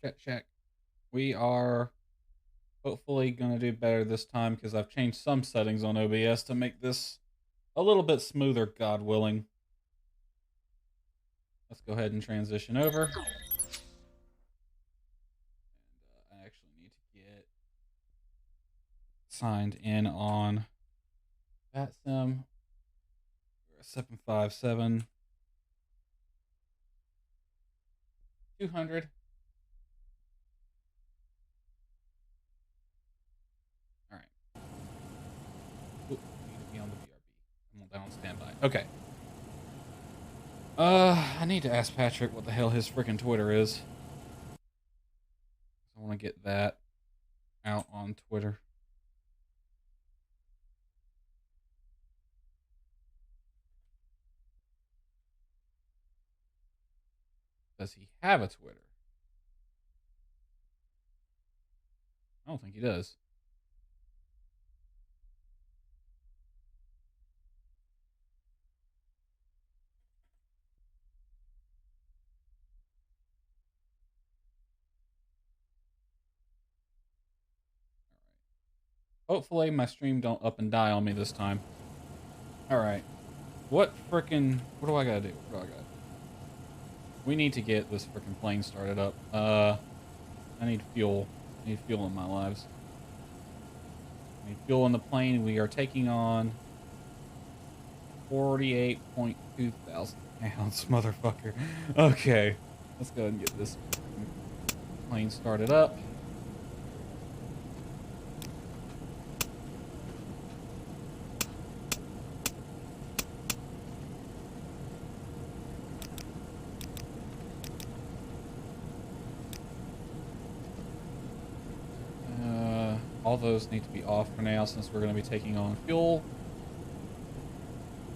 Check. We are hopefully going to do better this time because I've changed some settings on OBS to make this a little bit smoother, God willing. Let's go ahead and transition over. And I actually need to get signed in on that sim. We're 757 200. All right. Ooh, I need to be on the BRB. I'm down on standby. Okay. I need to ask Patrick what the hell his freaking Twitter is. I want to get that out on Twitter. Does he have a Twitter? I don't think he does. Hopefully my stream don't up and die on me this time. Alright. What do I gotta do? What do I gotta do? We need to get this frickin' plane started up. I need fuel. I need fuel in my lives. I need fuel in the plane. We are taking on 48.2 thousand pounds, motherfucker. Okay. Let's go ahead and get this plane started up. All those need to be off for now since we're going to be taking on fuel.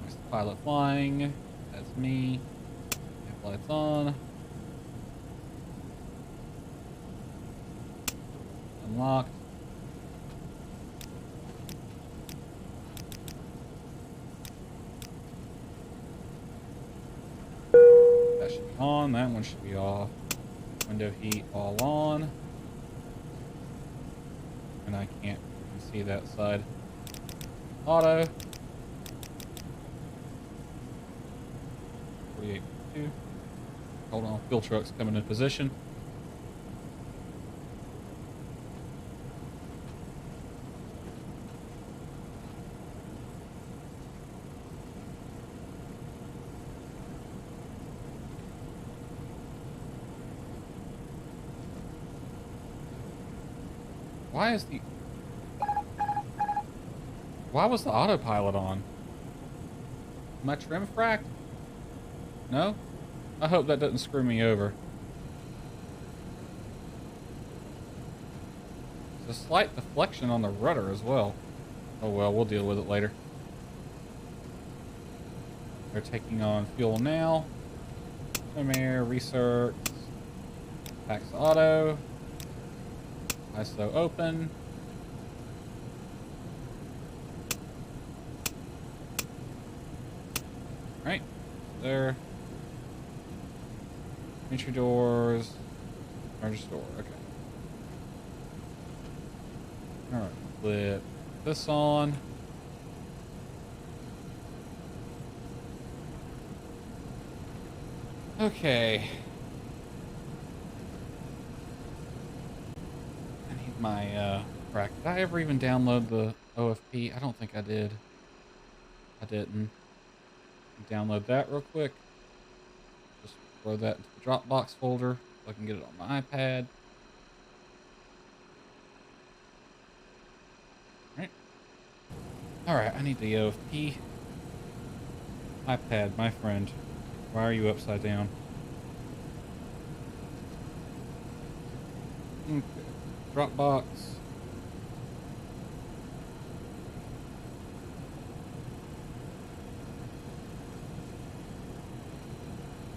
There's the pilot flying. That's me. Have lights on. Unlocked. That should be on. That one should be off. Window heat all on. And I can't even see that side. Auto. 48.2. Hold on, fuel truck's coming in position. Why was the autopilot on? Am I trim fracked? No? I hope that doesn't screw me over. There's a slight deflection on the rudder as well. Oh well, we'll deal with it later. They're taking on fuel now. Swim air, research. Tax auto. ISO open. Right. There. Entry doors. Largest door. Okay. Alright. Flip this on. Okay. I need my rack. Did I ever even download the OFP? I don't think I did. I didn't. Download that real quick. Just throw that into the Dropbox folder so I can get it on my iPad. Alright, I need the OFP. iPad, my friend. Why are you upside down? Okay. Dropbox.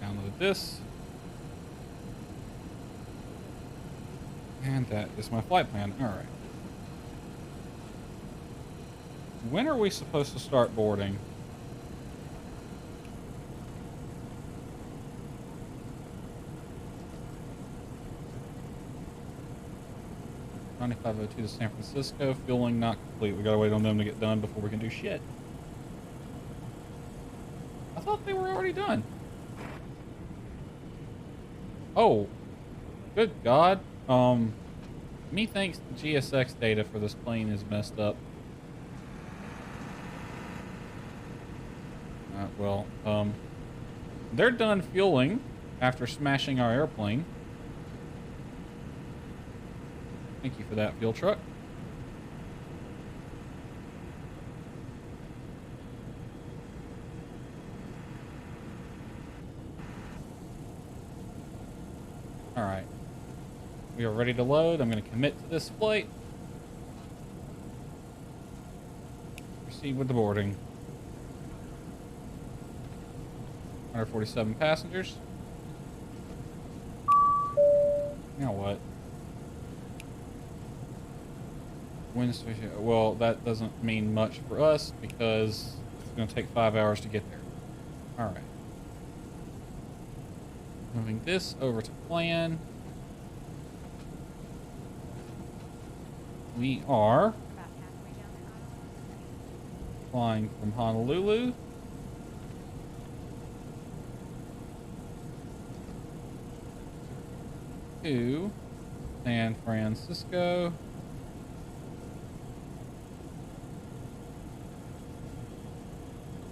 Download this. And that is my flight plan. Alright. When are we supposed to start boarding? 9502 to San Francisco. Fueling not complete. We gotta wait on them to get done before we can do shit. I thought they were already done. Oh, good God. Methinks the GSX data for this plane is messed up. Well, they're done fueling after smashing our airplane. Thank you for that, fuel truck. All right. We are ready to load. I'm going to commit to this flight. Proceed with the boarding. 147 passengers. Now what? Well, that doesn't mean much for us because it's going to take 5 hours to get there. All right. Moving this over to plan. We are flying from Honolulu to San Francisco.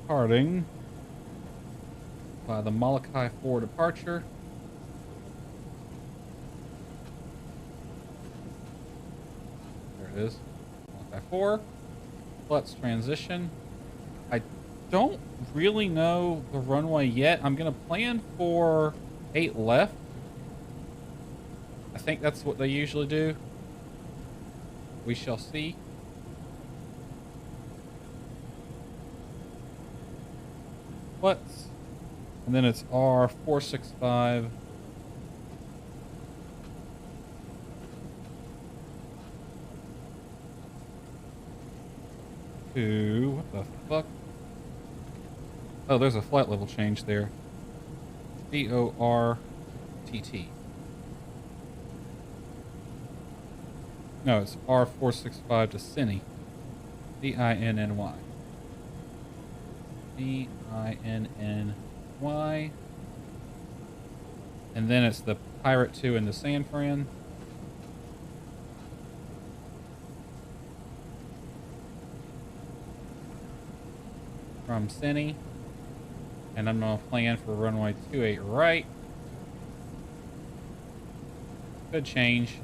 Departing by the Molokai 4 departure. There it is. Molokai 4. Let's transition. I don't really know the runway yet. I'm going to plan for 8 left. I think that's what they usually do. We shall see. What? And then it's R465. To what the fuck? Oh, there's a flight level change there. C-O-R-T-T. No, it's R465 to Cinny. D-I-N-N-Y. D-I-N-N-Y. And then it's the Pirate 2 into San Fran. From Cinny. And I'm going to plan for runway 28 right. Good change.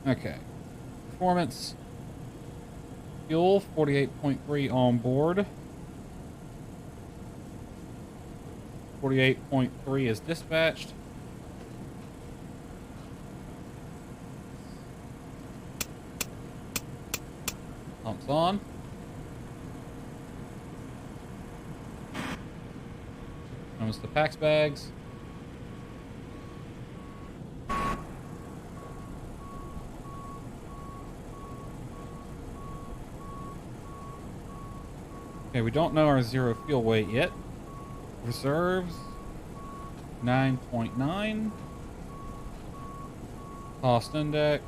Okay. Performance. Fuel, 48.3 on board. 48.3 is dispatched. Pumps on. Comes the PAX bags. Okay, we don't know our zero fuel weight yet. Reserves 9.9. Cost index.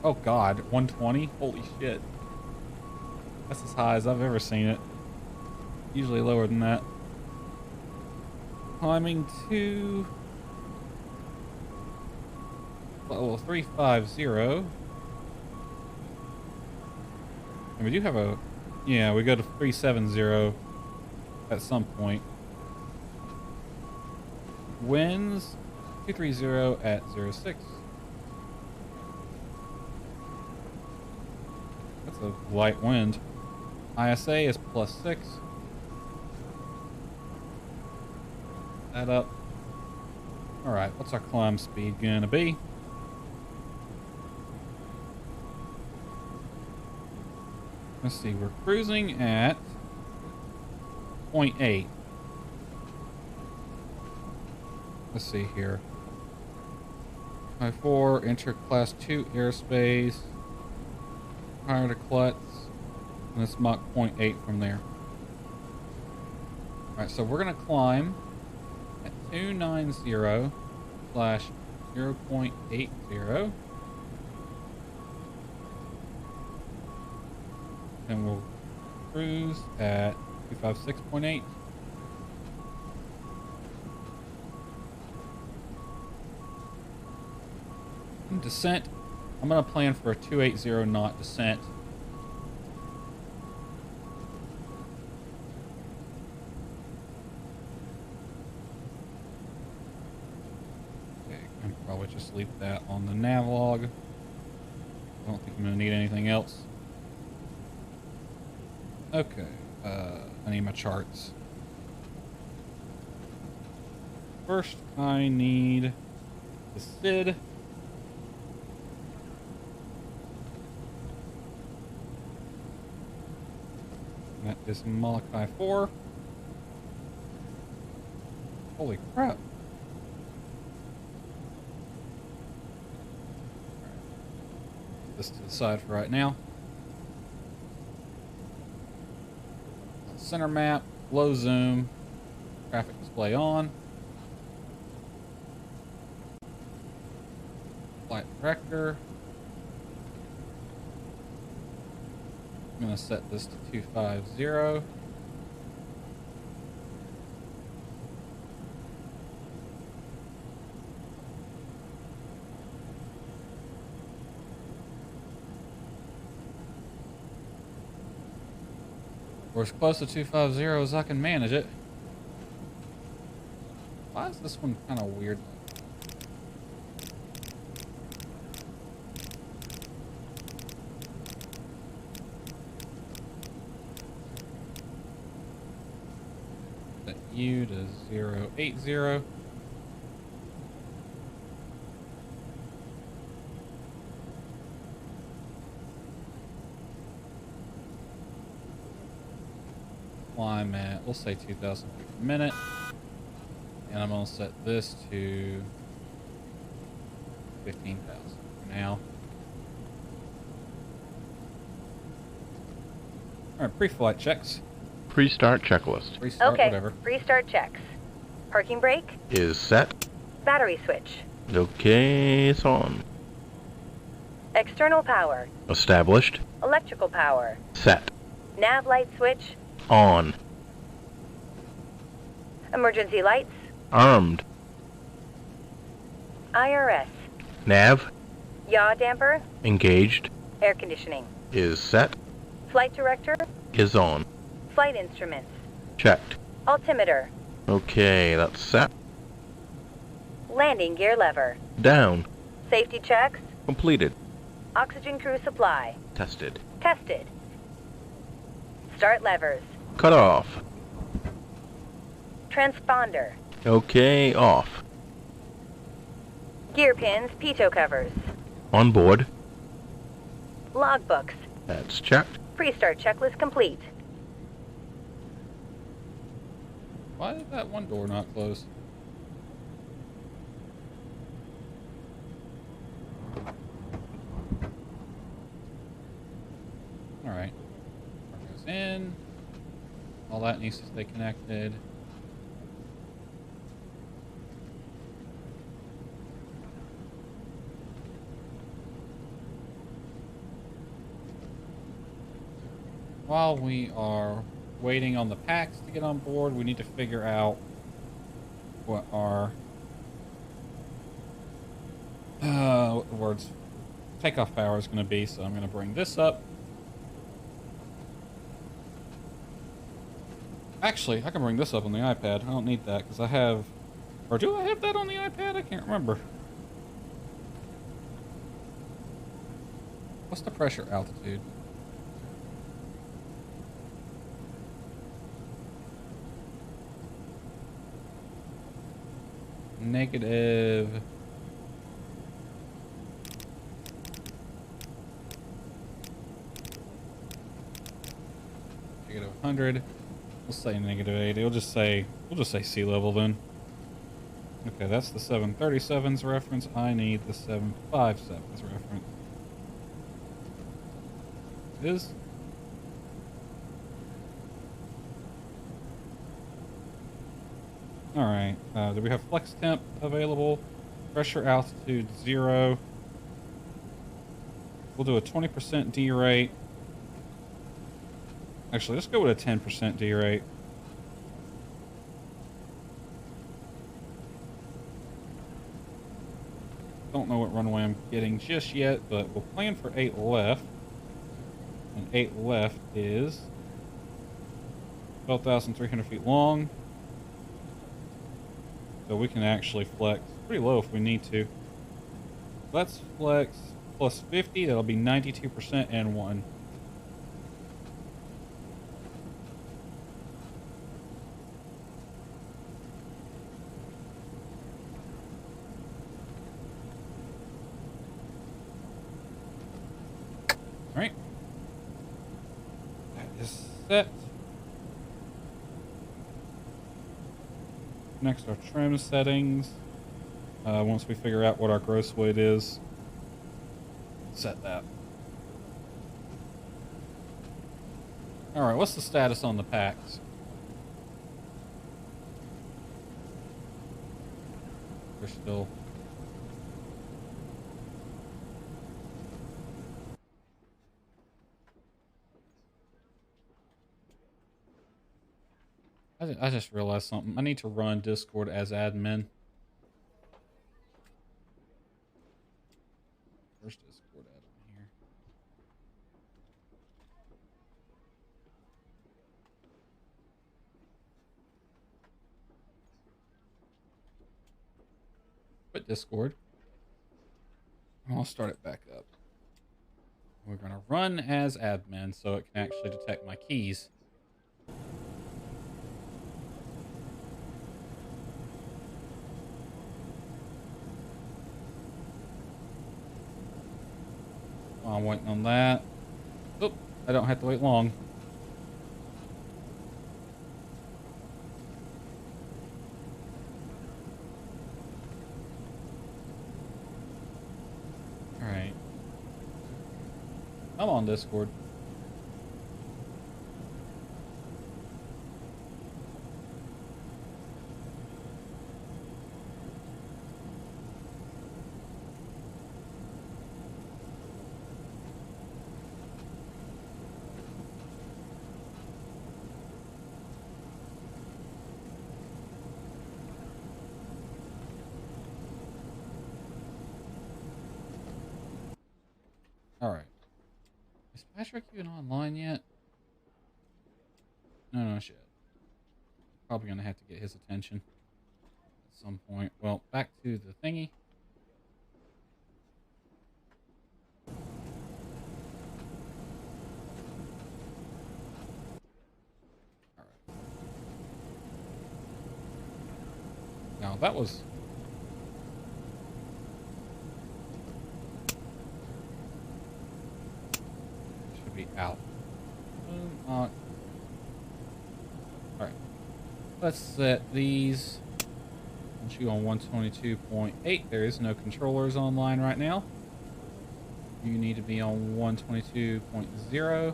Oh god, 120? Holy shit. That's as high as I've ever seen it. Usually lower than that. Climbing to level 350. And we do have a... Yeah, we go to 370 at some point. Winds 230 at 06. That's a light wind. ISA is +6. That up. Alright, what's our climb speed gonna be? Let's see, we're cruising at 0.8. Let's see here. 4, enter class 2 airspace. Prior to Klutz. And let's Mach 0.8 from there. Alright, so we're gonna climb at 290/0 0.80. And we'll cruise at 256.8. Descent, I'm going to plan for a 280 knot descent. Okay, I can probably just leave that on the nav log. I don't think I'm going to need anything else. Okay, I need my charts. First, I need the SID. That is Malachi 4. Holy crap. Put this to the side for right now. Center map, low zoom, traffic display on. Flight director. I'm going to set this to 250. We're as close to 250 as I can manage it. Why is this one kind of weird? Set U to 080. Climb at, we'll say 2,000 feet per minute. And I'm going to set this to 15,000 for now. Alright, pre-flight checks. Pre-start checklist. Restart, Okay, whatever. pre-start checks. Parking brake, Is set. battery switch, Okay, it's on. external power, Established. electrical power, Set. nav light switch, On. emergency lights, Armed. IRS, Nav. yaw damper, Engaged. air conditioning, Is set. flight director, Is on. flight instruments, Checked. altimeter, Okay, that's set. landing gear lever, Down. safety checks, Completed. oxygen crew supply, Tested. tested, start levers, Cut off. transponder, Okay, off. gear pins, pitot covers, On board. logbooks, That's checked. pre-start checklist complete. Why did that one door not close? Alright. Power goes in. All that needs to stay connected. While we are waiting on the packs to get on board, we need to figure out what our what the words takeoff power is going to be. So I'm going to bring this up. Actually, I can bring this up on the iPad. I don't need that because I have, or do I have that on the iPad? I can't remember. What's the pressure altitude? Negative -100. We'll say -80. We'll just say sea level then. Okay, that's the 737's reference. I need the 757's reference. Is Alright, do we have flex temp available? Pressure altitude 0. We'll do a 20% D rate. Actually, let's go with a 10% D rate. Don't know what runway I'm getting just yet, but we'll plan for 8 left. And 8 left is 12,300 feet long. So we can actually flex pretty low if we need to. Let's flex plus 50. That'll be 92% and 1. Alright. That is set. Next, our trim settings. Once we figure out what our gross weight is, set that. Alright, what's the status on the packs? We're still... I just realized something. I need to run Discord as admin. Where's Discord admin here? Quit Discord. I'll start it back up. We're going to run as admin so it can actually detect my keys. While I'm waiting on that. Oop, I don't have to wait long. Alright. I'm on Discord. Alright. Is Patrick even online yet? No, shit. Probably gonna have to get his attention at some point. Well, back to the thingy. Alright. Now that was... should be out. Alright. Let's set these. Once you on 122.8. There is no controllers online right now. You need to be on 122.0.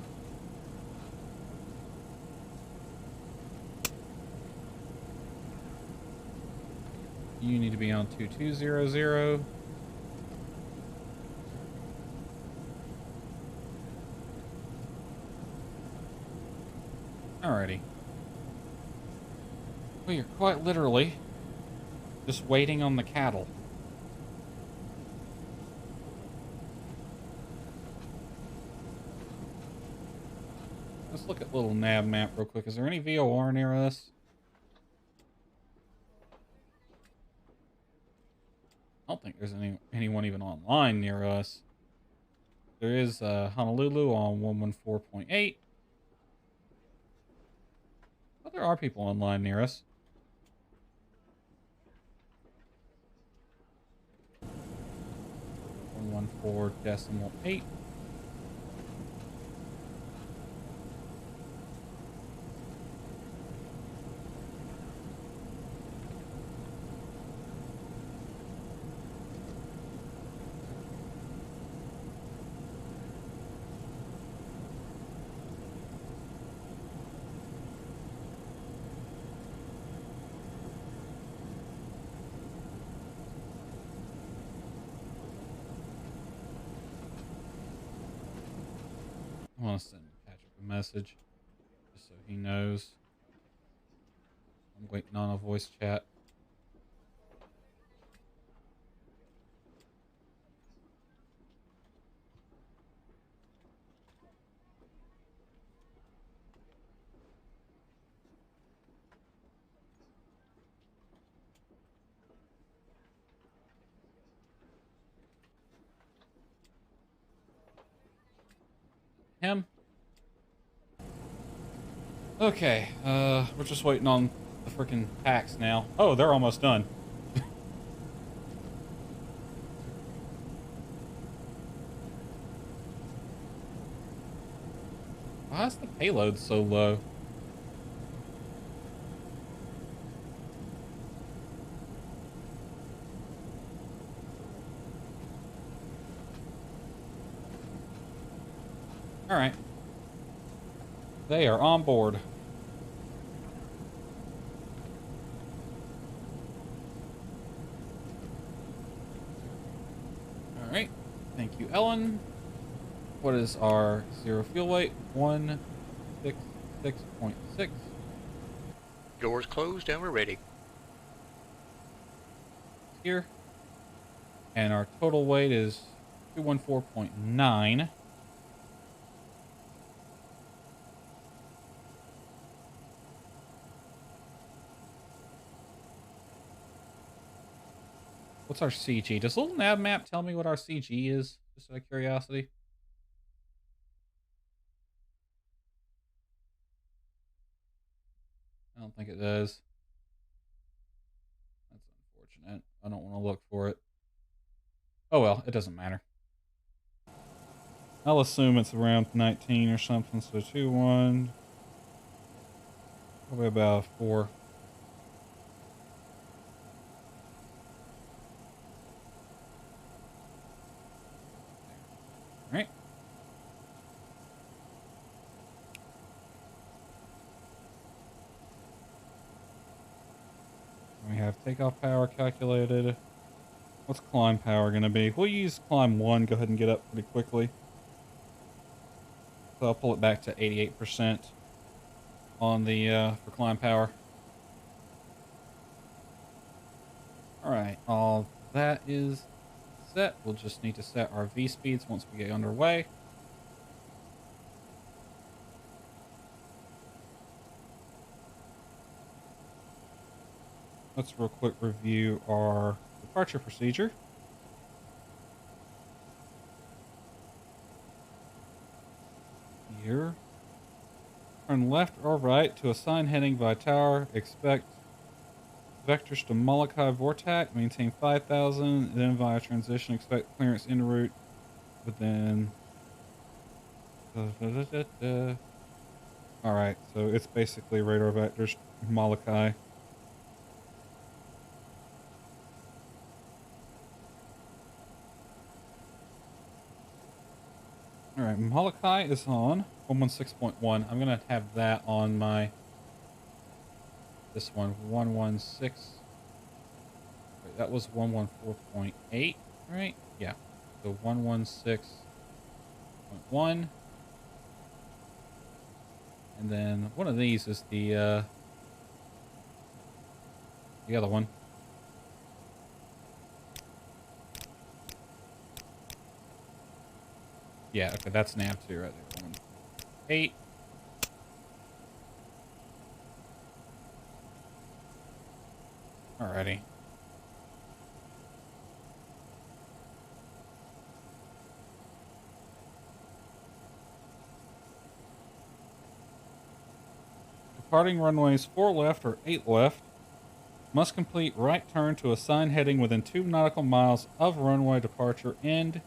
You need to be on 2200. Alrighty. We are quite literally just waiting on the cattle. Let's look at little nav map real quick. Is there any VOR near us? I don't think there's anyone even online near us. There is Honolulu on 114.8. But there are people online near us. 114.8. I want to send Patrick a message just so he knows. I'm waiting on a voice chat. Him? Okay, we're just waiting on the freaking packs now. Oh, they're almost done. Why is the payload so low? Alright. They are on board. Alright. Thank you, Ellen. What is our zero fuel weight? 166.6. Doors closed and we're ready. Here. And our total weight is 214.9. What's our CG? Does the little nav map tell me what our CG is? Just out of curiosity. I don't think it does. That's unfortunate. I don't want to look for it. Oh well, it doesn't matter. I'll assume it's around 19 or something, so 2-1. Probably about 4. Alright. We have takeoff power calculated. What's climb power going to be? We'll use climb 1. Go ahead and get up pretty quickly. So I'll pull it back to 88% on the for climb power. Alright, all that is set. We'll just need to set our V speeds once we get underway. Let's real quick review our departure procedure. Here. Turn left or right to assign heading by tower. Expect vectors to Molokai Vortac. Maintain 5,000. Then via transition, expect clearance en route within... Alright, so it's basically radar vectors Molokai. Alright, Molokai is on 116.1. I'm going to have that on my... This one, 116. Wait, that was 114.8, right? Yeah. So 116.1. And then one of these is the other one. Yeah, okay, that's nav 2 right there. 8. Alrighty. Departing runways 4 left or 8 left. Must complete right turn to assigned heading within 2 nautical miles of runway departure end.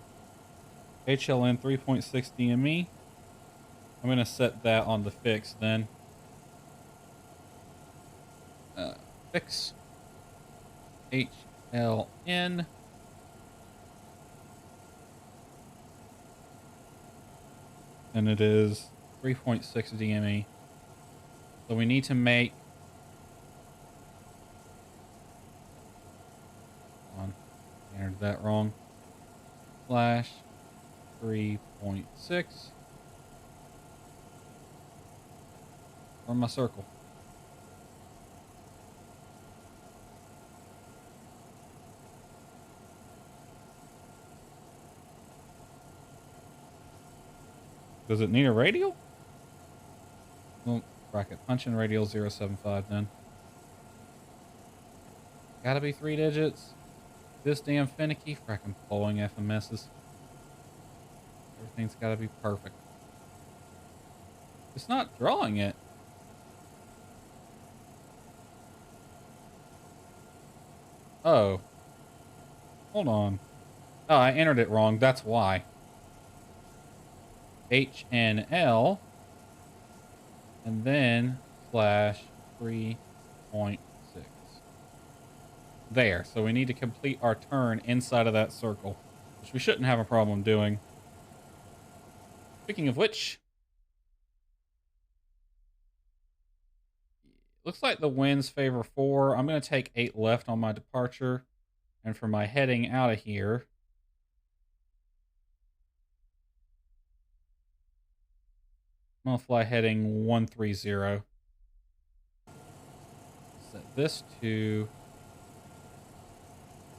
HLN 3.6 DME. I'm going to set that on the fix then. Fix. HLN. And it is 3.6 DME. So we need to make... Hold on. I entered that wrong. Slash 3.6. From my circle. Does it need a radial? Well, bracket. Punch in radial 075 then. Gotta be 3 digits. This damn finicky. Fracking pulling FMSs. Everything's gotta be perfect. It's not drawing it. Oh. Hold on. Oh, I entered it wrong. That's why. HNL. And then slash 3.6. There. So we need to complete our turn inside of that circle, which we shouldn't have a problem doing. Speaking of which, looks like the winds favor 4. I'm going to take 8 left on my departure. And for my heading out of here, I'm going to fly heading 130. Set this to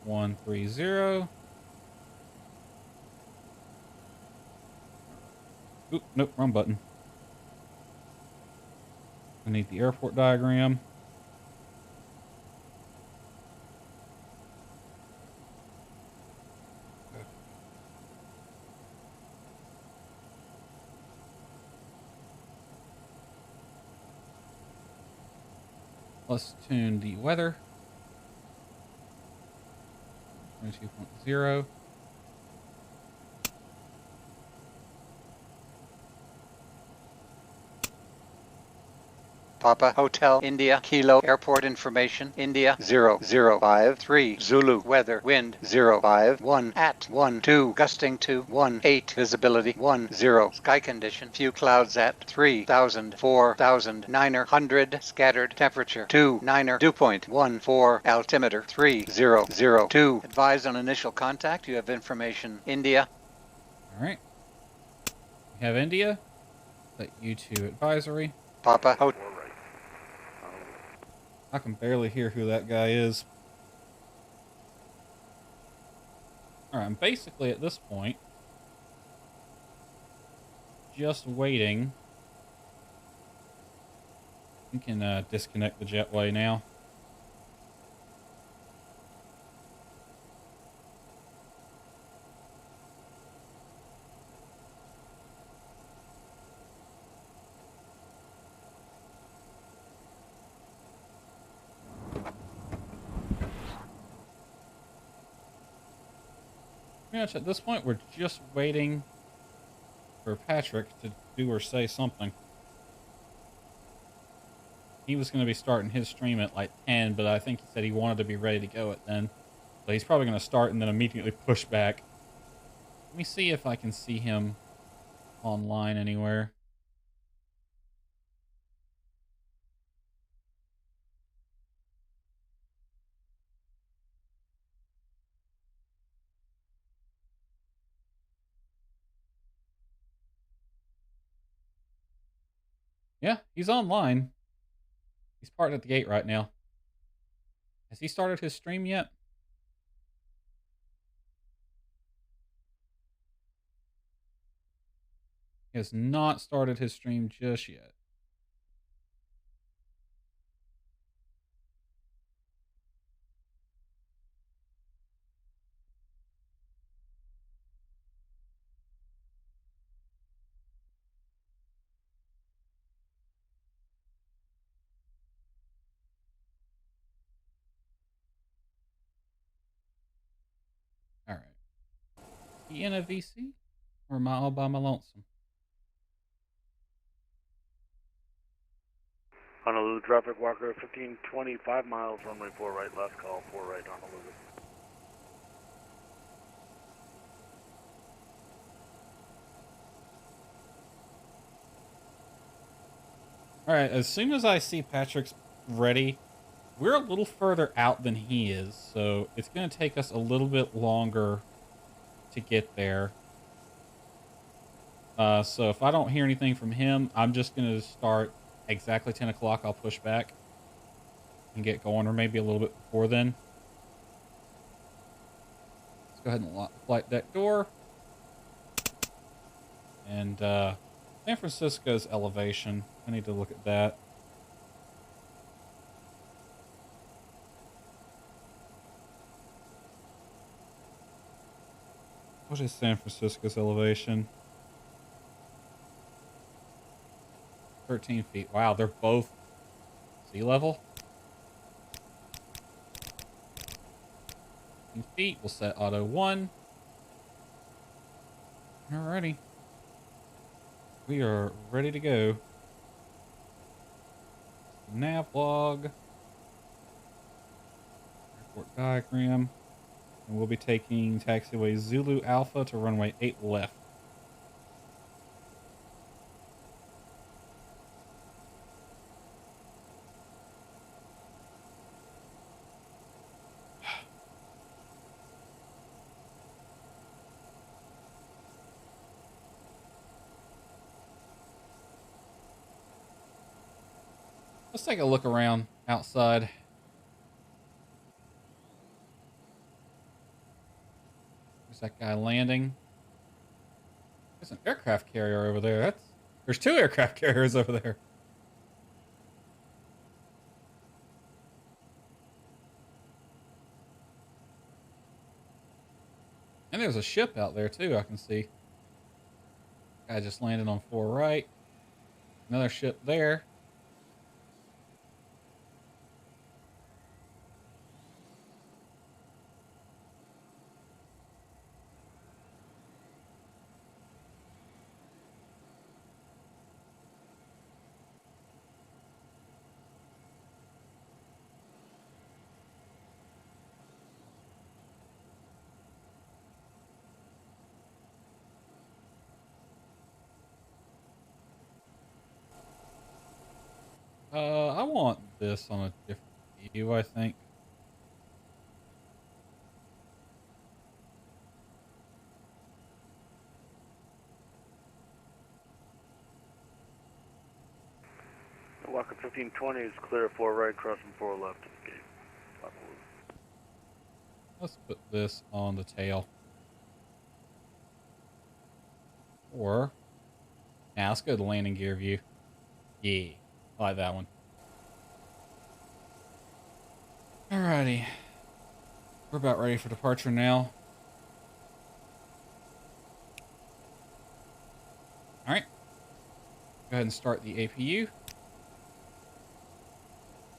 130. Oop, nope, wrong button. I need the airport diagram. Let's tune the weather. 22.0. Papa Hotel India Kilo Airport Information India 0053 Zulu Weather Wind 051 at 12 gusting to 18 Visibility 10 Sky Condition Few clouds at 3000 4000 900 Scattered Temperature 29 Dew point 14 Altimeter 3002 Advise on initial contact. You have information India. Alright. We have India. Set you to advisory. Papa Hotel. I can barely hear who that guy is. Alright, I'm basically at this point just waiting. We can disconnect the jetway now. Pretty much at this point, we're just waiting for Patrick to do or say something. He was going to be starting his stream at like 10, but I think he said he wanted to be ready to go at then. So he's probably going to start and then immediately push back. Let me see if I can see him online anywhere. Yeah, he's online. He's parked at the gate right now. Has he started his stream yet? He has not started his stream just yet. All right. Is he in a VC? Or am I all by my lonesome? Honolulu traffic, Walker 1520, 5 miles, runway 4 right, last call, 4 right, Honolulu. Alright, as soon as I see Patrick's ready, we're a little further out than he is, so it's going to take us a little bit longer to get there. So if I don't hear anything from him, I'm just going to start exactly 10 o'clock, I'll push back and get going, or maybe a little bit before then. Let's go ahead and lock the flight deck door. And San Francisco's elevation, I need to look at that. What is San Francisco's elevation? 13 feet. Wow, they're both sea level. 13 feet. We'll set auto 1. Alrighty. We are ready to go. Nav log. Airport diagram. And we'll be taking taxiway Zulu Alpha to runway 8 left. Let's take a look around outside. There's that guy landing. There's an aircraft carrier over there. There's 2 aircraft carriers over there. And there's a ship out there too, I can see. Guy just landed on 4 right. Another ship there. I want this on a different view, I think. Walker 1520 is clear 4 right, crossing 4 left at the gate. Let's put this on the tail. Or, yeah, let's go to the landing gear view. Yeah, I like that one. Alrighty. We're about ready for departure now. Alright. Go ahead and start the APU.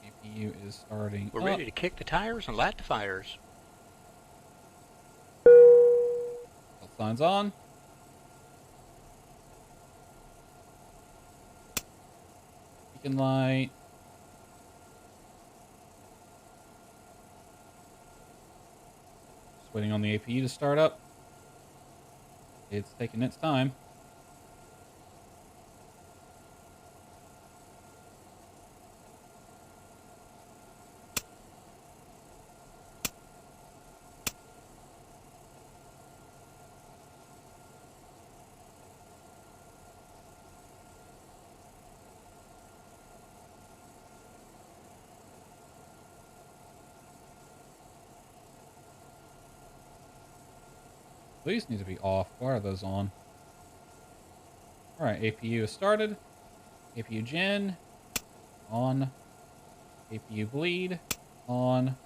APU is starting We're up. ready to kick the tires and light the fires. Belt signs on. Beacon light. Just waiting on the APU to start up. It's taking its time. These need to be off. Why are those on? Alright, APU is started. APU gen. On. APU bleed. On.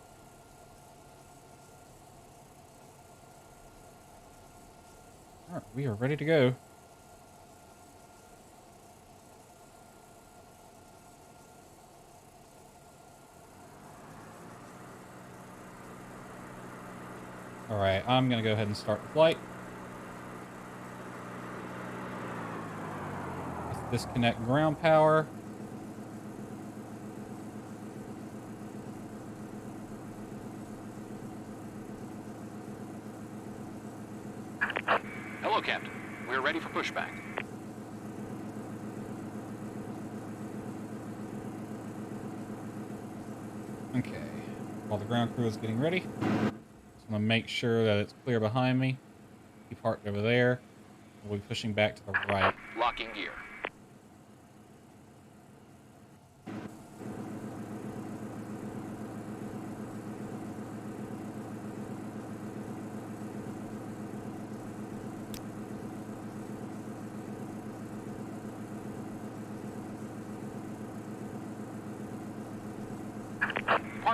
Alright, we are ready to go. Alright, I'm going to go ahead and start the flight. Let's disconnect ground power. Hello, Captain. We're ready for pushback. Okay. While the ground crew is getting ready, I'm going to make sure that it's clear behind me. He parked over there. We'll be pushing back to the right. Locking gear.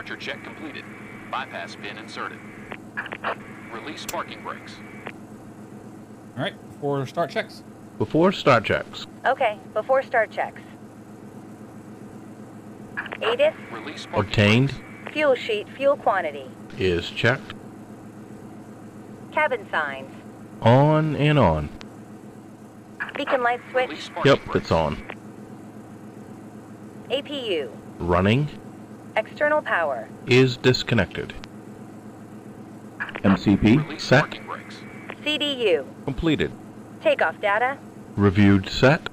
Departure check completed. Bypass pin inserted. Release parking brakes. All right, before start checks. Before start checks. Okay, before start checks. ATIS, Release parking Obtained. brakes. fuel sheet, fuel quantity. Is checked. Cabin signs. On and on. Beacon light switch. Release parking Yep, brakes. it's on. APU. Running. External power. Is disconnected. MCP Release set. parking brakes. CDU. Completed. Takeoff data. Reviewed set.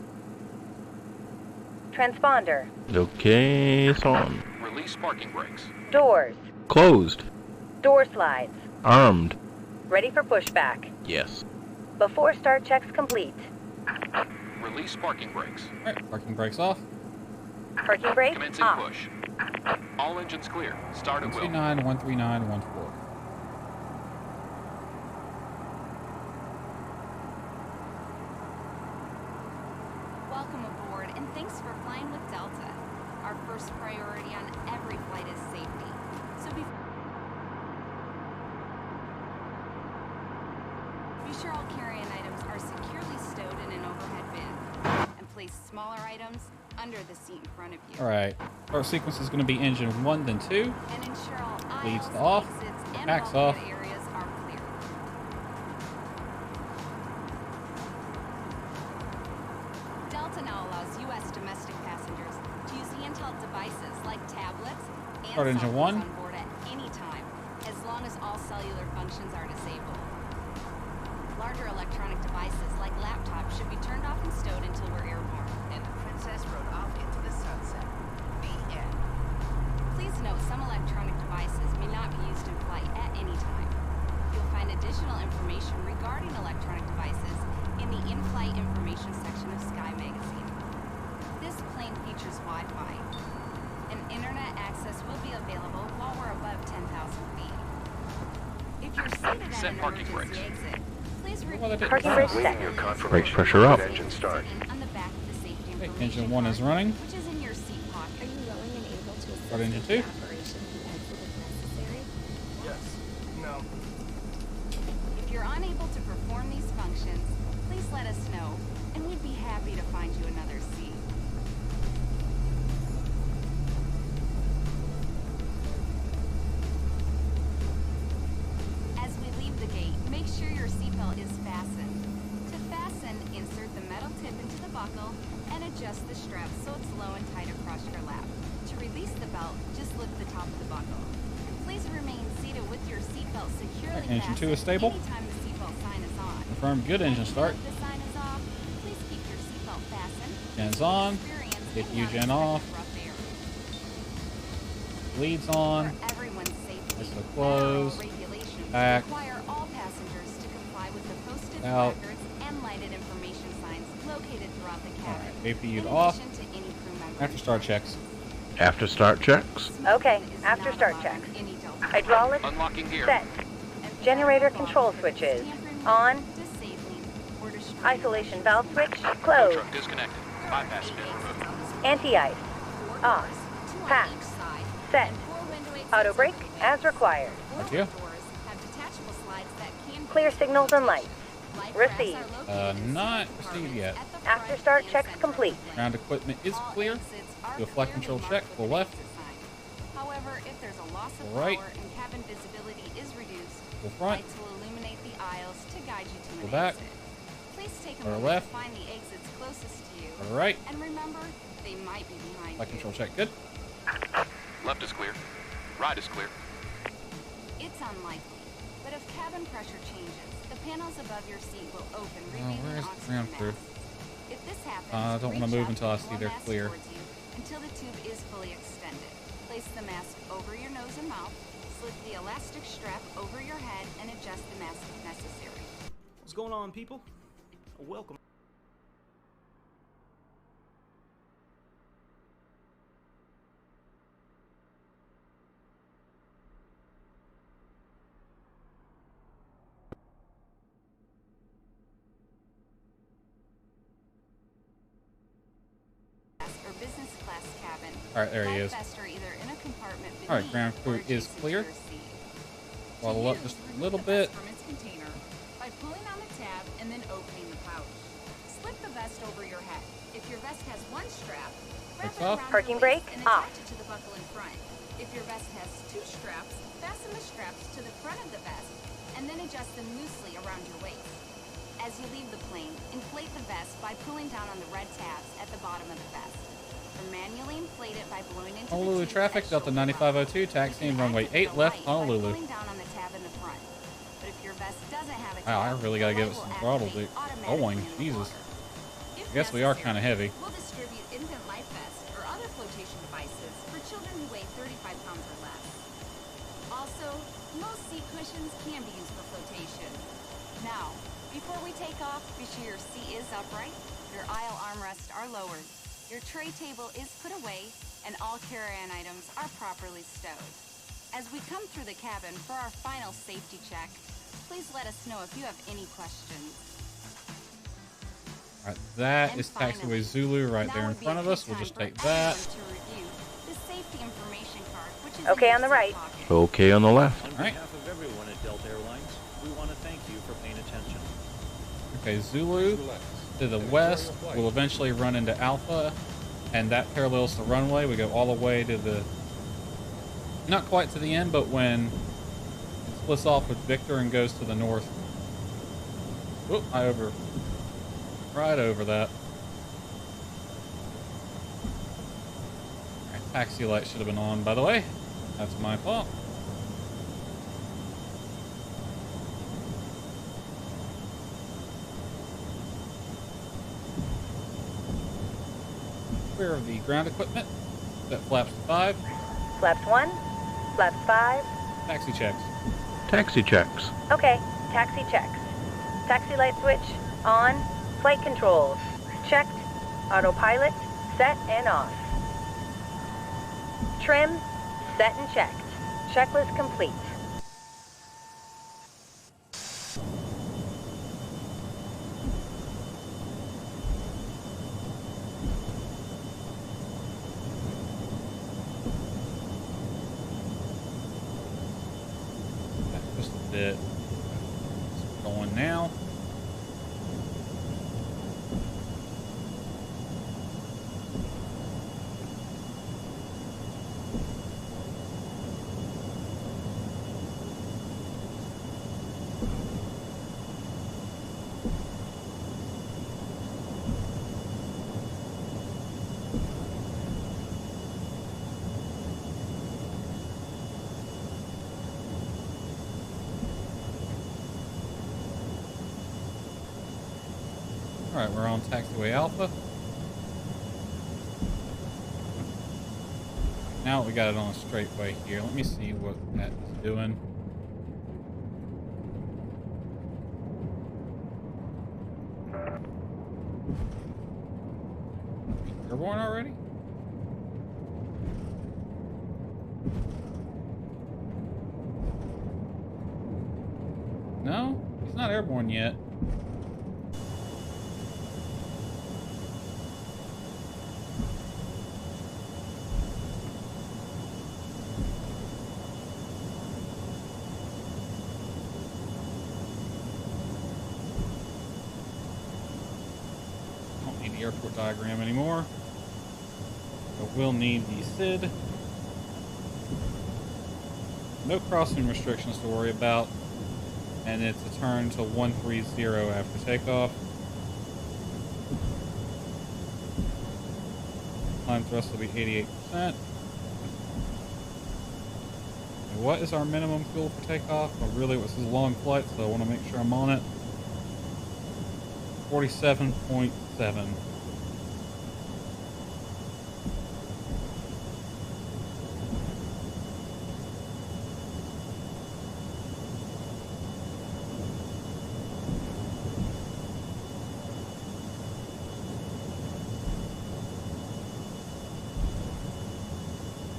Transponder. Okay, it's on. Release parking brakes. Doors. Closed. Door slides. Armed. Ready for pushback. Yes. Before start checks complete. Release parking brakes. All right, parking brakes off. Parking brake Commencing off. push. All engines clear. Start at will. 139, 139, 14. Welcome aboard, and thanks for flying with Delta. Our first priority on every flight is safety. So be sure all carry-on items are securely stowed in an overhead bin, and place smaller items under the seat in front of you. All right, first sequence is going to be engine 1, then 2. And ensure all Leads aisles, off, exits, and backs bulkhead off. areas are clear. Delta now allows U.S. domestic passengers to use handheld devices like tablets and Start engine cell one. phones on board at any time, as long as all cellular functions are disabled. Larger electronic devices like laptops should be turned off and stowed until we're airborne. And the princess rode off into the sunset. The end. Please note some electronic devices may not be used in flight at any time. You'll find additional information regarding electronic devices in the in-flight information section of Sky Magazine. This plane features Wi-Fi, and internet access will be available while we're above 10,000 feet. If you're seated at Set an parking emergency brakes. exit, please Well, review that Parking didn't brake sound- set. Brake pressure up. engine start on the back of the safety Okay, information engine 1 is card, running. which is in your seat pocket. Are you willing and able to assist Start engine with the 2. operation of the exit if necessary? Yes. No. If you're unable to perform these functions, please let us know, and we'd be happy to find you another seat. As we leave the gate, make sure your seatbelt is fastened. To fasten, insert the metal tip into the buckle and adjust the strap so it's low and tight across your lap. To release the belt, just lift the top of the buckle. Please remain seated with your seatbelt securely Alright, engine fastened 2 is stable. anytime the seatbelt sign is on. Confirm good engine start. If the sign is off, please keep your seatbelt fastened. Gen's on. Experience Hit any U-gen off. unexpected rough air. Leads on. For everyone's safety, This will federal close. regulations Back. require all passengers to comply with the posted Out. placards and lighted information signs located throughout the cabin. Alright, APU'd in off. addition to any crew member. After start checks. After start checks. Okay, Is after not start allowed checks. on any Delta Hydraulics Unlocking gear. set. and Generator federal control law switches tampering with, on. disabling, or destroying Isolation valve switch Tow closed. truck disconnected. Bypass pin removed. Anti-ice four off. doors, two on Pack. each side, Set. and four window exits Auto brake over the as bay. required. Thank you. Doors have detachable slides that can be Clear signals and lights. Life Received. rafts are located in Not seating received yet. compartments at the After front start and checks center. complete. Ground equipment is All clear. exits are Do a flight clearly control marked check. with Full an left. exit sign. However, if there's a loss of Right. power and cabin visibility is reduced, Full front. lights will illuminate the aisles to guide you to Go an back. exit. Please take a Or moment left. to find the exits closest to you. Alright. And remember, they might be behind Flight you. control check. Good. Left is clear. Right is clear. It's unlikely, but if cabin pressure changes, the panels above your seat will open, Oh, revealing where's the oxygen ground crew? mask. If this happens, I don't wanna reach move out until I to see pull a they're mask clear. towards you until the tube is fully extended. Place the mask over your nose and mouth, slip the elastic strap over your head, and adjust the mask if necessary. What's going on, people? Welcome. Or business class cabin. Alright, there he Fly is. best are either in a compartment Alright, ground crew is clear. Waddle up just a little bit. From its container by pulling on the tab and then opening the pouch. Slip the vest over your head. If your vest has one strap, wrap it around Parking your brake waist and off. attach it to the buckle in front. If your vest has two straps, fasten the straps to the front of the vest and then adjust them loosely around your waist. As you leave the plane, inflate the vest by pulling down on the red tabs at the bottom of the vest. Or manually inflate it by blowing into Honolulu the tubes traffic, at Delta shoulder 9502, level. taxiing You can runway exit 8 the left, light by Honolulu. pulling down on the tab in the front. But if your vest doesn't have a Wow, I tab, really gotta the give light it some will throttle, activate dude. automatically Going, in the Jesus. water. If I guess we are necessary, kind of heavy. We'll distribute infant life vests or other flotation devices for children who weigh 35 pounds or less. Also, most seat cushions can be used for flotation. Now, before we take off, be sure your seat is upright, your aisle armrests are lowered, your tray table is put away, and all carry-on items are properly stowed. As we come through the cabin for our final safety check, please let us know if you have any questions. Alright, that And is taxiway finally, Zulu right now there in would be front a of good us. We'll time just for take that. everyone to review the safety information card, which is Okay, in on the your seat right. pocket. Okay on the left. On Alright. behalf of everyone at Delta Airlines, we want to thank you for paying attention. Okay, Zulu to the west will eventually run into Alpha, and that parallels the runway. We go all the way to the, not quite to the end, but when it splits off with Victor and goes to the north. Whoop, right over that. Alright, taxi light should have been on, by the way. That's my fault. Clear of the ground equipment. Set flaps to 5. Flaps 1, flaps 5. Taxi checks. Taxi checks. Okay, taxi checks. Taxi light switch on. Flight controls checked. Autopilot set and off. Trim set and checked. Checklist complete. Back just a bit. It's going now. Alright, we're on taxiway Alpha. Now we got it on a straight way here. Let me see what that is doing. Airborne already? No, he's not airborne yet. Don't need the airport diagram anymore. But we'll need the SID. No crossing restrictions to worry about. And it's a turn to 130 after takeoff. Climb thrust will be 88%. And what is our minimum fuel for takeoff? Well, really, this is a long flight, so I want to make sure I'm on it. 47.7.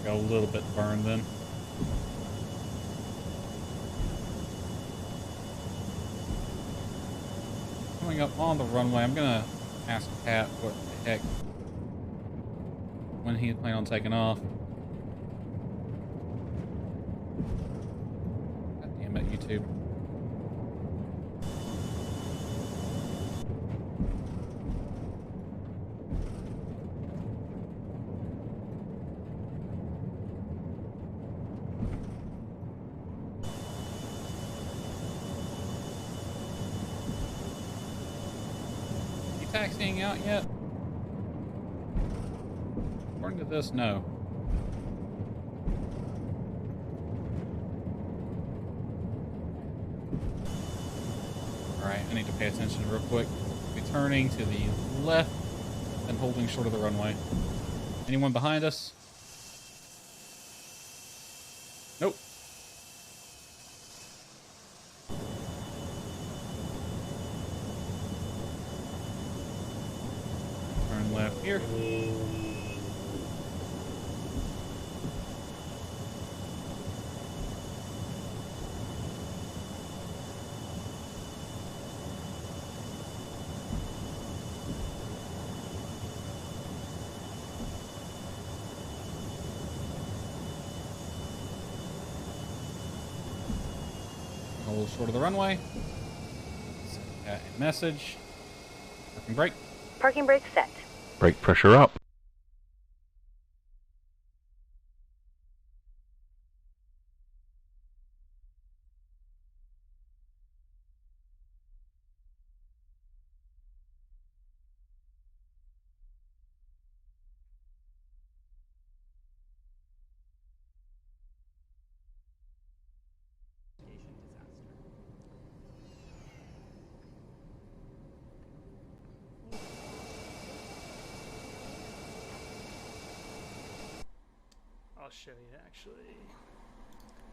Got a little bit burned then. Coming up on the runway, I'm gonna ask Pat what the heck, when he's planning on taking off. Damn it, YouTube. You taxiing out yet? According to this, no. Alright, I need to pay attention real quick. Be turning to the left and holding short of the runway. Anyone behind us? Nope. Turn left here. A little short of the runway. Got a message. Parking brake. Parking brake set. Brake pressure up. I'll show you actually.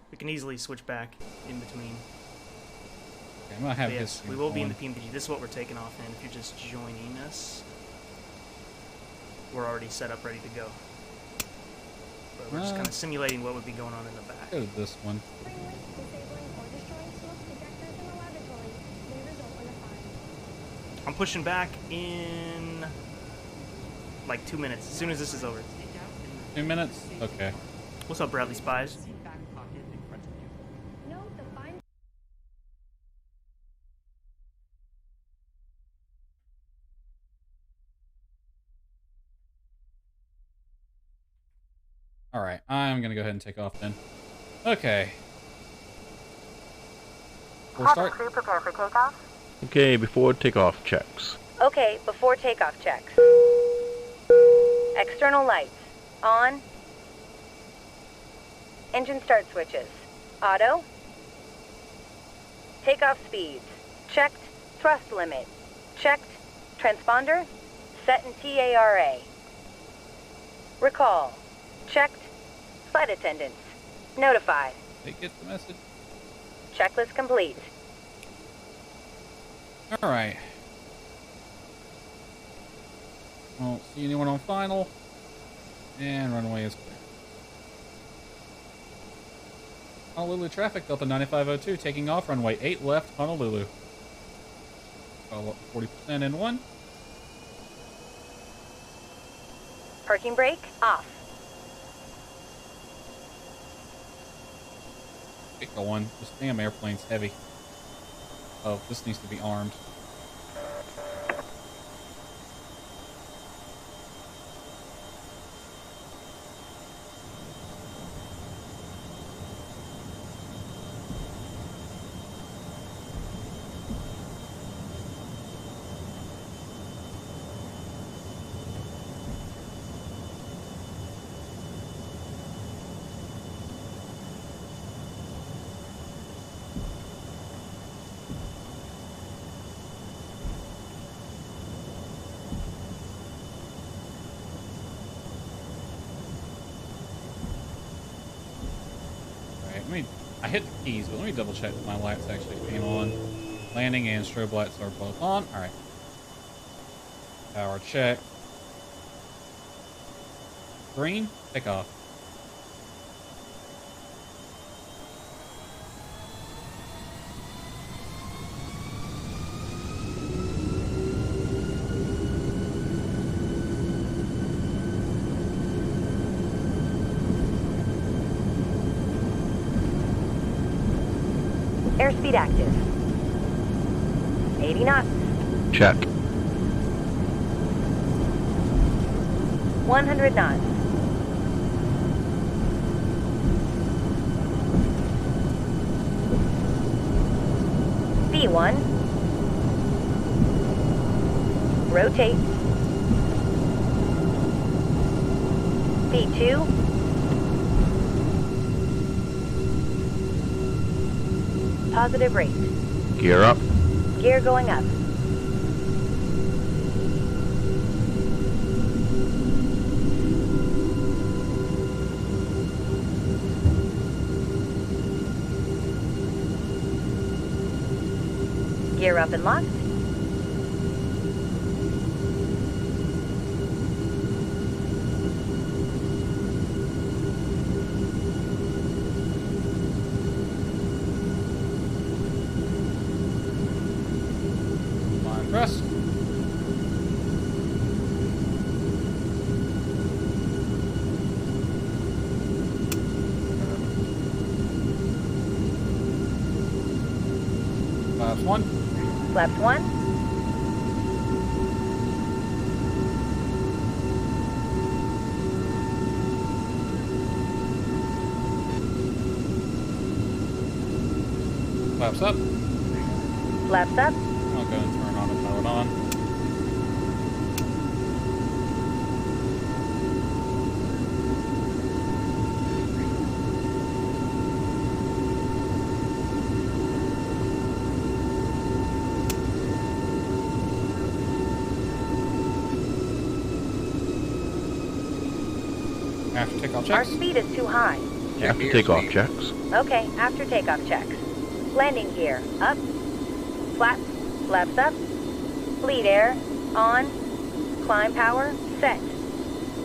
We can easily switch back in between. Okay, I'm gonna have But this. yes, we will be in the PMPG. This is what we're taking off in. If you're just joining us, we're already set up, ready to go. But we're just kind of simulating what would be going on in the back. Go to this one. I'm pushing back in like 2 minutes. As soon as this is over. 2 minutes? Okay. What's up, Bradley Spies? Alright, I'm gonna go ahead and take off then. Okay. We'll start. Crew prepare for takeoff. Okay, before takeoff checks. Okay, before takeoff checks. External lights. On. Engine start switches. Auto. Takeoff speeds. Checked. Thrust limit. Checked. Transponder. Set in TARA. Recall. Checked. Flight attendants. Notified. They get the message. Checklist complete. Alright. Don't see anyone on final. And runway is clear. Honolulu traffic, Delta 9502, taking off runway 8 left, Honolulu. Follow up 40% in 1. Parking brake off. Get going. This damn airplane's heavy. Oh, this needs to be armed. I hit the keys, but let me double check that my lights actually came on. Landing and strobe lights are both on. Alright. Power check. Green, take off. Airspeed active. 80 knots. Check. 100 knots. V1. Rotate. V2. Positive rate. Gear up. Gear going up. Gear up and locked. Line press. Flaps 1. Flaps 1. Flaps up. Flaps up. I'll go and turn autopilot on. After takeoff Our checks. speed is too high. After takeoff checks. Okay, after takeoff checks. Landing gear up. Flaps. Flaps up. Bleed air on. Climb power set.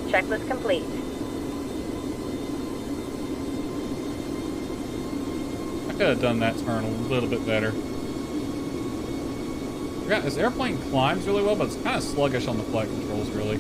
Checklist complete. I could have done that turn a little bit better. Yeah, this airplane climbs really well, but it's kind of sluggish on the flight controls, really.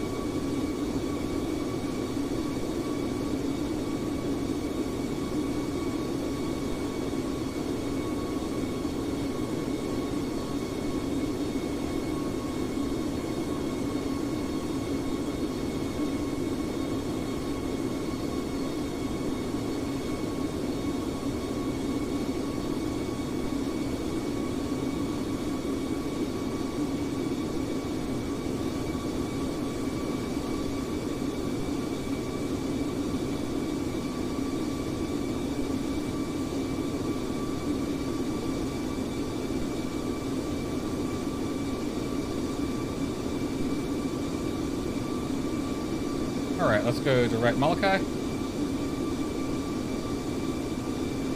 Alright, let's go to right Molokai. I'm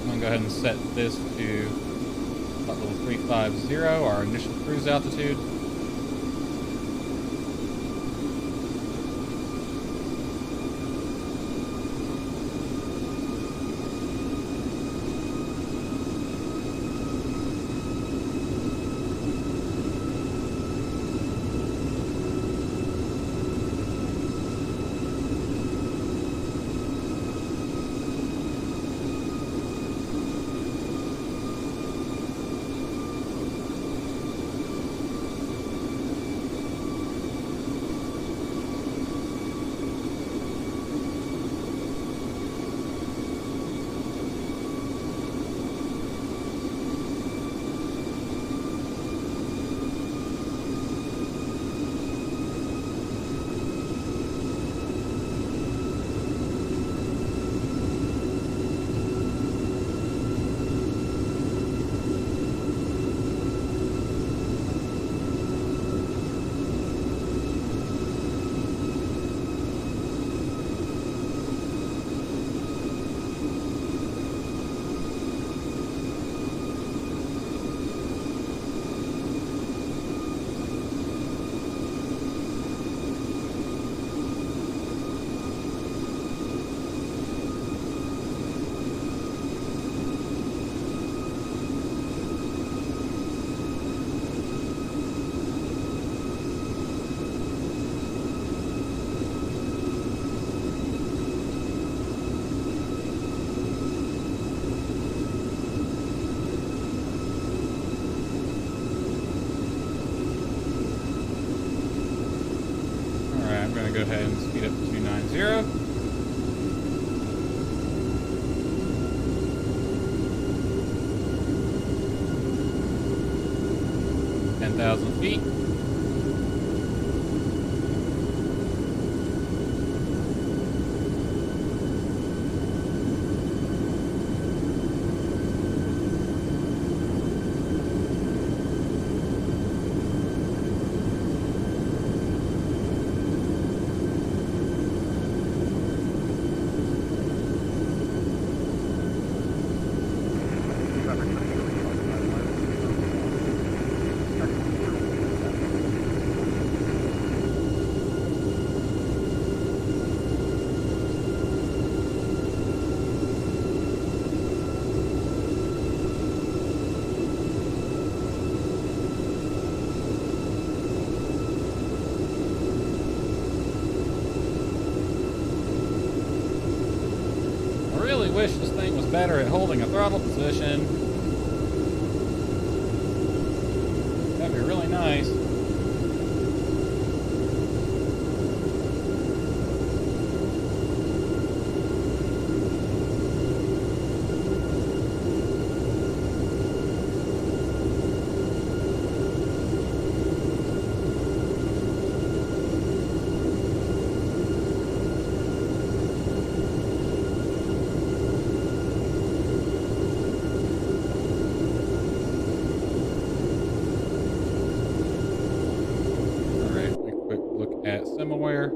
going to go ahead and set this to about level 350, our initial cruise altitude. gonna go ahead and speed up to 290. 10,000 feet. Wish this thing was better at holding a throttle position. That'd be really nice. Somewhere.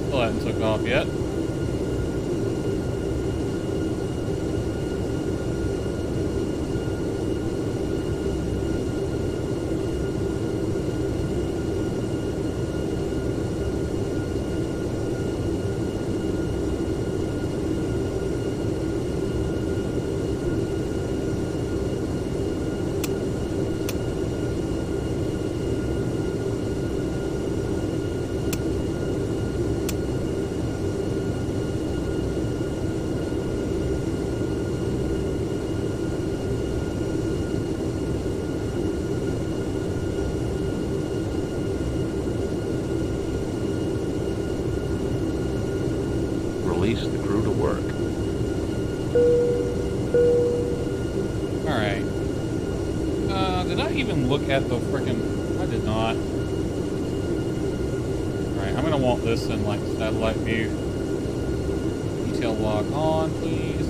Still hasn't took off yet. Release the crew to work. Alright. Did I even look at the frickin'... I did not. Alright, I'm gonna want this in, like, satellite view. Detail log on, please.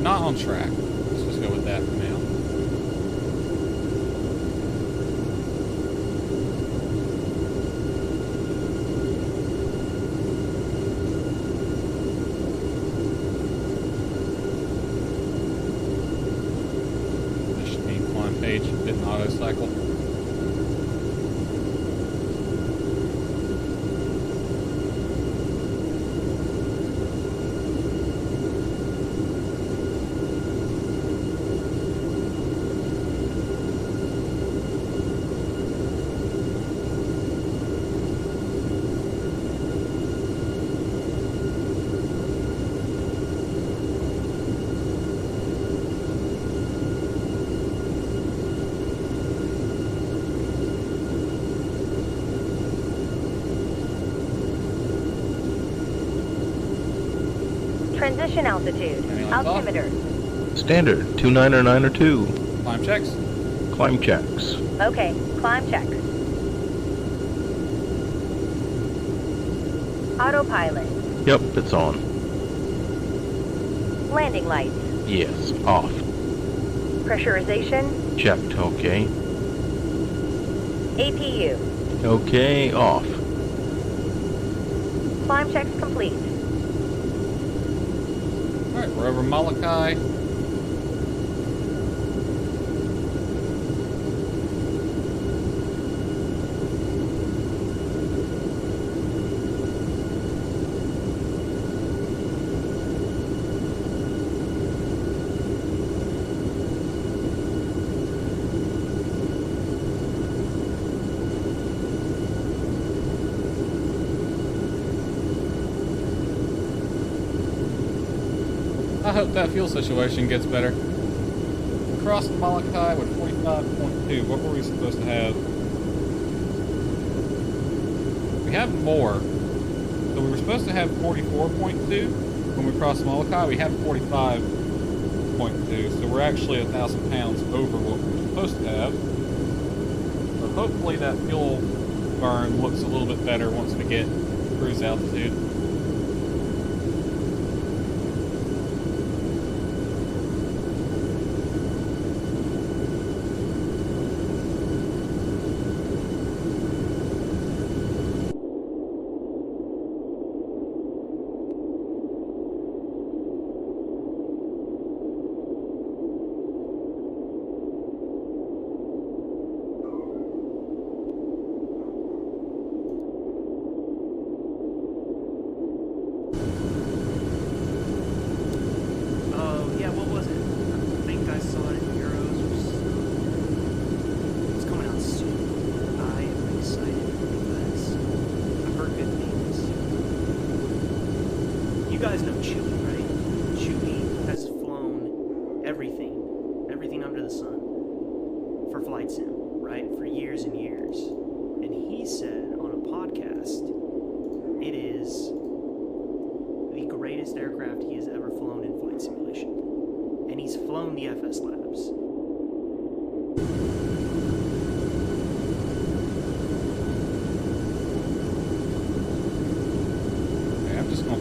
Not on track. Let's just go with that for now. Page didn't auto cycle. Transition altitude. Altimeter. Standard 29902. Climb checks. Climb checks. Okay, climb checks. Autopilot. Yep, it's on. Landing lights. Yes, off. Pressurization. Checked, okay. APU. Okay, off. Climb checks complete. Alright, we're over Molokai. I hope that fuel situation gets better. Crossed Molokai with 45.2. What were we supposed to have? We have more. So we were supposed to have 44.2 when we crossed Molokai. We have 45.2. So we're actually 1,000 pounds over what we're supposed to have. But hopefully that fuel burn looks a little bit better once we get cruise altitude.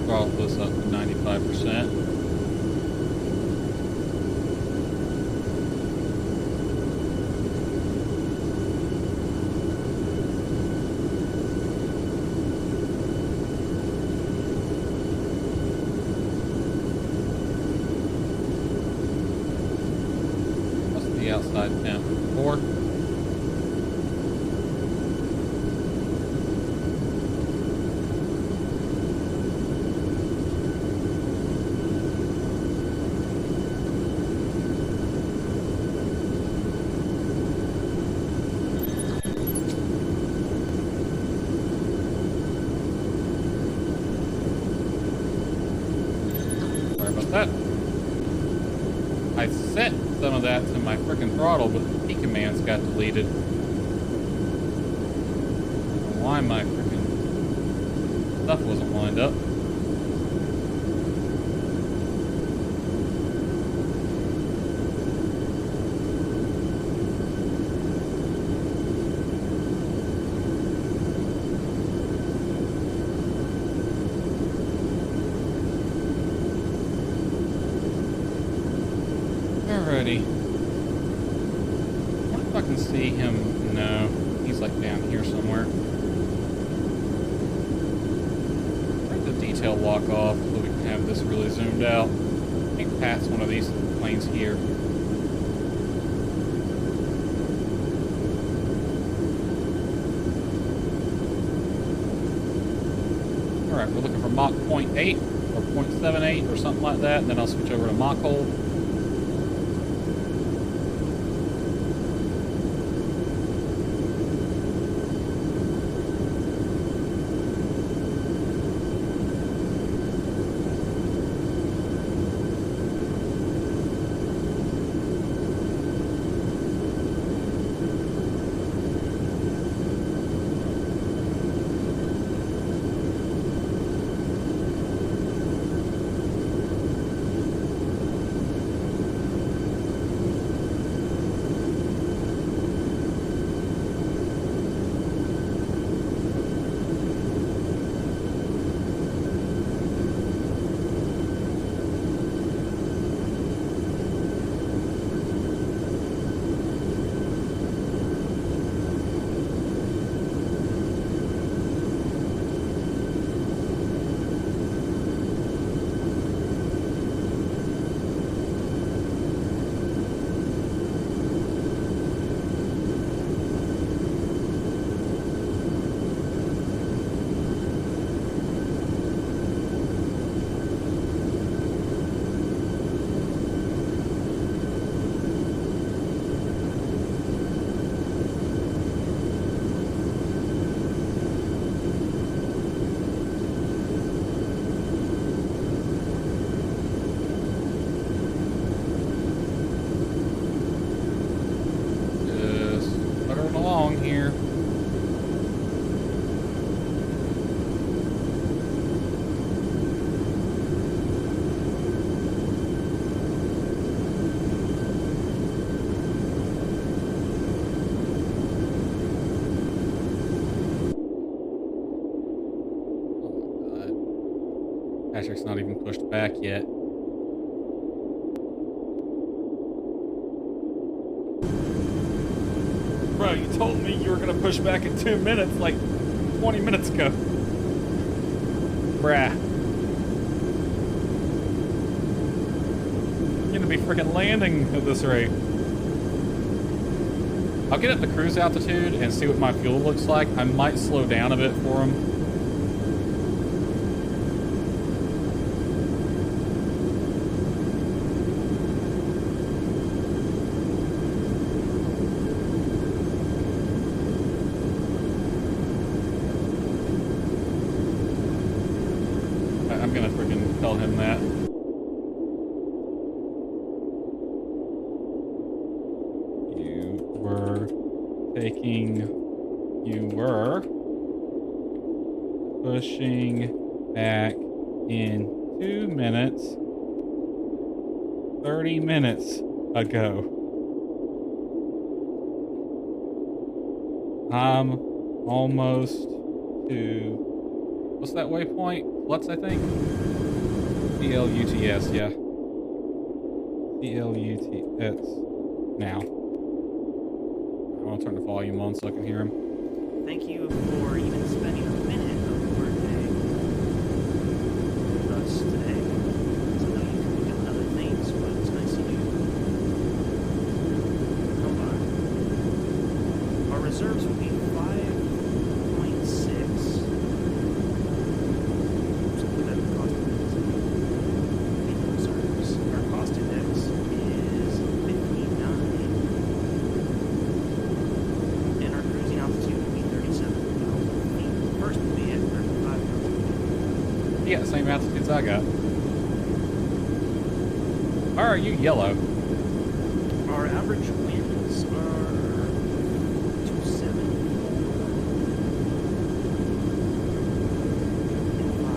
Throttle this up to 95%. What's the outside temp? 4? That I set some of that to my frickin' throttle, but the P commands got deleted. Why my frickin' stuff wasn't lined up. Alrighty. I wonder if I can see him. No, he's like down here somewhere. Break the detail lock off so we can have this really zoomed out. I think Pat's one of these planes here. Alright, we're looking for Mach 0.8 or 0.78 or something like that, and then I'll switch over to Mach hold. Patrick's not even pushed back yet. Bro, you told me you were gonna push back in 2 minutes, like 20 minutes ago. Bruh. You're gonna be freaking landing at this rate. I'll get up to cruise altitude and see what my fuel looks like. I might slow down a bit for him. I'm gonna freaking tell him that. You were pushing back in 2 minutes, 30 minutes ago. I'm almost to, what's that waypoint? What's I think? CLUTS, yeah. CLUTS now. I want to turn the volume on so I can hear him. Thank you for even spending a minute of the workday with us today. So I know you can be doing other things, but it's nice of you to come by. Our reserves will be 5.6. So put that in the cost index. Reserves. Our cost index is 59. And our cruising altitude will be 37,000 feet. First will be at 35,000 feet. Yeah, same altitudes I got. Why are you yellow? Our average winds are 270. And 5.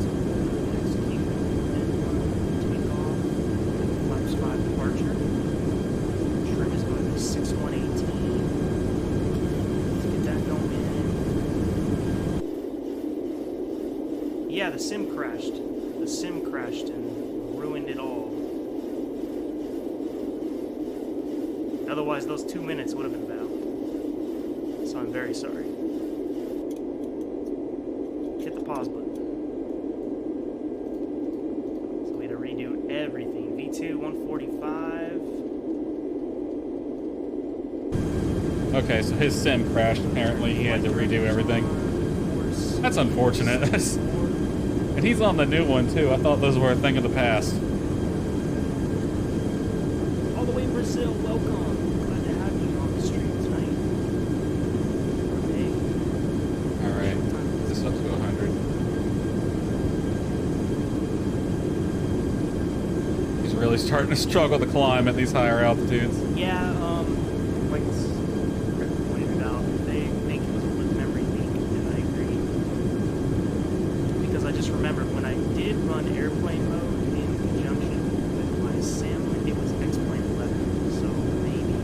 So execute and takeoff. Flaps 5 departure. Trim is going to be 6118. Let's get that going. Yeah, the sim crashed. The sim crashed and ruined it all. Otherwise, those 2 minutes would have been valid. So I'm very sorry. Hit the pause button. So we had to redo everything. V2 145. Okay, so his sim crashed. Apparently, he had to redo everything. That's unfortunate. And he's on the new one, too. I thought those were a thing of the past. All the way in Brazil, welcome. Glad to have you on the street tonight. Hey. Alright, this up to 100. He's really starting to struggle to climb at these higher altitudes. Yeah, like Rick pointed out, they think it was a memory leak, and I agree. Because I just remembered when I did run airplane mode in conjunction with my SIM, it was X-Plane 11, so maybe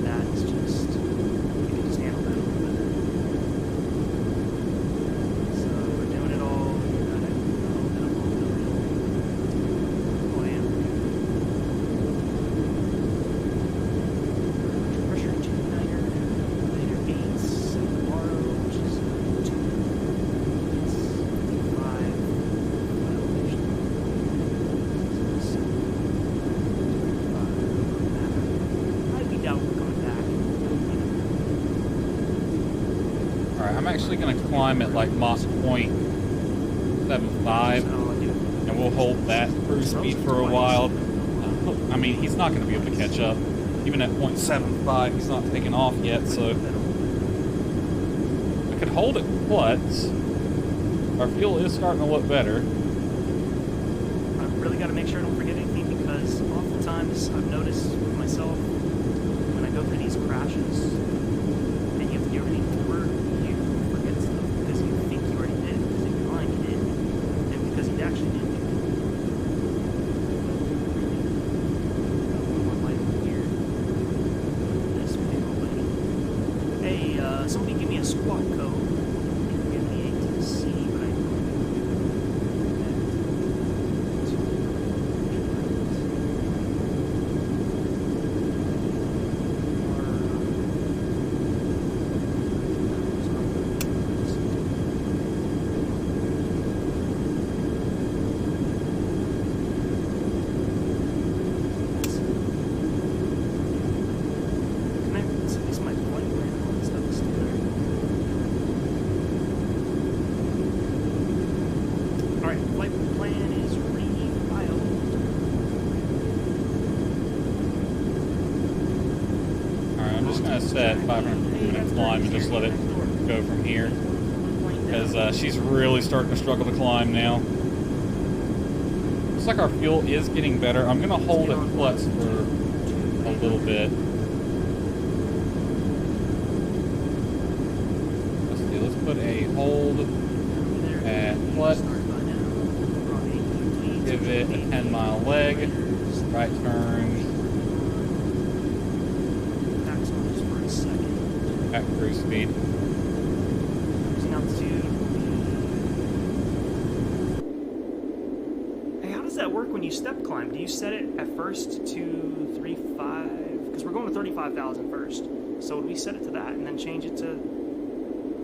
that's just, we can just handle that a little better. So we're doing it all, we got it, then I'm on the real. Oh, I am. Pressure 2-9er, 8s, tomorrow, which is 2. It's 55 elevation. So, 55. I doubt we're coming back. Alright, I'm actually going to climb at like Mach point 75, and we'll hold that cruise speed for a while. I mean, he's not going to be able to catch up. Even at 0.75, he's not taking off yet, so I could hold it plus. Our fuel is starting to look better. I've really got to make sure I don't forget anything, because oftentimes I've noticed with myself, when I go through these crashes, and you have to do everything forward, you forget stuff because you think you already did, because in your mind you did, and because you actually didn't do it. One light over here. This way, already. Hey, somebody give me a squad code. Alright, flight plan is refiled. Alright, I'm just gonna set 500 climb and just let it go from here. Because she's really starting to struggle to climb now. Looks like our fuel is getting better. I'm gonna hold at flux for a little bit. Let's see, let's put a hold at flux. Give it a 10-mile leg. Right turn. At cruise speed. Hey, how does that work when you step climb? Do you set it at first to 3.5? Because we're going to 35,000 first. So would we set it to that and then change it to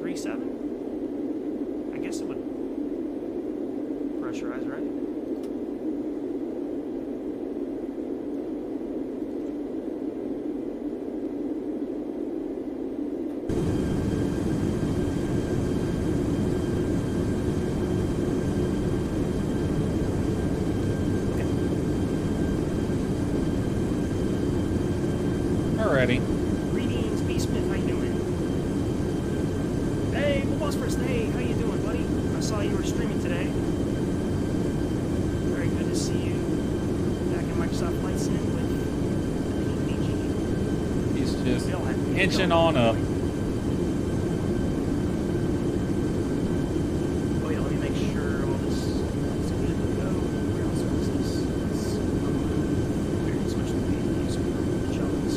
3.7? I guess it would pressurize, right? Alrighty. Greetings, B. Smith, how you doing? Hey, Boss First, hey, how you doing, buddy? I saw you were streaming today. Very good to see you back in Microsoft Flight Sim with the PPG. He's just inching on up. Oh yeah, let me make sure all this is good to go. Where else was this? Let's switch the pages for the chunks.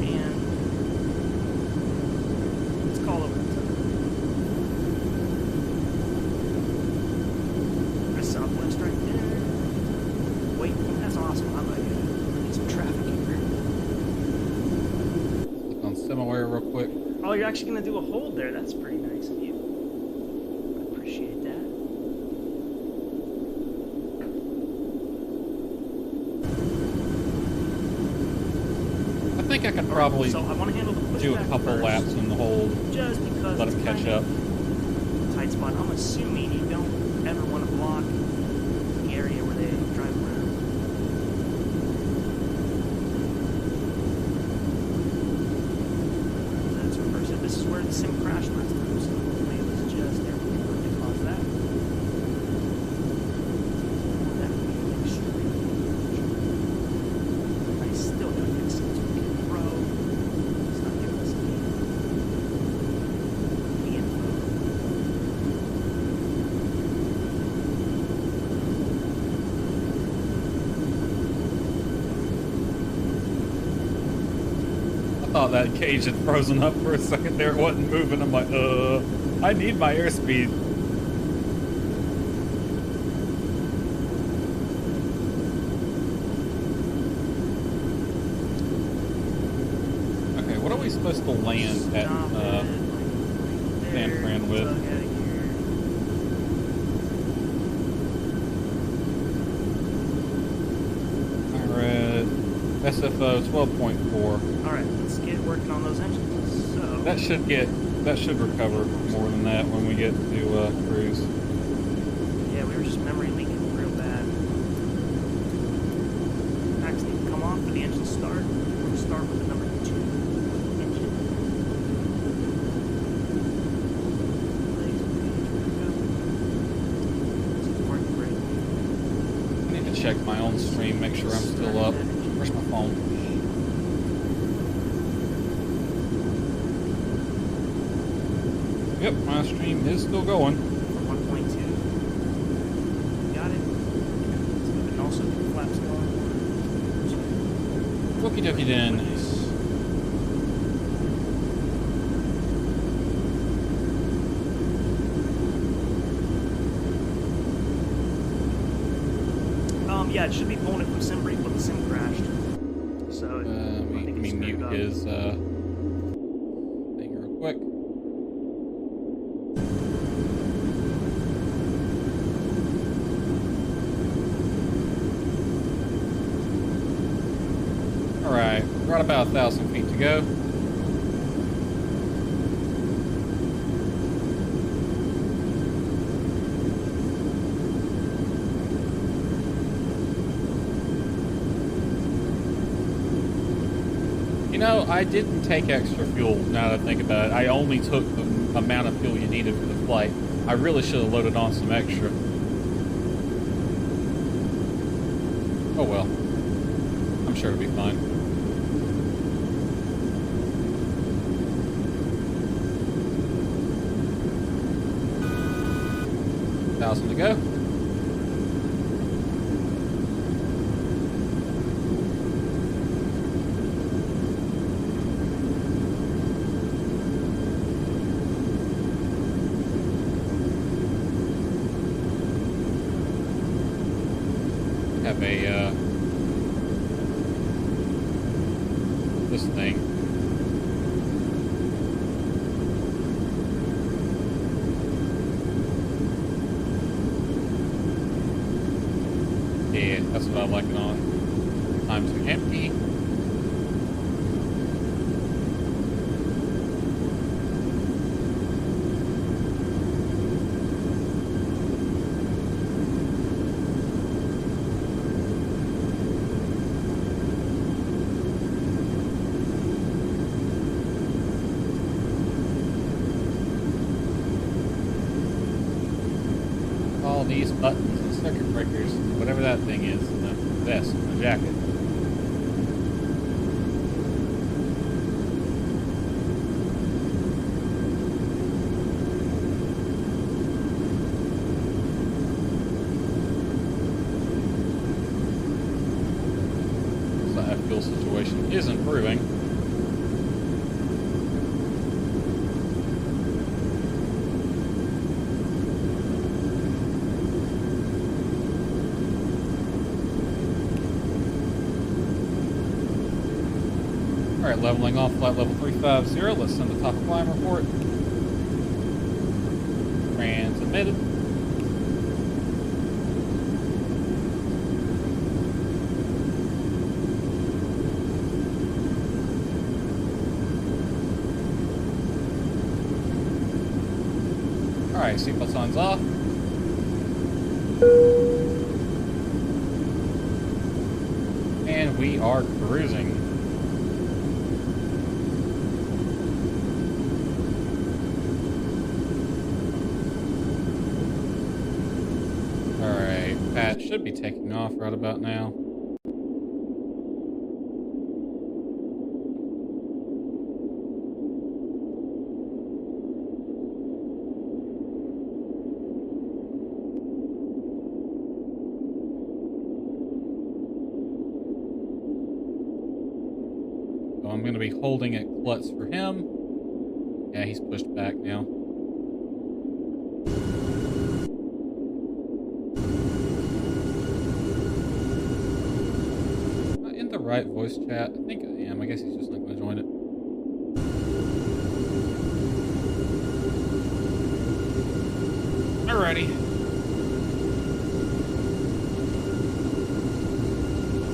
And let's call over the time. That's Southwest right there. Wait, that's awesome. I like it. Need some traffic here. Click on Similar real quick. Oh, you're actually going to do a hold there. That's pretty nice of you. I appreciate that. I think I could probably So I want to handle the pushback do a couple first, laps in the hold. just because Let it's him catch kind up. of a tight spot. I'm assuming you don't ever want to block the area where they drive around. Let's reverse it. This is where the sim crashed last time, so hopefully it was just there we can cause that. That would be extremely I still got to fix it so we can throw. It's not giving us any info. I thought that cage had frozen up for a second there. It wasn't moving. I'm like, I need my airspeed. Okay, what are we supposed to land at Stop it, like, San there, Fran with? tug out of here. Alright, SFO 12.4. Alright, let's get working on those engines. So That should recover more than that when we get to cruise. yeah, we were just memory leaking real bad. Actually, come off for the engine start. We'll start with the number 2 engine. Legs, this is working great. I need to check my own stream, make sure I'm still up. Where's my phone? Yep, my stream is still going. 1.2. Got it. And also the flaps going. Okie dokie then. Yeah, it should be pulling it from sim brief, but the sim crashed. So Let me mute his thing real quick. Alright, we've got about 1,000 feet to go. know, I didn't take extra fuel, now that I think about it. I only took the amount of fuel you needed for the flight. I really should have loaded on some extra. Oh well. I'm sure it'll be fine. $1,000 to go. Have a, this thing. Yeah, that's what I like it on. Time to empty. All these buttons and circuit breakers, whatever that thing is, in the vest, in the jacket. So that fuel situation is improving. Alright, leveling off flight level 350. Let's send the top climb report. Transmitted. Alright, seatbelt signs off. And we are cruising. Pat should be taking off right about now. So I'm going to be holding at Klutz for him. Yeah, he's pushed back now. Right voice chat. I think I am. I guess he's just not going to join it. Alrighty.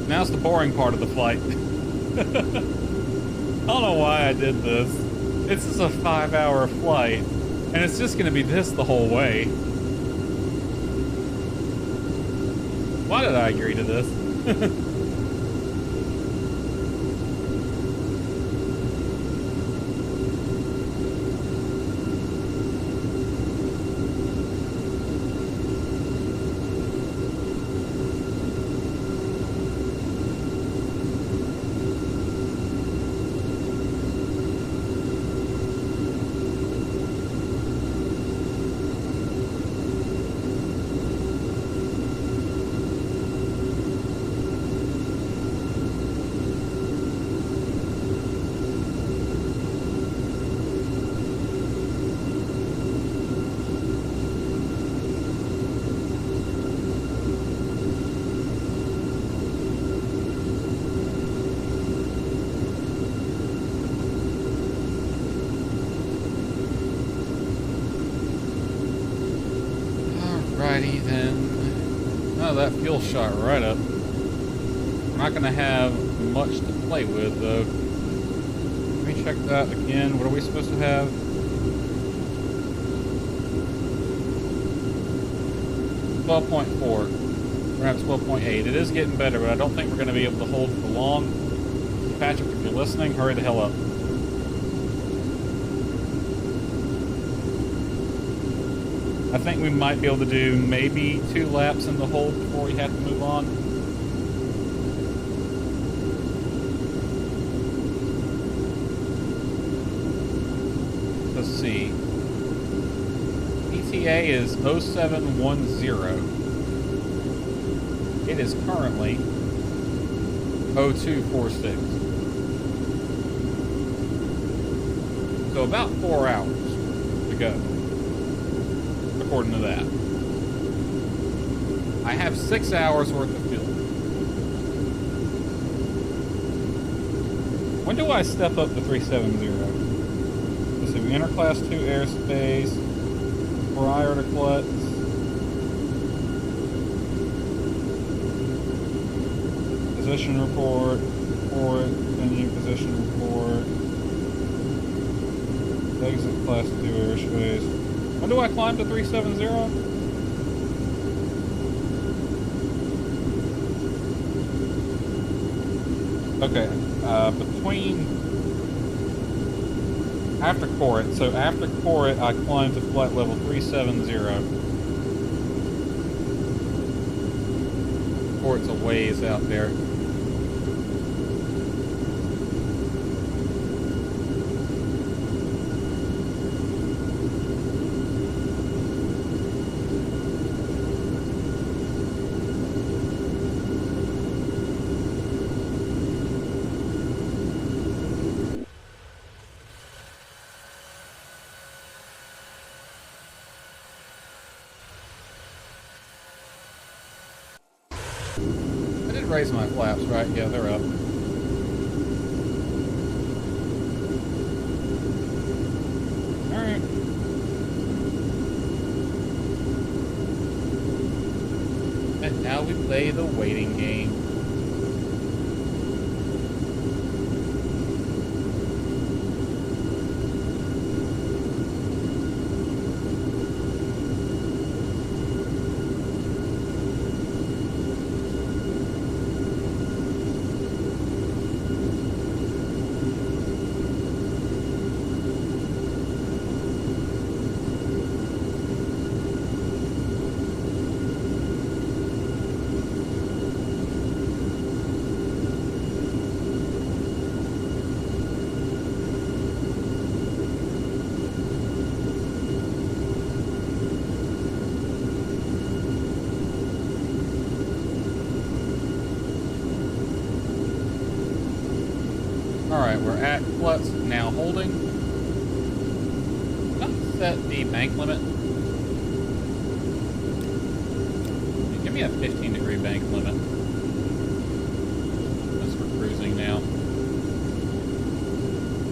Now's the boring part of the flight. I don't know why I did this. This is a 5-hour flight, and it's just going to be this the whole way. Why did I agree to this? Alrighty then. Oh, that fuel shot right up. We're not going to have much to play with though. Let me check that again. What are we supposed to have? 12.4. We're going to have 12.8. It is getting better, but I don't think we're going to be able to hold for long. Patrick, if you're listening, hurry the hell up. I think we might be able to do maybe 2 laps in the hole before we have to move on. Let's see. ETA is 0710. It is currently 0246. So about 4 hours to go, according to that. I have 6 hours worth of fuel. When do I step up to 370? Let's see, we enter class 2 airspace prior to Klutz. Position report, venue position report. Exit class 2 airspace. When do I climb to 370? Okay, between after Corit. So after Corit, I climb to flight level 370. Corit's a ways out there. Raise my flaps, right? Yeah, they're up. Alright. And now we play the waiting game. Alright, we're at Klutz, now holding. Let's set the bank limit. Give me a 15-degree bank limit. As we're cruising now.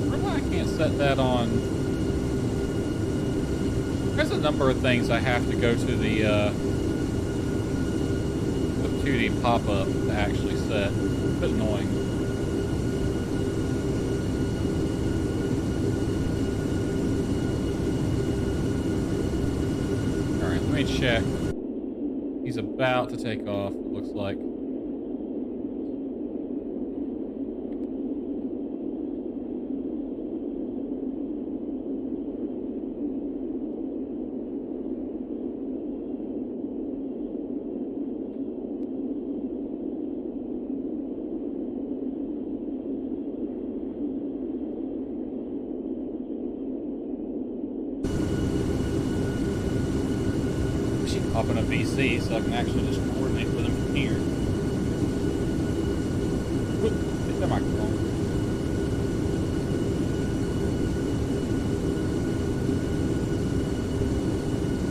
Why I can't set that on? There's a number of things I have to go to the 2D pop-up to actually set. It's a bit annoying. Let me check. He's about to take off, it looks like. Hop in a VC so I can actually just coordinate with him from here. Oop, hit the microphone.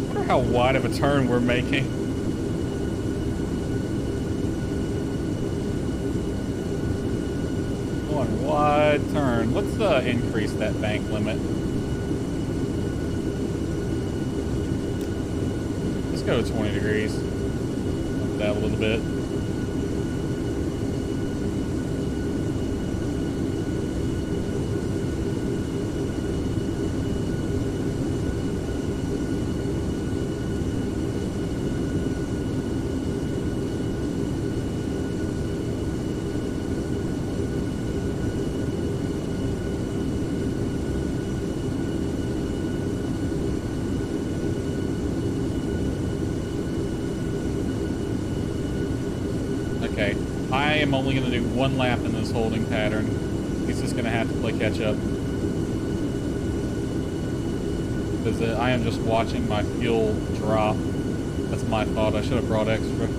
I wonder how wide of a turn we're making. One wide turn. Let's increase that bank limit. Go to 20 degrees. Up that a little bit. Okay, I am only going to do one lap in this holding pattern. He's just going to have to play catch up. Because I am just watching my fuel drop. That's my fault. I should have brought extra.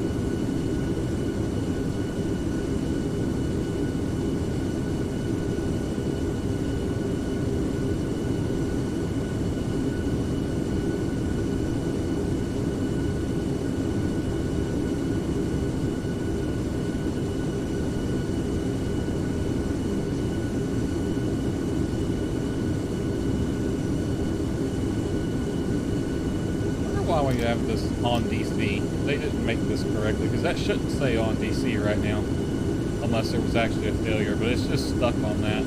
Why we have this on DC. They didn't make this correctly, because that shouldn't say on DC right now. Unless there was actually a failure, but it's just stuck on that.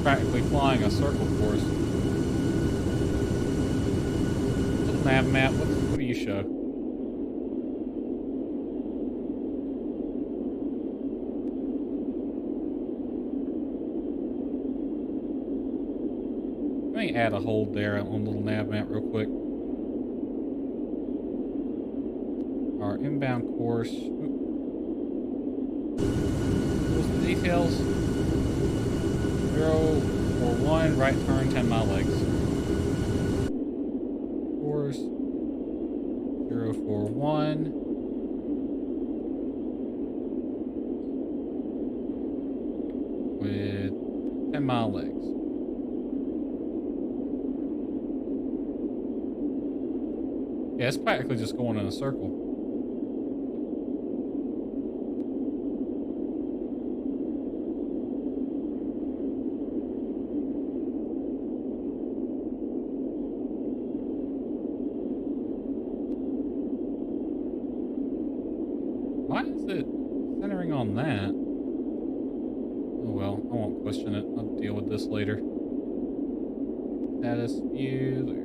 Practically flying a circle course. Little nav map, what do you show? Let me add a hold there on little nav map real quick. Our inbound course. What's the details? 041, right turn, 10-mile legs. Course 041. With 10-mile legs. Yeah, it's practically just going in a circle. Why is it centering on that? Oh well, I won't question it. I'll deal with this later. Status view there.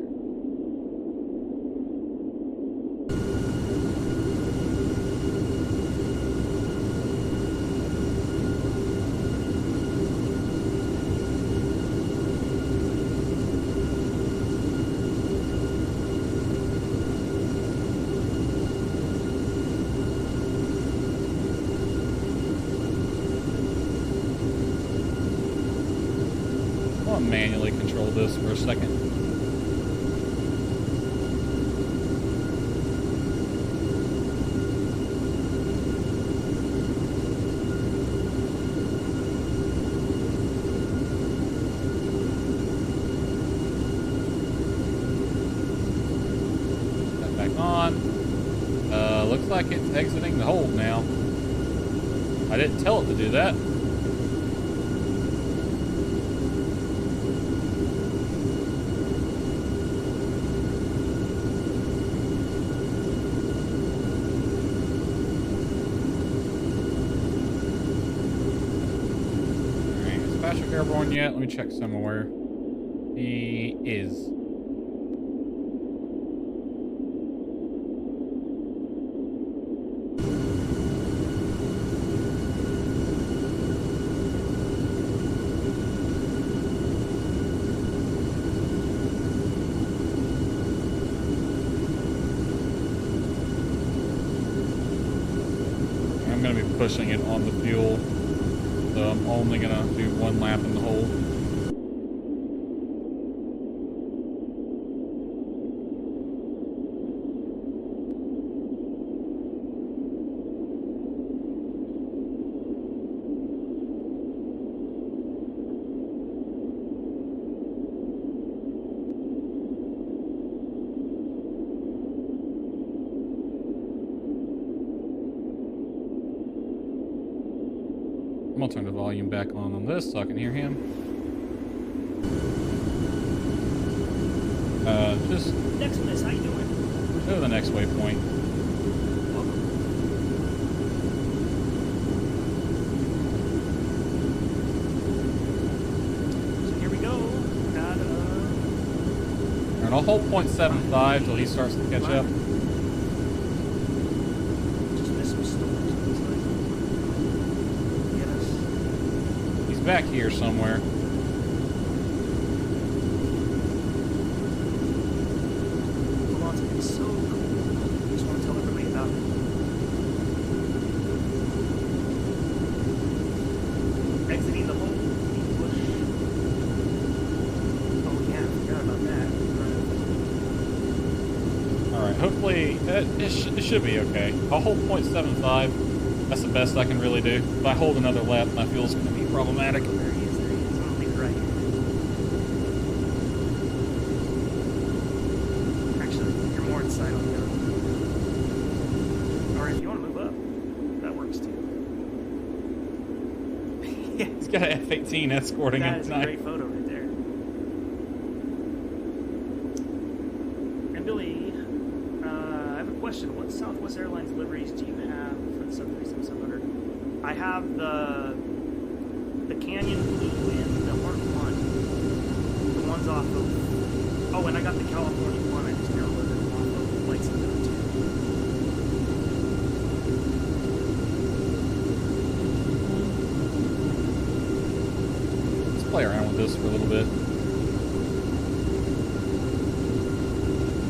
Manually control this for a second. That back on. Looks like it's exiting the hold now. I didn't tell it to do that. Airborne yet? Let me check somewhere. He is. I'm going to be pushing it on the fuel. So I'm only gonna do one lap in the hole. I'm gonna turn the volume back on this so I can hear him. Just Next miss, how you doing? go to the next waypoint. So here we go. Got And I'll hold 0.75 till he starts to catch up. just missed some storms. Looks like. Get us. He's back here somewhere. Belongs to be so cool. Just want to tell everybody about it. Exiting the hole. Deep bush. Oh yeah, I forgot about that. Alright, hopefully it should be okay. I'll hold 0.75. That's the best I can really do. If I hold another lap, my fuel's going to be problematic. There he is, there he is. I'm gonna leave it right here. Actually, you're more inside on the other one. Or if you want to move up, that works too. Yeah, He's got an F-18 escorting him that is a tonight. great photo right there. And Billy, I have a question. What Southwest Airlines liveries do you have for the 737-700? I have the Canyon Blue and the Heart One. The ones off of... Oh, and I got the California one. I just downloaded them off of Flight Simulator 2. Let's play around with this for a little bit.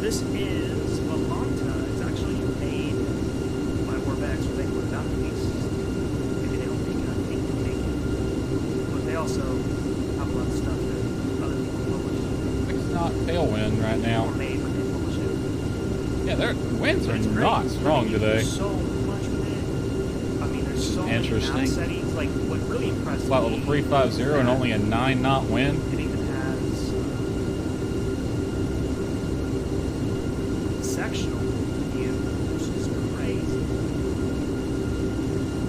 This is Volanta. It's actually made by Warbex, where they put it out in the East. Maybe they don't make it, I think they make it. But they also have a lot of stuff that other people publish. It's not tailwind right now. Or made, but they publish it. Yeah, their winds are It's great. not strong today. There's so much wind. I mean, there's so many Interesting. nav settings. Like, what really impressed Flight me... level 350 and only a 9-knot wind. It even has sectional view, which is crazy.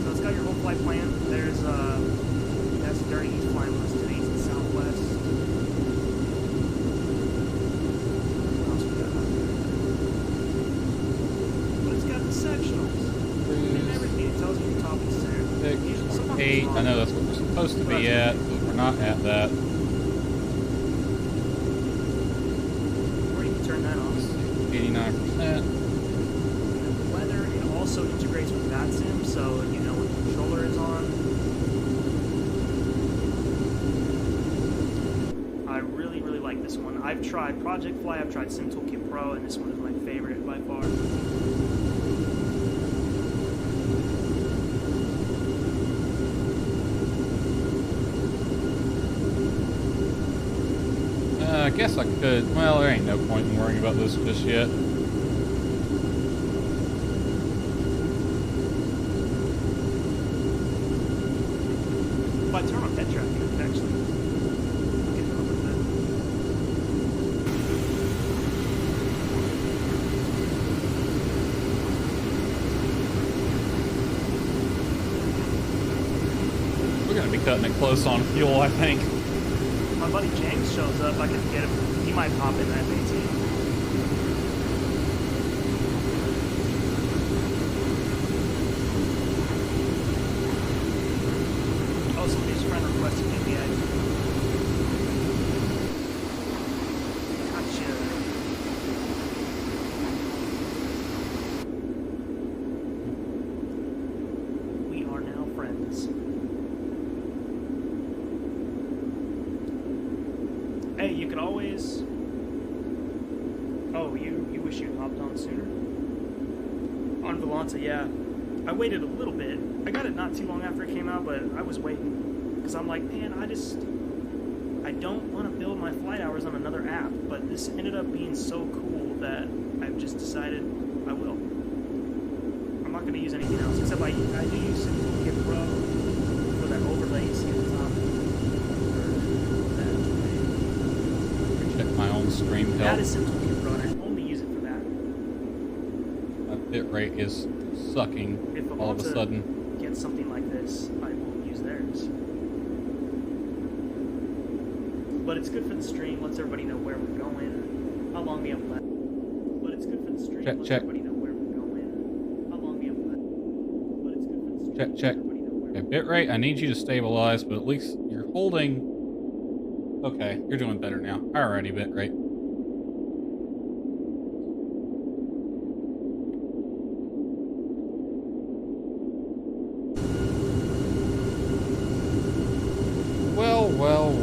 So it's got your whole flight plan. There's that's during each flight was to the east and southwest. What else we got out there? But it's got the sectionals and everything. It tells you your top and center. Usually sometimes it's 8. I wrong. know that's what we're supposed to be at, but we're not at that. Or you can turn that on. 89%. Weather, it also integrates with VATSIM, so you know when the controller is on. I really, really like this one. I've tried Project Fly, I've tried Sim Toolkit Pro, and this one is my favorite by far. I guess I could. Well, there ain't no point in worrying about this just yet. If I turn on pet tracking, I can actually get it a little bit. We're going to be cutting it close on fuel, I think. My buddy James shows up, I can get him. He might pop in that day too. Oh, somebody's friend requested NDA. Gotcha. We are now friends. Hey, you could always... Oh, you wish you'd hopped on sooner? On Volanta, yeah. I waited a little bit. I got it not too long after it came out, but I was waiting. Because I'm like, man, I don't want to build my flight hours on another app, but this ended up being so cool that I've just decided I will. I'm not going to use anything else, except I do use Sim Toolkit Pro for that overlay you see at the top. Check my own stream That help. is Sim Toolkit Pro, and I only use it for that. My bit rate is sucking If I all want of a to sudden. get something like this, I will use theirs. tires. But it's good for the stream, lets everybody know where we're going, how long we have left. But it's good for the stream, lets everybody know where we're going, how long we have left. But it's good for the stream. Check. Okay, bitrate, I need you to stabilize, but at least you're holding... Okay, you're doing better now. Alrighty, bitrate.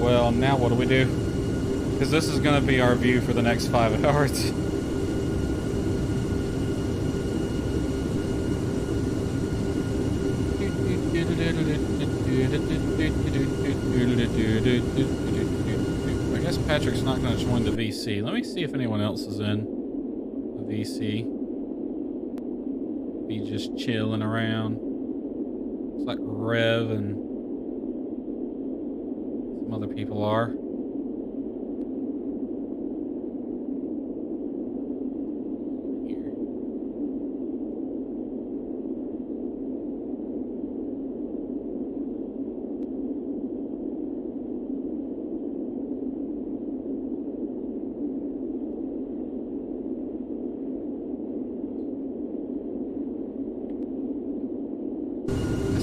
Well, now what do we do? Because this is going to be our view for the next 5 hours. I guess Patrick's not going to join the VC. Let me see if anyone else is in the VC. Be just chilling around. It's like Rev and some other people are.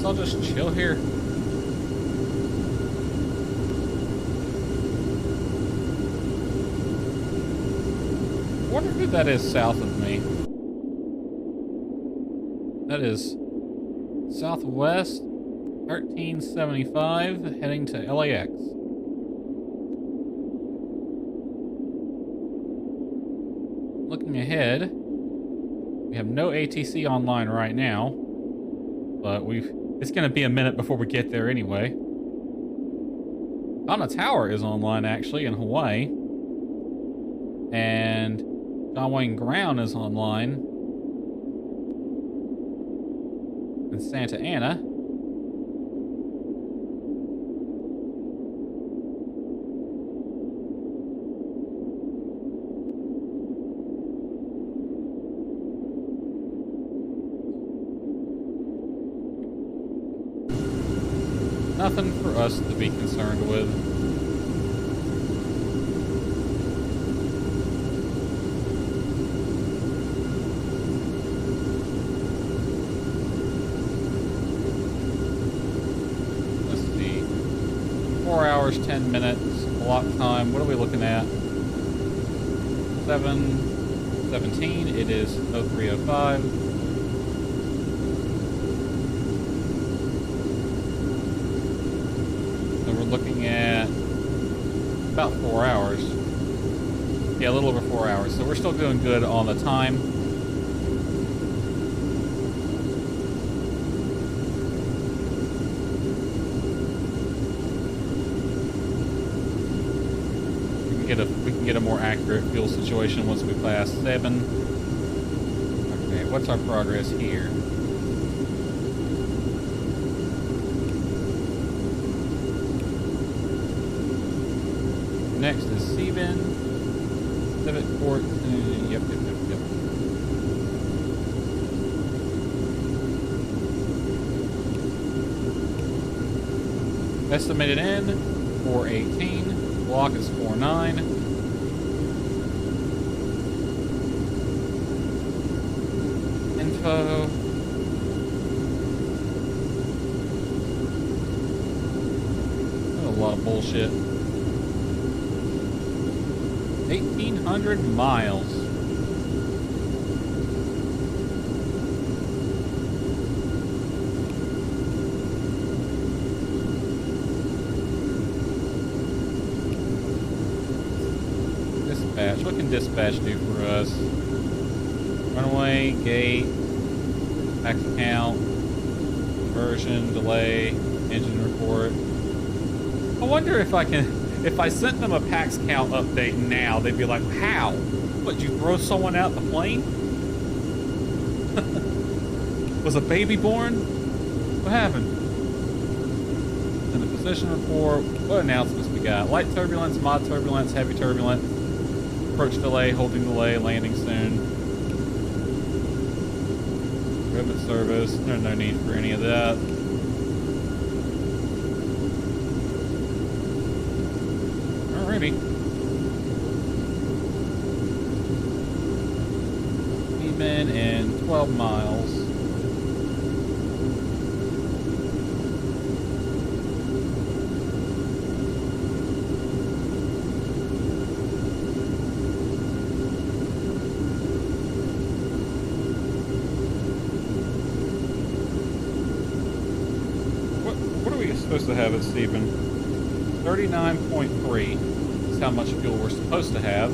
I'll just chill here. I wonder who that is south of me. That is southwest 1375 heading to LAX. Looking ahead, we have no ATC online right now, but it's going to be a minute before we get there anyway. Donna Tower is online, actually, in Hawaii. And John Wayne Ground is online in Santa Ana. Nothing for us to be concerned with. Let's see. 4 hours, 10 minutes, block time. What are we looking at? 7:17. It is 03:05. Looking at about 4 hours. Yeah, a little over 4 hours. So we're still doing good on the time. We can get a more accurate fuel situation once we pass 7. Okay, what's our progress here? Next is Seabend, Civic Port, yep. Estimated end, 418, block is 49. Info. That's a lot of bullshit. 1,800 miles. Dispatch. What can dispatch do for us? Runway, gate, pax count, conversion, delay, engine report. I wonder if I can... If I sent them a PAX count update now, they'd be like, how? What, you throw someone out the plane? Was a baby born? What happened? And the position report, what announcements we got? Light turbulence, mod turbulence, heavy turbulence, approach delay, holding delay, landing soon. Equipment service, there's no need for any of that. Alrighty. Even in 12 miles. What are we supposed to have at Stephen? 39.3 is how much fuel we're supposed to have.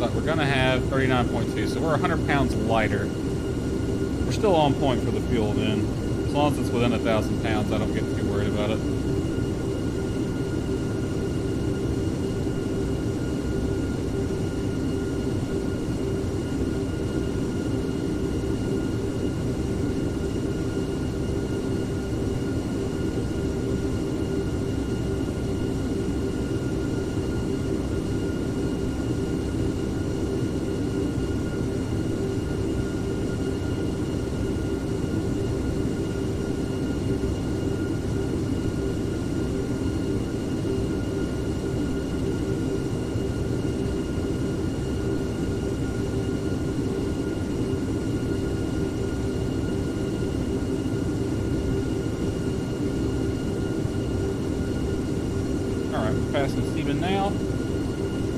But we're gonna have 39.2, so we're 100 pounds lighter. We're still on point for the fuel then. As long as it's within 1,000 pounds, I don't get too worried about it. Passing Stephen now.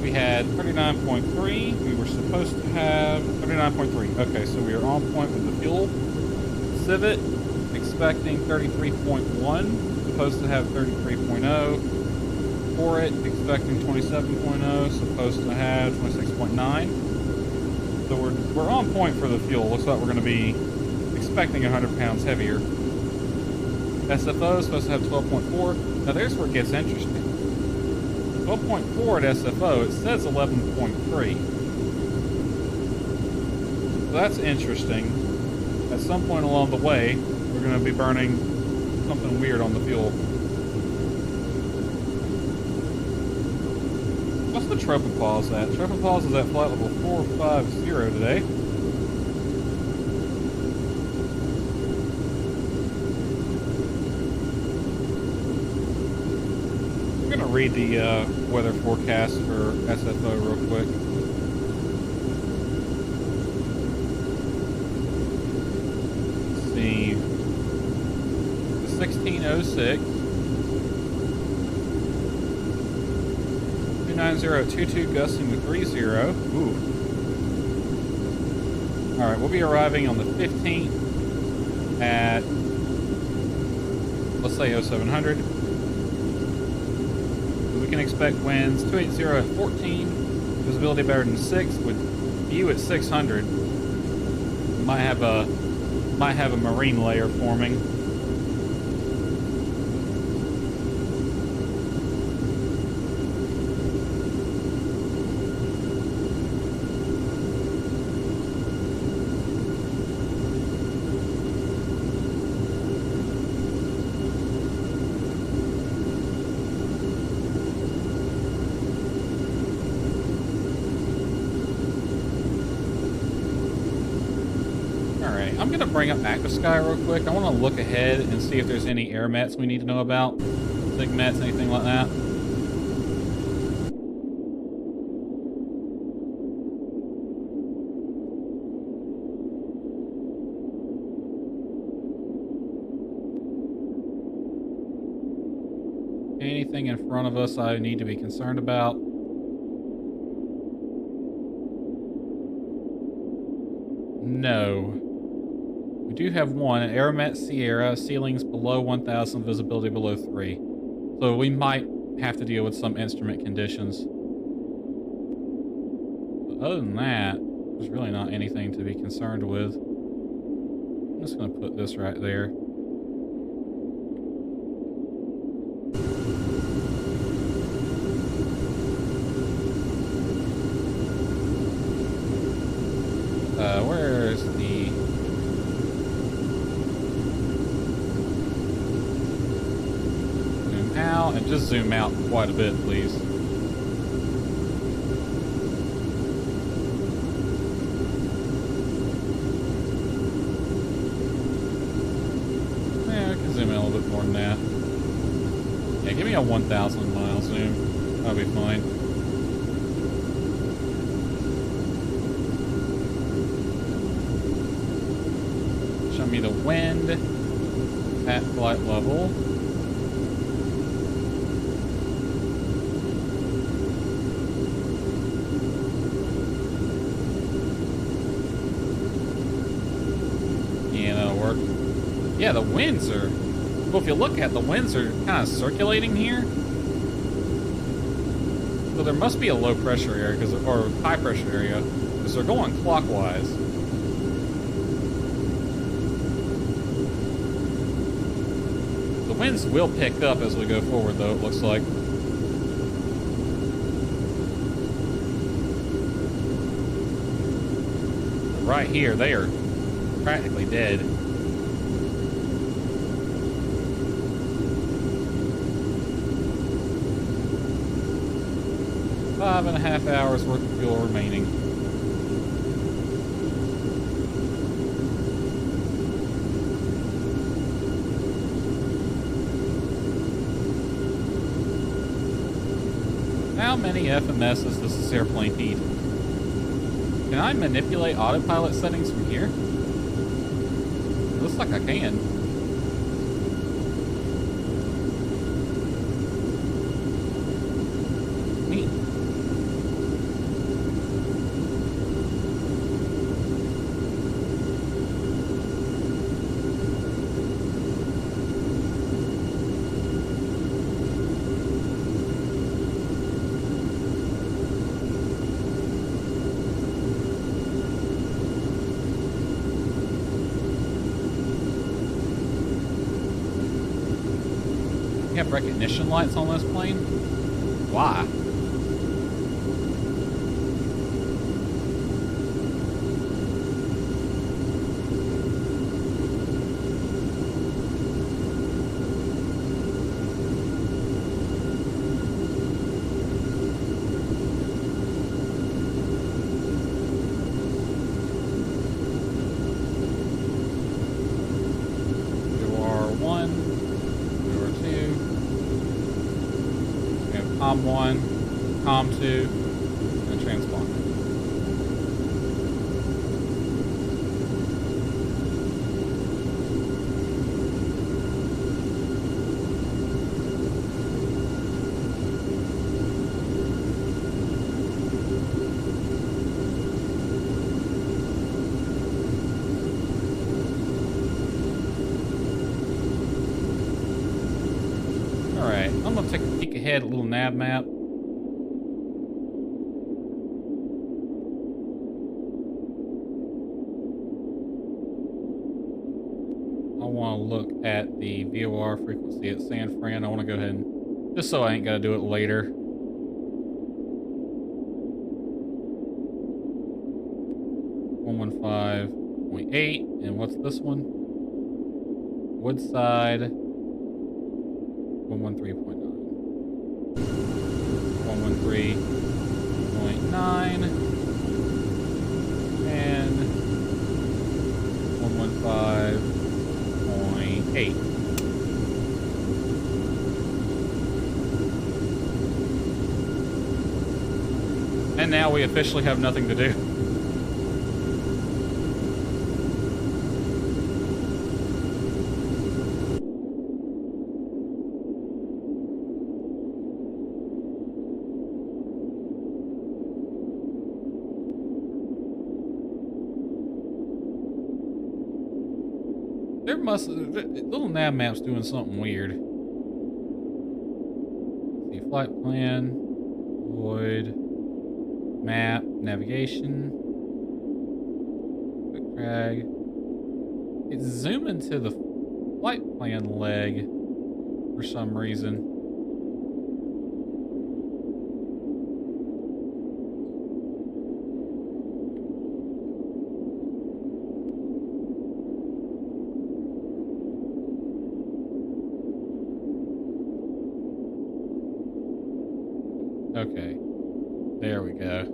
We had 39.3. We were supposed to have 39.3. Okay, so we are on point with the fuel. Civet, expecting 33.1. Supposed to have 33.0. For it, expecting 27.0. Supposed to have 26.9. So we're on point for the fuel. Looks like we're going to be expecting 100 pounds heavier. SFO is supposed to have 12.4. Now there's where it gets interesting. 12.4 at SFO, it says 11.3. So that's interesting. At some point along the way, we're going to be burning something weird on the fuel. What's the tropopause at? Tropopause is at flight level 450 today. Read the weather forecast for SFO real quick. Let's see. 1606. 29022 gusting to 30. Ooh. Alright, we'll be arriving on the 15th at, let's say 0700. We can expect winds 280 at 14, visibility better than 6, with view at 600. Might have a marine layer forming. I'm going to bring up active sky real quick. I want to look ahead and see if there's any air mets we need to know about. Sig mets, anything like that. Anything in front of us I need to be concerned about? No. We do have one, an Aeromet Sierra, ceilings below 1,000, visibility below 3. So we might have to deal with some instrument conditions. But other than that, there's really not anything to be concerned with. I'm just going to put this right there. Where's the... Zoom out, and just zoom out quite a bit, please. in a little bit more than that. Yeah, give me a 1,000 mile zoom. That'll be fine. Show me the wind at flight level. Yeah, that'll work. Yeah, the winds are... Well, if you look at the winds are kind of circulating here. So there must be a low pressure area, or high pressure area, because they're going clockwise. The winds will pick up as we go forward, though, it looks like. Right here, they are practically dead. Five and a half hours worth of fuel remaining. How many FMSs does this airplane need? Can I manipulate autopilot settings from here? It looks like I can. Neat. You have recognition lights on this plane? Why? COM 1, COM 2, and transponder. Alright, I'm gonna take a peek ahead, a little nav map. I want to look at the VOR frequency at San Fran. I want to go ahead and, just so I ain't got to do it later. 115.8, and what's this one? Woodside. 113.9. 113.9 and 115.8. And now we officially have nothing to do. There must, little nav map's doing something weird. Let's see, flight plan, void, map, navigation, quick drag. It's zooming to the flight plan leg for some reason. Okay, there we go.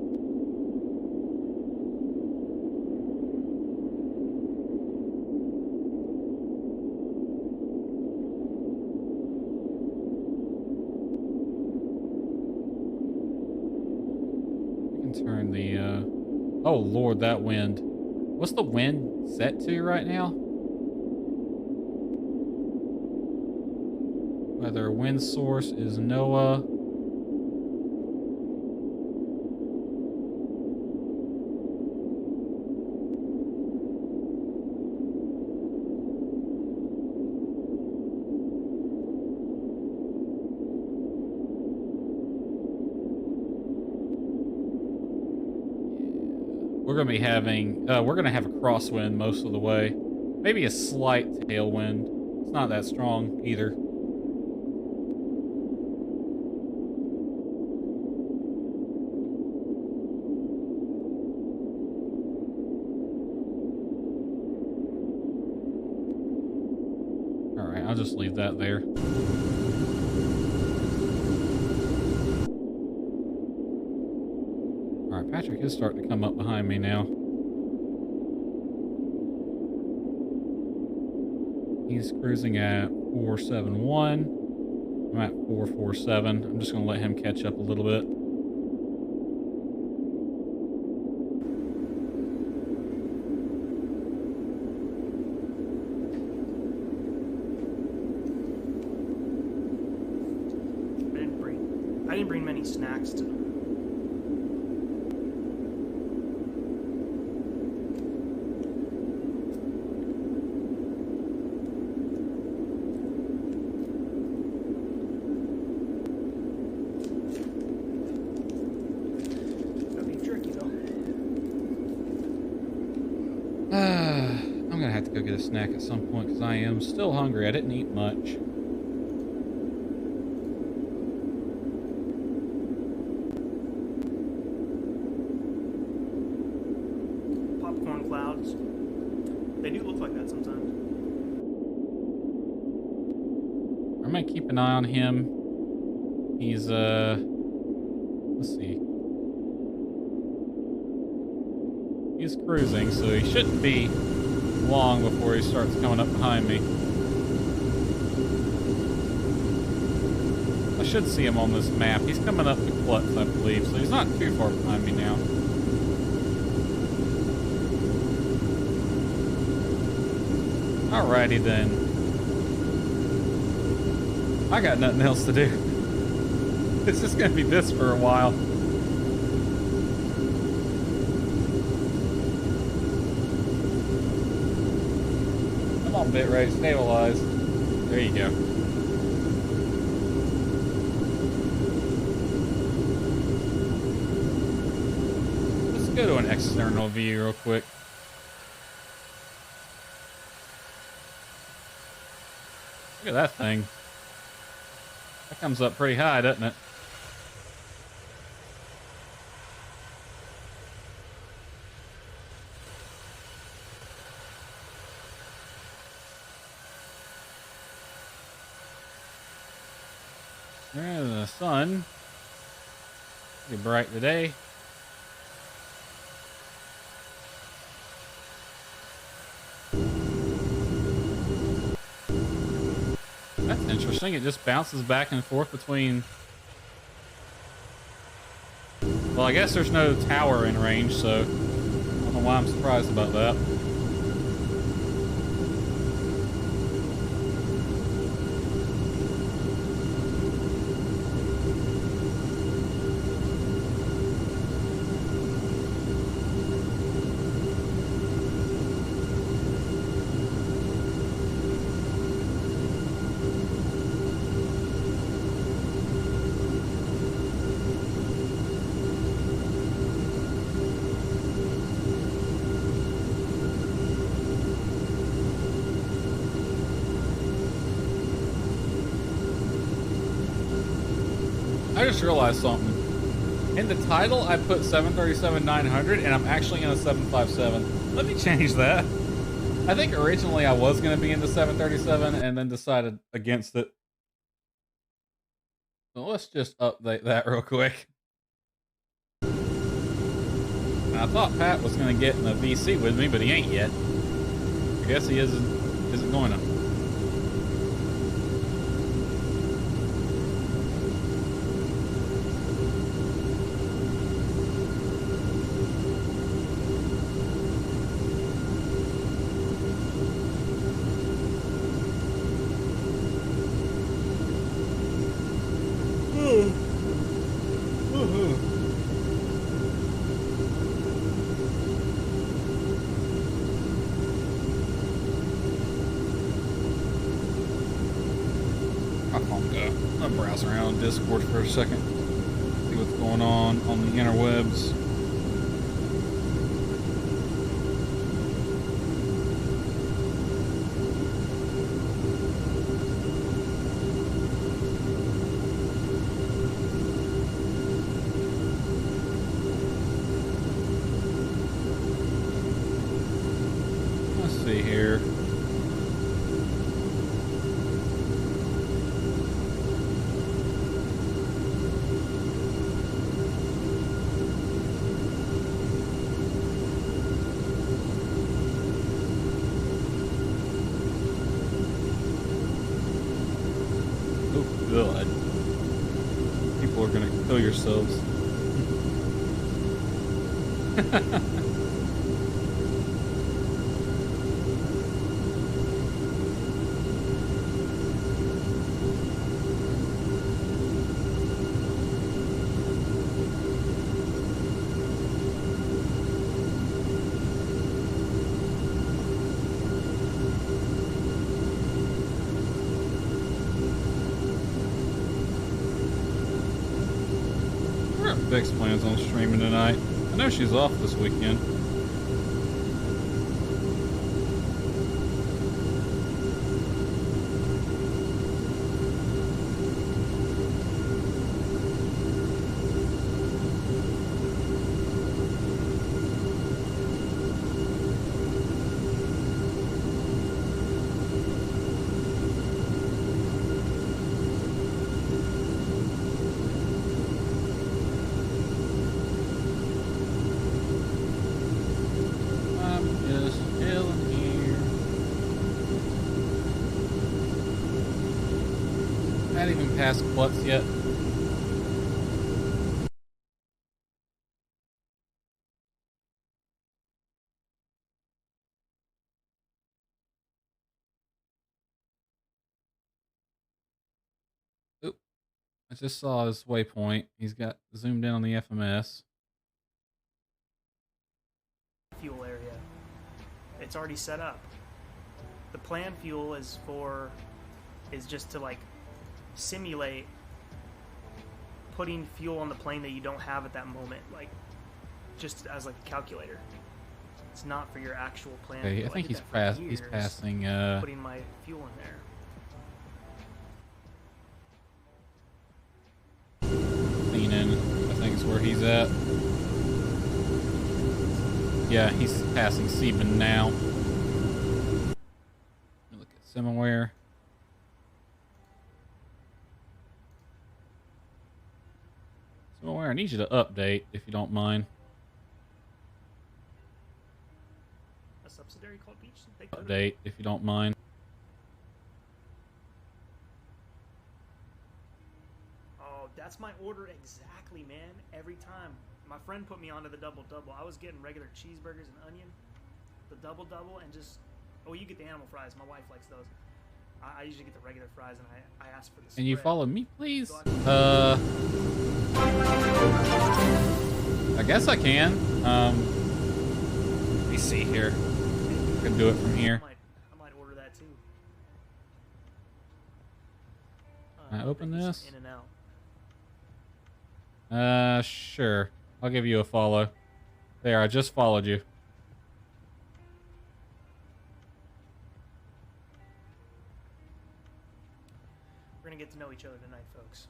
Oh Lord, that wind. What's the wind set to right now? Weather wind source is NOAA. We're gonna have a crosswind most of the way. Maybe a slight tailwind. It's not that strong either. Alright, I'll just leave that there. Alright, Patrick is starting to come up behind me now. He's cruising at 471. I'm at 447. I'm just going to let him catch up a little bit. I didn't bring many snacks to them. I'm gonna have to go get a snack at some point because I am still hungry. I didn't eat much. Popcorn clouds. They do look like that sometimes. I'm gonna keep an eye on him. He's let's see. He's cruising, so he shouldn't be long before he starts coming up behind me. I should see him on this map. He's coming up the Klutz, I believe, so he's not too far behind me now. Alrighty then. I got nothing else to do. It's just gonna be this for a while. Come on, bitrate, stabilize. There you go. Let's go to an external view real quick. Look at that thing. That comes up pretty high, doesn't it? There's the sun. Pretty bright today. That's interesting. It just bounces back and forth between... Well, I guess there's no tower in range, so I don't know why I'm surprised about that. I just realized something. In the title, I put 737-900, and I'm actually in a 757. Let me change that. I think originally I was going to be in the 737, and then decided against it. So let's just update that real quick. I thought Pat was going to get in the VC with me, but he ain't yet. I guess he isn't going to. I'm gonna go. I'm gonna browse around on Discord for a second. See what's going on the interwebs. Let's see here. God. People are gonna kill yourselves. Bex plans on streaming tonight. I know she's off this weekend. Not even past Klutz yet. Oop. I just saw his waypoint. He's got zoomed in on the FMS. Fuel area. It's already set up. The plan fuel is just to like simulate putting fuel on the plane that you don't have at that moment, like just as like a calculator. It's not for your actual plan. Okay, I think he's passing. Putting my fuel in there. Leanin, I think is where he's at. Yeah, he's passing Seaman now. Look at Simaware. Simaware, I need you to update if you don't mind. A subsidiary called Beach? Update if you don't mind. Oh, that's my order exactly, man. Every time. My friend put me onto the double-double. I was getting regular cheeseburgers and onion. The double-double and just... Oh, you get the animal fries. My wife likes those. I usually get the regular fries, and I ask for the spread. And you follow me, please? I guess I can. Let me see here. I can do it from here. I might order that too. Can I open this? In and out. Sure. I'll give you a follow. There, I just followed you. We're gonna get to know each other tonight, folks.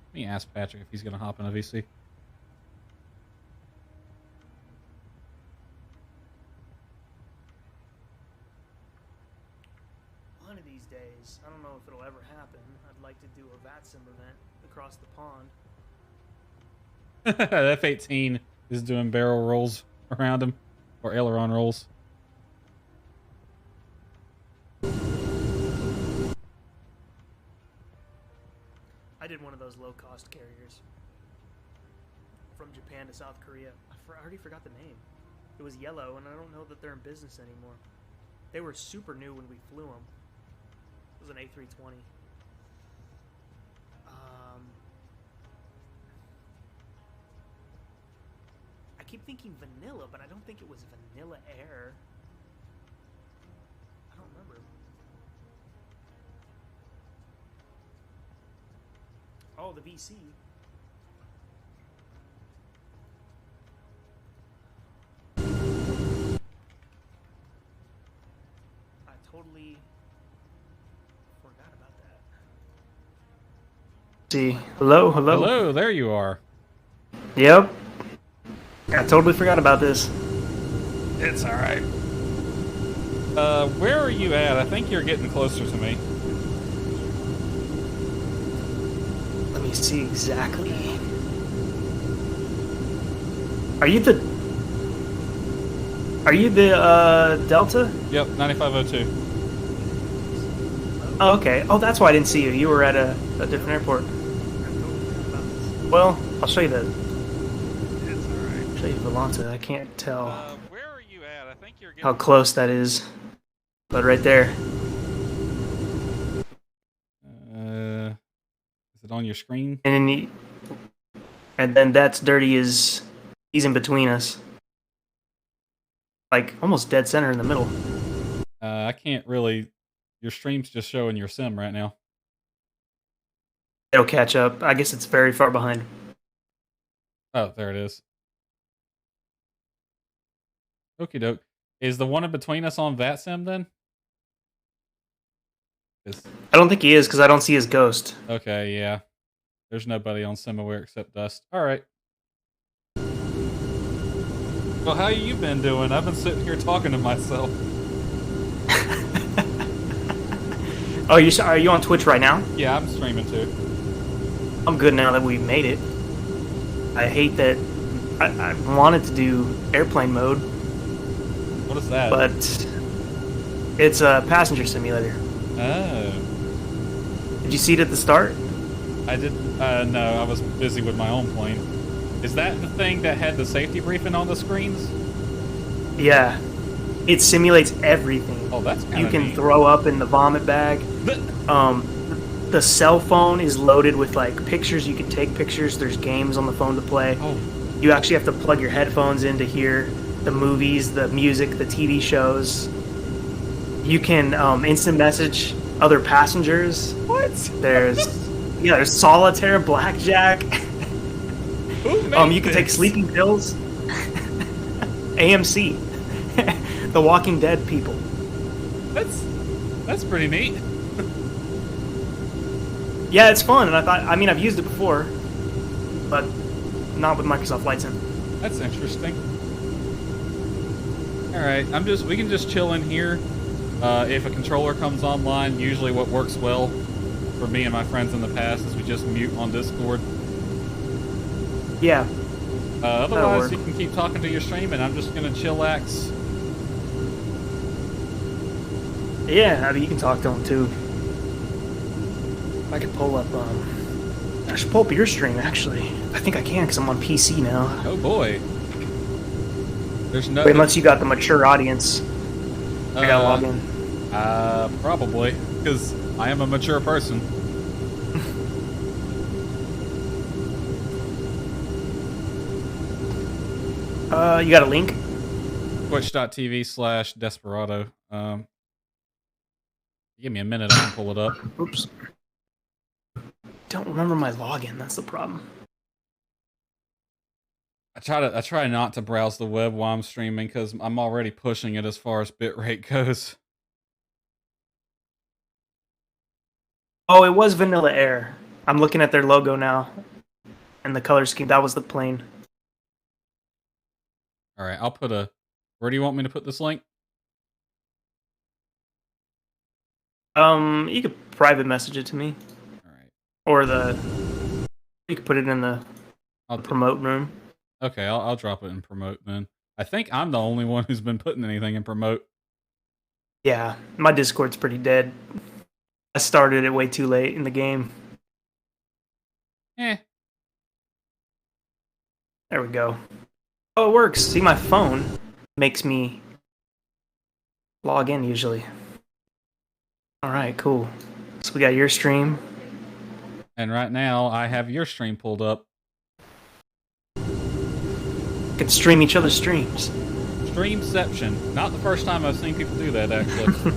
Let me ask Patrick if he's gonna hop in a VC. One of these days, I don't know if it'll ever happen, I'd like to do a VATSIM event across the pond. F-18 is doing barrel rolls around him, or aileron rolls. I did one of those low-cost carriers from Japan to South Korea. I already forgot the name. It was yellow, and I don't know that they're in business anymore. They were super new when we flew them. It was an A320. I keep thinking vanilla, but I don't think it was Vanilla Air. I don't remember. Oh, the BC. I totally forgot about that. See, hello. Hello, there you are. Yep. I totally forgot about this. It's all right. Where are you at? I think you're getting closer to me. Let me see exactly. Are you the Delta? Yep, 9502. Oh, okay. Oh, that's why I didn't see you. You were at a different airport. Well, I'll show you the. It's all right. Show you Volanta. I can't tell Where are you at? I think you're getting how close that is, but right there. Is it on your screen? And then that's Dirty is. He's in between us. Like almost dead center in the middle. I can't really. Your stream's just showing your sim right now. It'll catch up. I guess it's very far behind. Oh, there it is. Okie doke. Is the one in between us on that sim then? I don't think he is because I don't see his ghost. Okay, yeah. There's nobody on SimAware except Dust. All right. Well, how you been doing? I've been sitting here talking to myself. Oh, are you on Twitch right now? Yeah, I'm streaming too. I'm good now that we've made it. I hate that I wanted to do airplane mode. What is that? But it's a passenger simulator. Oh. Did you see it at the start? I did. No, I was busy with my own plane. Is that the thing that had the safety briefing on the screens? Yeah. It simulates everything. Oh, that's You can throw up in the vomit bag. The cell phone is loaded with like pictures. You can take pictures. There's games on the phone to play. Oh. You actually have to plug your headphones in to hear the movies, the music, the TV shows. You can instant message other passengers. What? There's solitaire, blackjack. You can take sleeping pills. AMC. The Walking Dead people. That's pretty neat. Yeah, it's fun, and I've used it before, but not with Microsoft Flight Sim. That's interesting. All right, we can just chill in here. If a controller comes online, usually what works well for me and my friends in the past is we just mute on Discord. Yeah. Otherwise, you can keep talking to your stream, and I'm just gonna chillax. Yeah, I mean, you can talk to him too. I could pull up. I should pull up your stream actually. I think I can because I'm on PC now. Oh boy. There's no. Unless you got the mature audience. I gotta log in. Probably because I am a mature person. You got a link? Twitch.tv/Desperado. Give me a minute, I can pull it up. Oops. Don't remember my login, that's the problem. I try not to browse the web while I'm streaming because I'm already pushing it as far as bitrate goes. Oh, it was Vanilla Air. I'm looking at their logo now. And the color scheme, that was the plane. Alright, I'll put where do you want me to put this link? You could private message it to me. Alright. Or you could put it in the promote room. Okay, I'll drop it in promote then. I think I'm the only one who's been putting anything in promote. Yeah, my Discord's pretty dead. I started it way too late in the game. Eh. There we go. Oh, it works. See, my phone makes me log in usually. Alright, cool. So we got your stream. And right now, I have your stream pulled up. We can stream each other's streams. Streamception. Not the first time I've seen people do that, actually.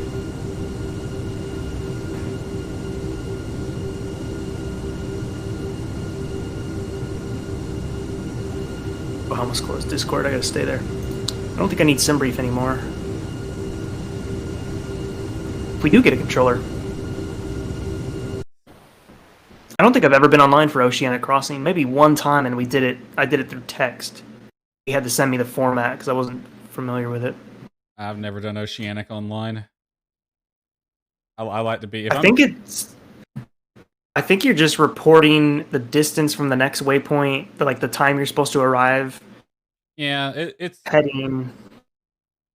Oh, I almost closed Discord. I gotta stay there. I don't think I need SimBrief anymore. If we do get a controller. I don't think I've ever been online for Oceanic Crossing. Maybe one time, and I did it through text. He had to send me the format because I wasn't familiar with it. I've never done Oceanic online. I like to be... I think you're just reporting the distance from the next waypoint, the time you're supposed to arrive. Yeah, it's... Heading.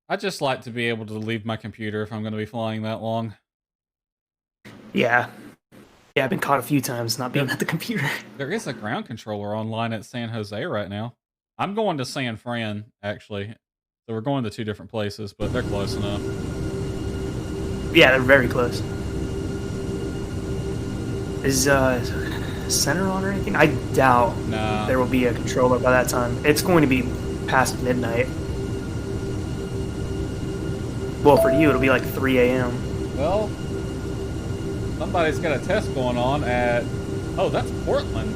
I just like to be able to leave my computer if I'm going to be flying that long. Yeah. Yeah, I've been caught a few times not being at the computer. There is a ground controller online at San Jose right now. I'm going to San Fran, actually. So we're going to 2 different places, but they're close enough. Yeah, they're very close. Is Center on or anything? I doubt there will be a controller by that time. It's going to be past midnight. Well, for you, it'll be like 3 a.m. Well, somebody's got a test going on at... Oh, that's Portland.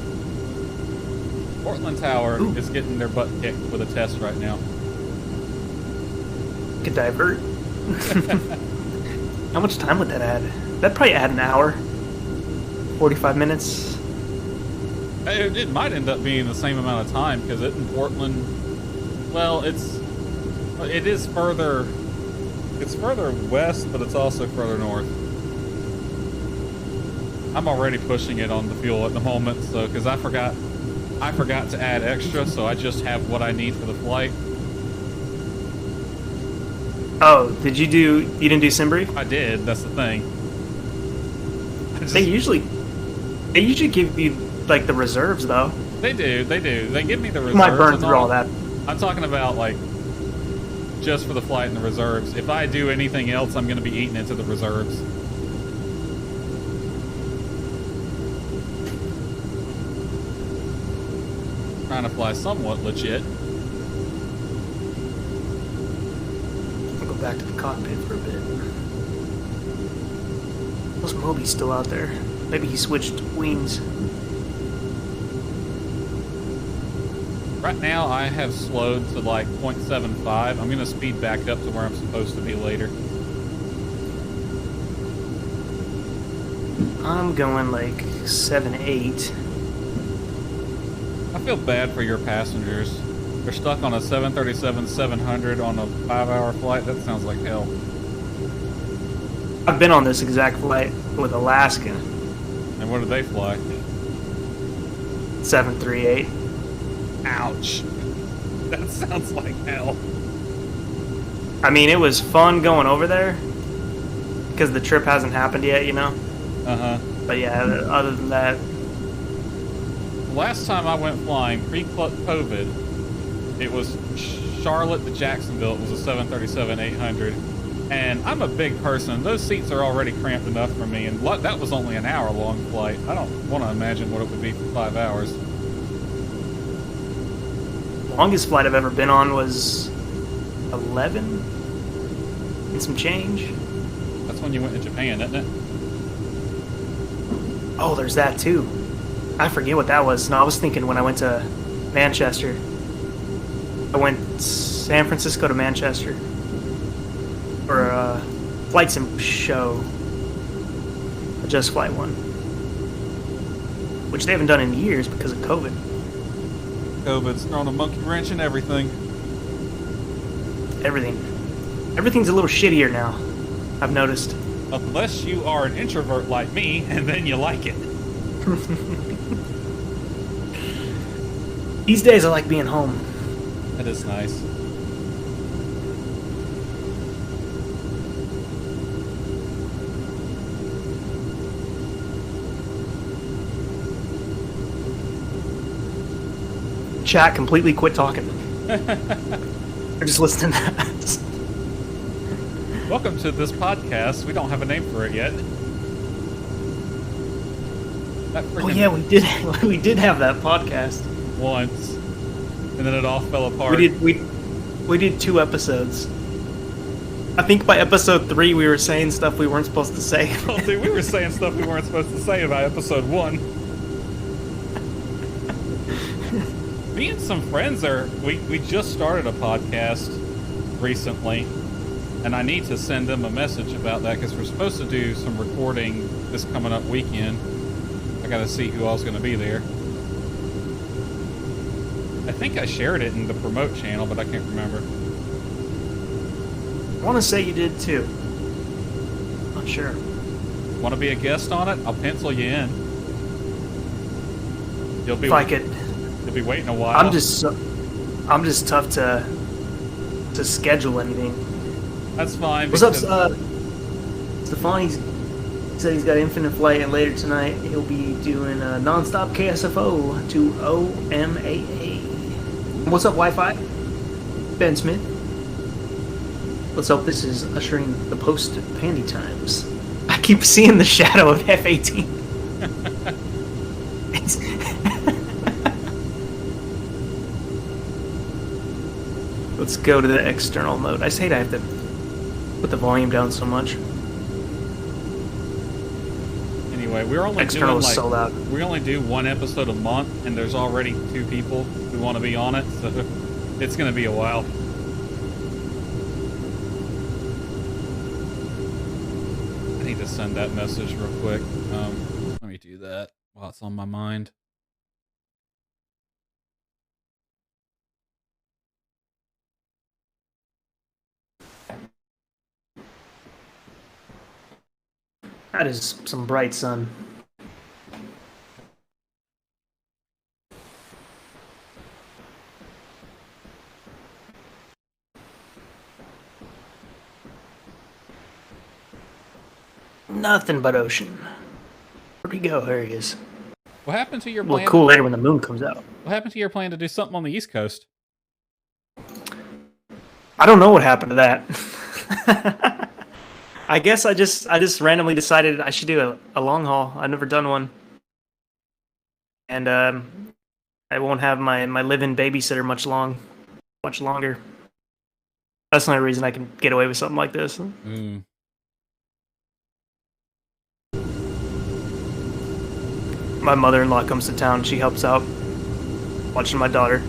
Portland Tower is getting their butt kicked with a test right now. Could divert. How much time would that add? That'd probably add an hour. 45 minutes. It might end up being the same amount of time, because in Portland... Well, it is further... It's further west, but it's also further north. I'm already pushing it on the fuel at the moment, so because I forgot to add extra, so I just have what I need for the flight. Oh, you didn't do SimBrief? I did. That's the thing. They usually give you the reserves though. They do. They give me the reserves. You might burn through all that. I'm talking about just for the flight and the reserves. If I do anything else, I'm going to be eating into the reserves. Trying to fly somewhat legit. I'll go back to the cockpit for a bit. What's Moby's still out there? Maybe he switched wings. Right now, I have slowed to 0.75. I'm going to speed back up to where I'm supposed to be later. I'm going 7, 8. I feel bad for your passengers. They're stuck on a 737-700 on a 5-hour flight. That sounds like hell. I've been on this exact flight with Alaska. And what did they fly? 738. Ouch. That sounds like hell. I mean, it was fun going over there because the trip hasn't happened yet, you know? Uh-huh. But yeah, other than that... The last time I went flying, pre-COVID, it was Charlotte to Jacksonville. It was a 737-800. And I'm a big person. Those seats are already cramped enough for me. And that was only an hour-long flight. I don't want to imagine what it would be for 5 hours. Longest flight I've ever been on was 11 and some change. That's when you went to Japan, isn't it? Oh, there's that too. I forget what that was. No, I was thinking when I went to Manchester. I went San Francisco to Manchester for a flight sim show. Just Flight 1. Which they haven't done in years because of COVID. COVID's thrown a monkey wrench in everything. Everything's a little shittier now, I've noticed. Unless you are an introvert like me, and then you like it. These days I like being home. That is nice. Chat completely quit talking. They're just listening to us. Welcome to this podcast. We don't have a name for it yet. Oh yeah, we did. We did have that podcast once, and then it all fell apart. We did 2 episodes. I think by episode 3 we were saying stuff we weren't supposed to say. Oh, dude, we were saying stuff we weren't supposed to say about episode 1. Me and some friends we just started a podcast recently, and I need to send them a message about that because we're supposed to do some recording this coming up weekend. I gotta see who else is gonna be there. I think I shared it in the promote channel, but I can't remember. I want to say you did too. Not sure. Want to be a guest on it? I'll pencil you in. You'll be. If I could. You'll be waiting a while. I'm just tough to schedule anything. That's fine. What's up, Stefan? He said he's got Infinite Flight, and later tonight he'll be doing a non-stop KSFO to OMAA. What's up, Wi-Fi? Ben Smith. Let's hope this is ushering the post-pandy times. I keep seeing the shadow of F-18. Let's go to the external mode. I just hate I have to put the volume down so much. Anyway, we're only external doing is sold out. We only do one episode a month, and there's already 2 people who want to be on it, so it's going to be a while. I need to send that message real quick. Let me do that while it's on my mind. That is some bright sun. Nothing but ocean. Where'd he go? There he is. What happened to your Well, plan? cool later when the moon comes out. What happened to your plan to do something on the East Coast? I don't know what happened to that. I guess I just randomly decided I should do a long haul. I've never done one. And I won't have my live-in babysitter much longer. That's the only reason I can get away with something like this. Mm. My mother-in-law comes to town. She helps out watching my daughter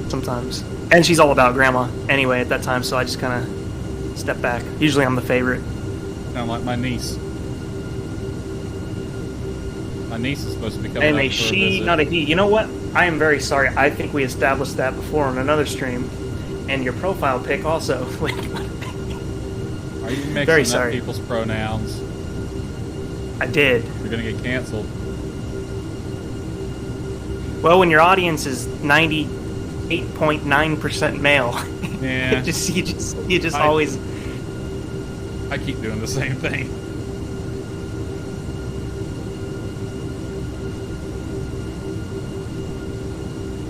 sometimes. And she's all about grandma anyway at that time, so I just kind of step back. Usually I'm the favorite. Sound like my niece. My niece is supposed to be coming And up a for she, a visit. not a he. You know what? I am very sorry. I think we established that before on another stream. And your profile pic also. Are you mixing very up sorry. people's pronouns? I did. You're gonna get canceled. Well, when your audience is 98.9% male, Yeah. you just always. I keep doing the same thing.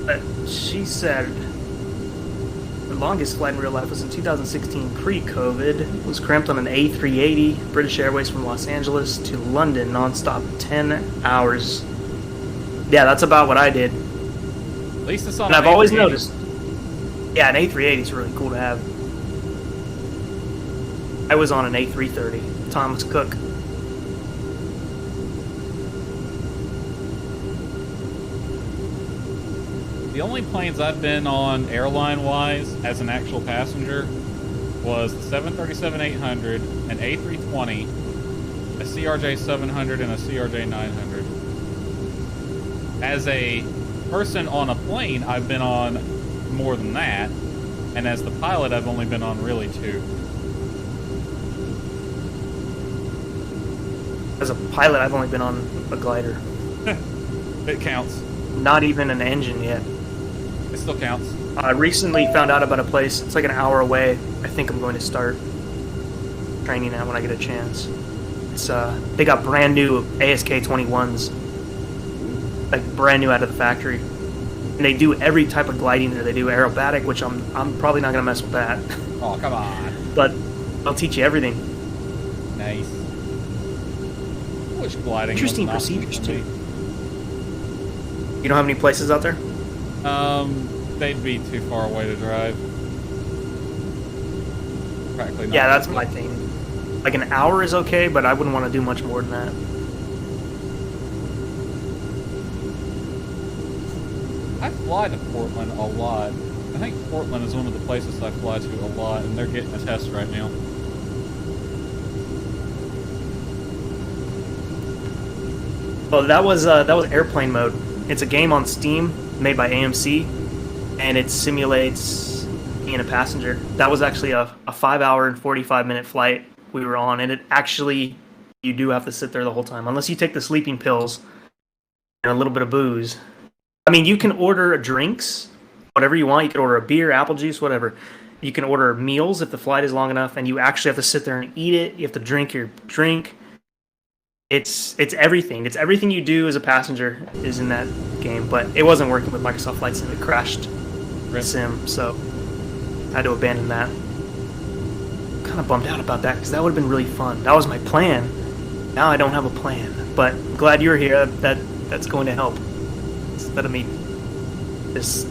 But she said the longest flight in real life was in 2016 pre-COVID. It was cramped on an A380, British Airways from Los Angeles to London, nonstop, 10 hours. Yeah, that's about what I did. At least it's on And an I've always A380. noticed. Yeah, an A380 is really cool to have. I was on an A330, Thomas Cook. The only planes I've been on airline-wise as an actual passenger was the 737-800, an A320, a CRJ-700, and a CRJ-900. As a person on a plane, I've been on more than that, and as the pilot, I've only been on really 2. As a pilot, I've only been on a glider. It counts. Not even an engine yet. It still counts. I recently found out about a place. It's like an hour away. I think I'm going to start training at when I get a chance. It's they got brand new ASK 21s, like brand new out of the factory, and they do every type of gliding there. They do aerobatic, which I'm probably not gonna mess with that. Oh, come on. But I'll teach you everything. Nice. Which gliding? Interesting was an option procedures for too. me. You don't have any places out there? They'd be too far away to drive. Practically not. Yeah, that's my thing. Like an hour is okay, but I wouldn't want to do much more than that. I fly to Portland a lot. I think Portland is one of the places I fly to a lot, and they're getting a test right now. Well, that was Airplane Mode. It's a game on Steam made by AMC, and it simulates being a passenger. That was actually a 5-hour and 45-minute flight we were on, and it actually, you do have to sit there the whole time, unless you take the sleeping pills and a little bit of booze. I mean, you can order drinks, whatever you want. You can order a beer, apple juice, whatever. You can order meals if the flight is long enough, and you actually have to sit there and eat it. You have to drink your drink. It's everything. It's everything you do as a passenger is in that game, but it wasn't working with Microsoft Flight Sim. It crashed Sim, so I had to abandon that. Kind of bummed out about that because that would have been really fun. That was my plan. Now I don't have a plan, but I'm glad you're here. That's going to help instead of me just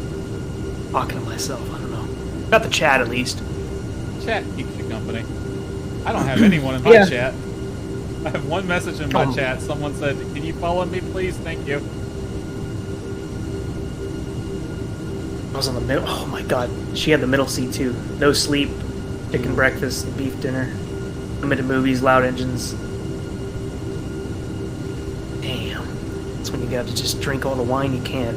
talking to myself. I don't know. Got the chat at least. Chat keeps you company. I don't have anyone in my chat. I have one message in my chat. Someone said, "Can you follow me, please? Thank you." I was on the middle. Oh my god, she had the middle seat too. No sleep, chicken breakfast, beef dinner, limited movies, loud engines. Damn, that's when you got to just drink all the wine you can.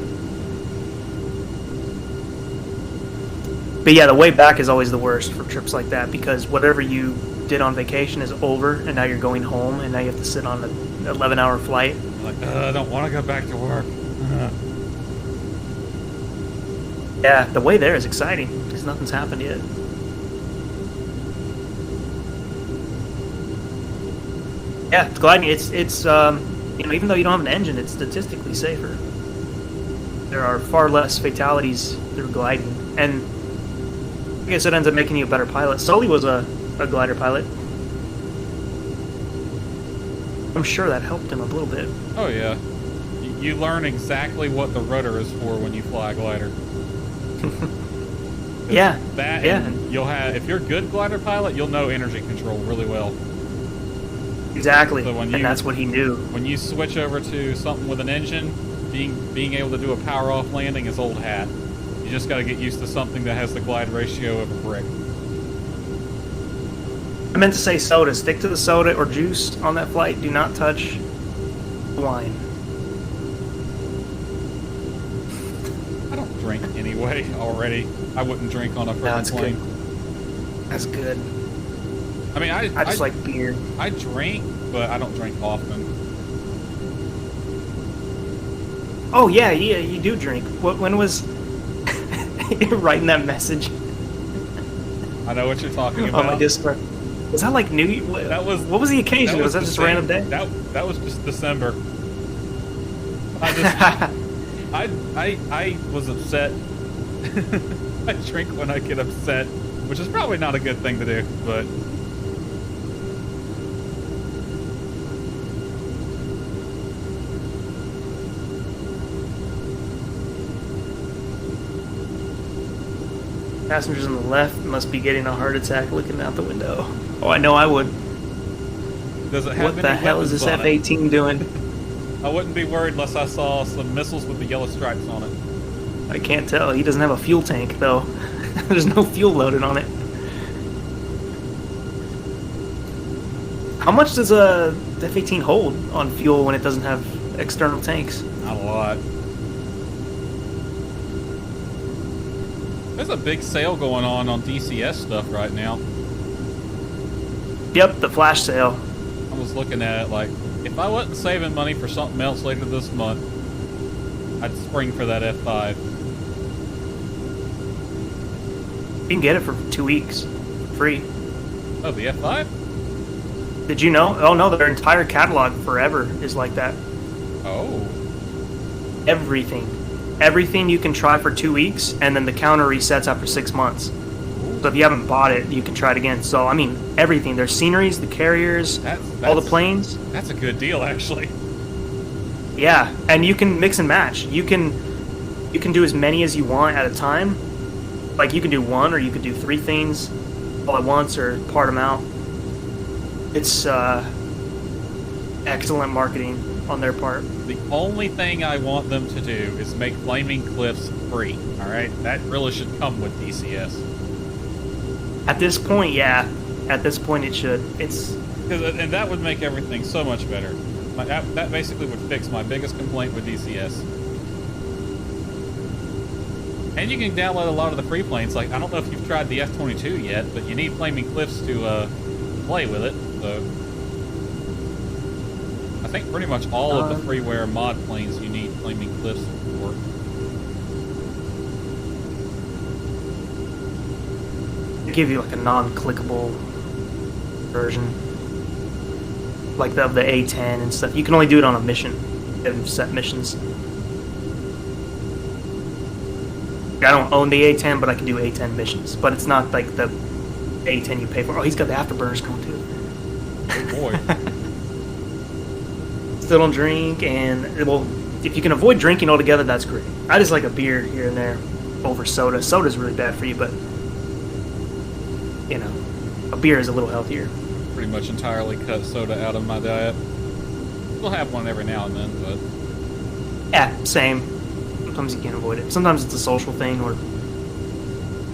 But yeah, the way back is always the worst for trips like that because whatever you did on vacation is over, and now you're going home, and now you have to sit on an 11-hour flight. Like, I don't want to go back to work. Yeah, the way there is exciting because nothing's happened yet. Yeah, it's gliding. It's even though you don't have an engine, it's statistically safer. There are far less fatalities through gliding, and I guess it ends up making you a better pilot. Sully was a glider pilot. I'm sure that helped him a little bit. Oh yeah, you learn exactly what the rudder is for when you fly a glider. Yeah. And you'll have, if you're a good glider pilot, you'll know energy control really well. Exactly. So and that's what he knew. When you switch over to something with an engine, being able to do a power off landing is old hat. You just got to get used to something that has the glide ratio of a brick. I meant to say soda. Stick to the soda or juice on that flight. Do not touch wine. I don't drink anyway already. I wouldn't drink on a freaking plane. Good. That's good. I mean, I just like beer. I drink, but I don't drink often. Oh, yeah, you do drink. When was... You're writing that message. I know what you're talking about. On my Discord. Was that like New Year? What was the occasion? Was that just a random day? That was just December. I was upset. I drink when I get upset, which is probably not a good thing to do, but... Passengers on the left must be getting a heart attack looking out the window. Oh, I know I would. Does it have what the hell is this F-18 doing? I wouldn't be worried unless I saw some missiles with the yellow stripes on it. I can't tell. He doesn't have a fuel tank, though. There's no fuel loaded on it. How much does a F-18 hold on fuel when it doesn't have external tanks? Not a lot. There's a big sale going on DCS stuff right now. Yep, the flash sale. I was looking at it like, if I wasn't saving money for something else later this month, I'd spring for that F5. You can get it for 2 weeks, free. Oh, the F5? Did you know? Oh no, their entire catalog forever is like that. Oh. Everything. Everything you can try for 2 weeks, and then the counter resets after 6 months. So if you haven't bought it, you can try it again. So, I mean, everything. There's sceneries, the carriers, all the planes. That's a good deal, actually. Yeah, and you can mix and match. You can do as many as you want at a time. Like, you can do one, or you could do 3 things all at once, or part them out. It's excellent marketing. on their part. The only thing I want them to do is make Flaming Cliffs free. All right, that really should come with DCS. At this point, yeah. At this point, it should. And that would make everything so much better. That basically would fix my biggest complaint with DCS. And you can download a lot of the free planes. Like, I don't know if you've tried the F-22 yet, but you need Flaming Cliffs to play with it. So I think pretty much all of the freeware mod planes you need Flaming Cliffs for. They give you like a non-clickable version, like the A10 and stuff. You can only do it on a mission, and set missions. I don't own the A10, but I can do A10 missions. But it's not like the A10 you pay for. Oh, he's got the afterburners going too. Oh boy. Still don't drink, and well, if you can avoid drinking altogether, that's great. I just like a beer here and there over soda. Soda's really bad for you, but you know, a beer is a little healthier. Pretty much entirely cut soda out of my diet. We'll have one every now and then, but yeah, same. Sometimes you can't avoid it. Sometimes it's a social thing, or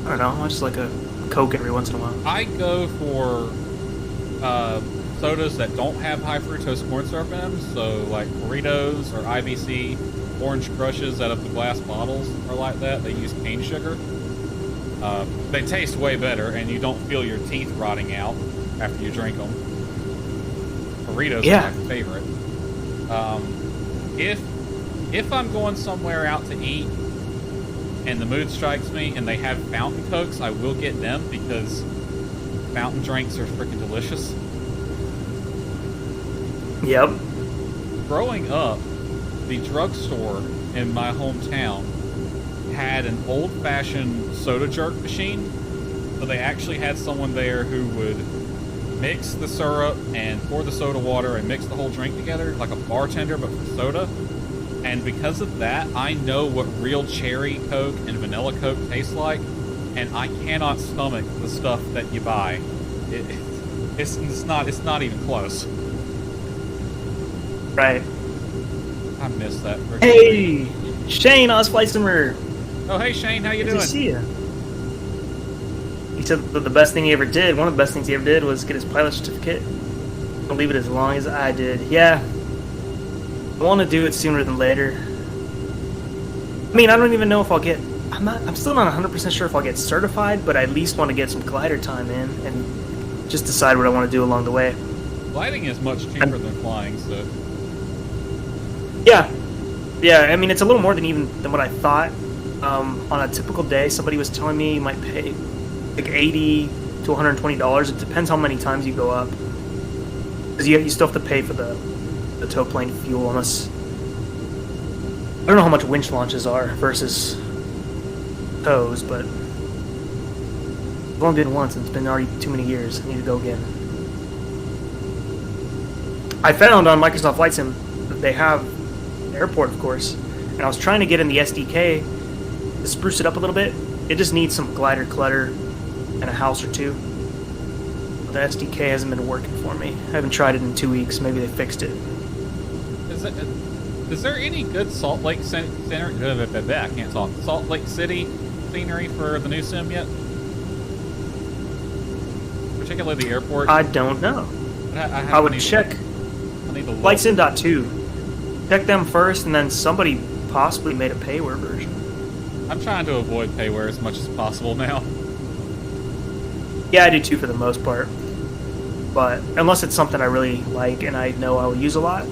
I don't know. I just like a Coke every once in a while. I go for sodas that don't have high fructose corn syrup in them, so like Doritos or IBC orange crushes out of the glass bottles are like that. They use cane sugar. They taste way better, and you don't feel your teeth rotting out after you drink them. Doritos are my favorite. If I'm going somewhere out to eat and the mood strikes me and they have fountain Cokes, I will get them because fountain drinks are freaking delicious. Yep. Growing up, the drugstore in my hometown had an old-fashioned soda jerk machine. So they actually had someone there who would mix the syrup and pour the soda water and mix the whole drink together, like a bartender but for soda. And because of that, I know what real cherry Coke and vanilla Coke tastes like, and I cannot stomach the stuff that you buy. It's not even close. Right. I miss that. Hey, Shane, Osflight Simmer. Oh, hey Shane, how you doing? Good to see you. He said that the best thing he ever did, one of the best things he ever did, was get his pilot certificate. I'll leave it as long as I did. Yeah. I want to do it sooner than later. I mean, I don't even know if I'll get... I'm still not 100% sure if I'll get certified, but I at least want to get some glider time in and just decide what I want to do along the way. Gliding is much cheaper than flying, so... Yeah. Yeah, I mean, it's a little more than what I thought. On a typical day, somebody was telling me you might pay like $80 to $120. It depends how many times you go up. Because you still have to pay for the tow plane fuel, unless... I don't know how much winch launches are versus tows, but I've only been once and it's been already too many years. I need to go again. I found on Microsoft Flight Sim that they have airport, of course, and I was trying to get in the SDK to spruce it up a little bit. It just needs some glider clutter and a house or two. The SDK hasn't been working for me. I haven't tried it in 2 weeks. Maybe they fixed it. Is there any good Salt Lake I can't talk. Salt Lake City scenery for the new sim yet? Particularly the airport. I don't know. I would check Flight Sim 2. Check them first, and then somebody possibly made a payware version. I'm trying to avoid payware as much as possible now. Yeah, I do too for the most part. But unless it's something I really like and I know I'll use a lot.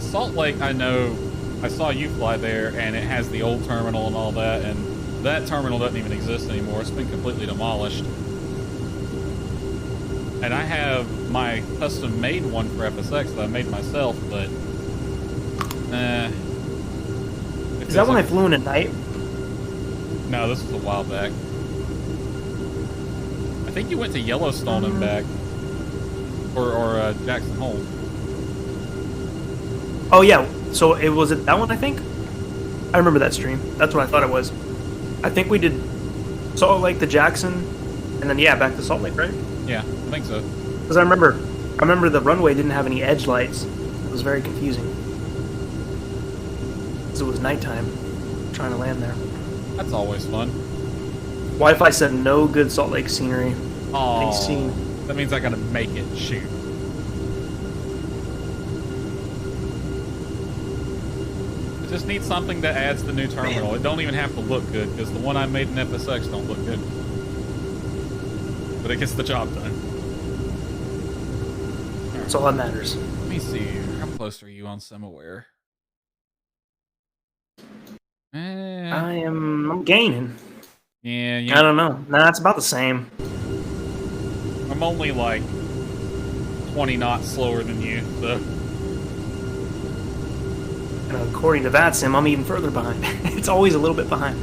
Salt Lake, I know, I saw you fly there, and it has the old terminal and all that, and that terminal doesn't even exist anymore. It's been completely demolished. And I have my custom-made one for FSX that I made myself, but... Is that when I flew in at night? No, this was a while back. I think you went to Yellowstone and back. Or Jackson Hole. Oh, yeah. So it was that one, I think? I remember that stream. That's what I thought it was. I think we did Salt Lake to Jackson, and then, yeah, back to Salt Lake, right? Yeah, I think so. Because I remember the runway didn't have any edge lights. It was very confusing. Because it was nighttime trying to land there. That's always fun. Wi-Fi said no good Salt Lake scenery. Oh, seen. that means I gotta make it shoot. I just need something that adds the new terminal. It don't even have to look good, because the one I made in FSX don't look good. But it gets the job done. That's all that matters. Let me see. How close are you on SimAware? I'm gaining. Yeah, I don't know. Nah, it's about the same. I'm only like 20 knots slower than you, so. And according to that sim, I'm even further behind. It's always a little bit behind.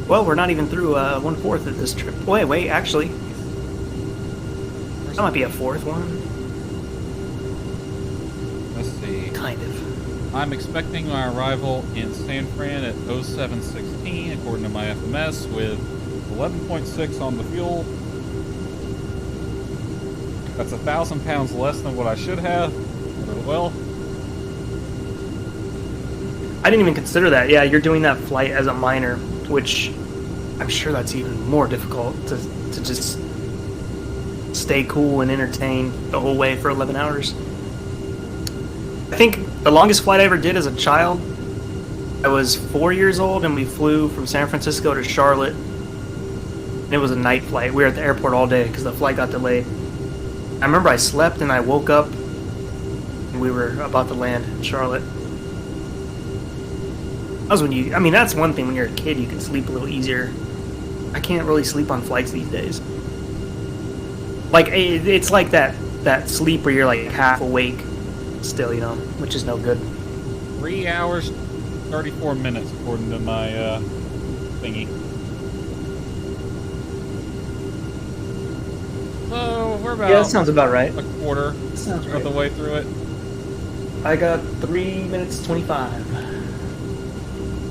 Well, we're not even through 1/4 of this trip. Wait, actually. That might be a fourth one. Let's see. Kind of. I'm expecting my arrival in San Fran at 0716, according to my FMS, with 11.6 on the fuel. That's 1,000 pounds less than what I should have. Well, I didn't even consider that. Yeah, you're doing that flight as a minor, which I'm sure that's even more difficult to just stay cool and entertain the whole way for 11 hours. I think the longest flight I ever did as a child, I was 4 years old, and we flew from San Francisco to Charlotte. And it was a night flight. We were at the airport all day because the flight got delayed. I remember I slept and I woke up and we were about to land in Charlotte. That was when you, I mean, that's one thing when you're a kid, you can sleep a little easier. I can't really sleep on flights these days. Like, it's like that sleep where you're like half awake still, you know, which is no good. 3 hours, 34 minutes, according to my thingy. So, we're about... Yeah, that sounds about right. A quarter of the way through it. I got 3 minutes 25.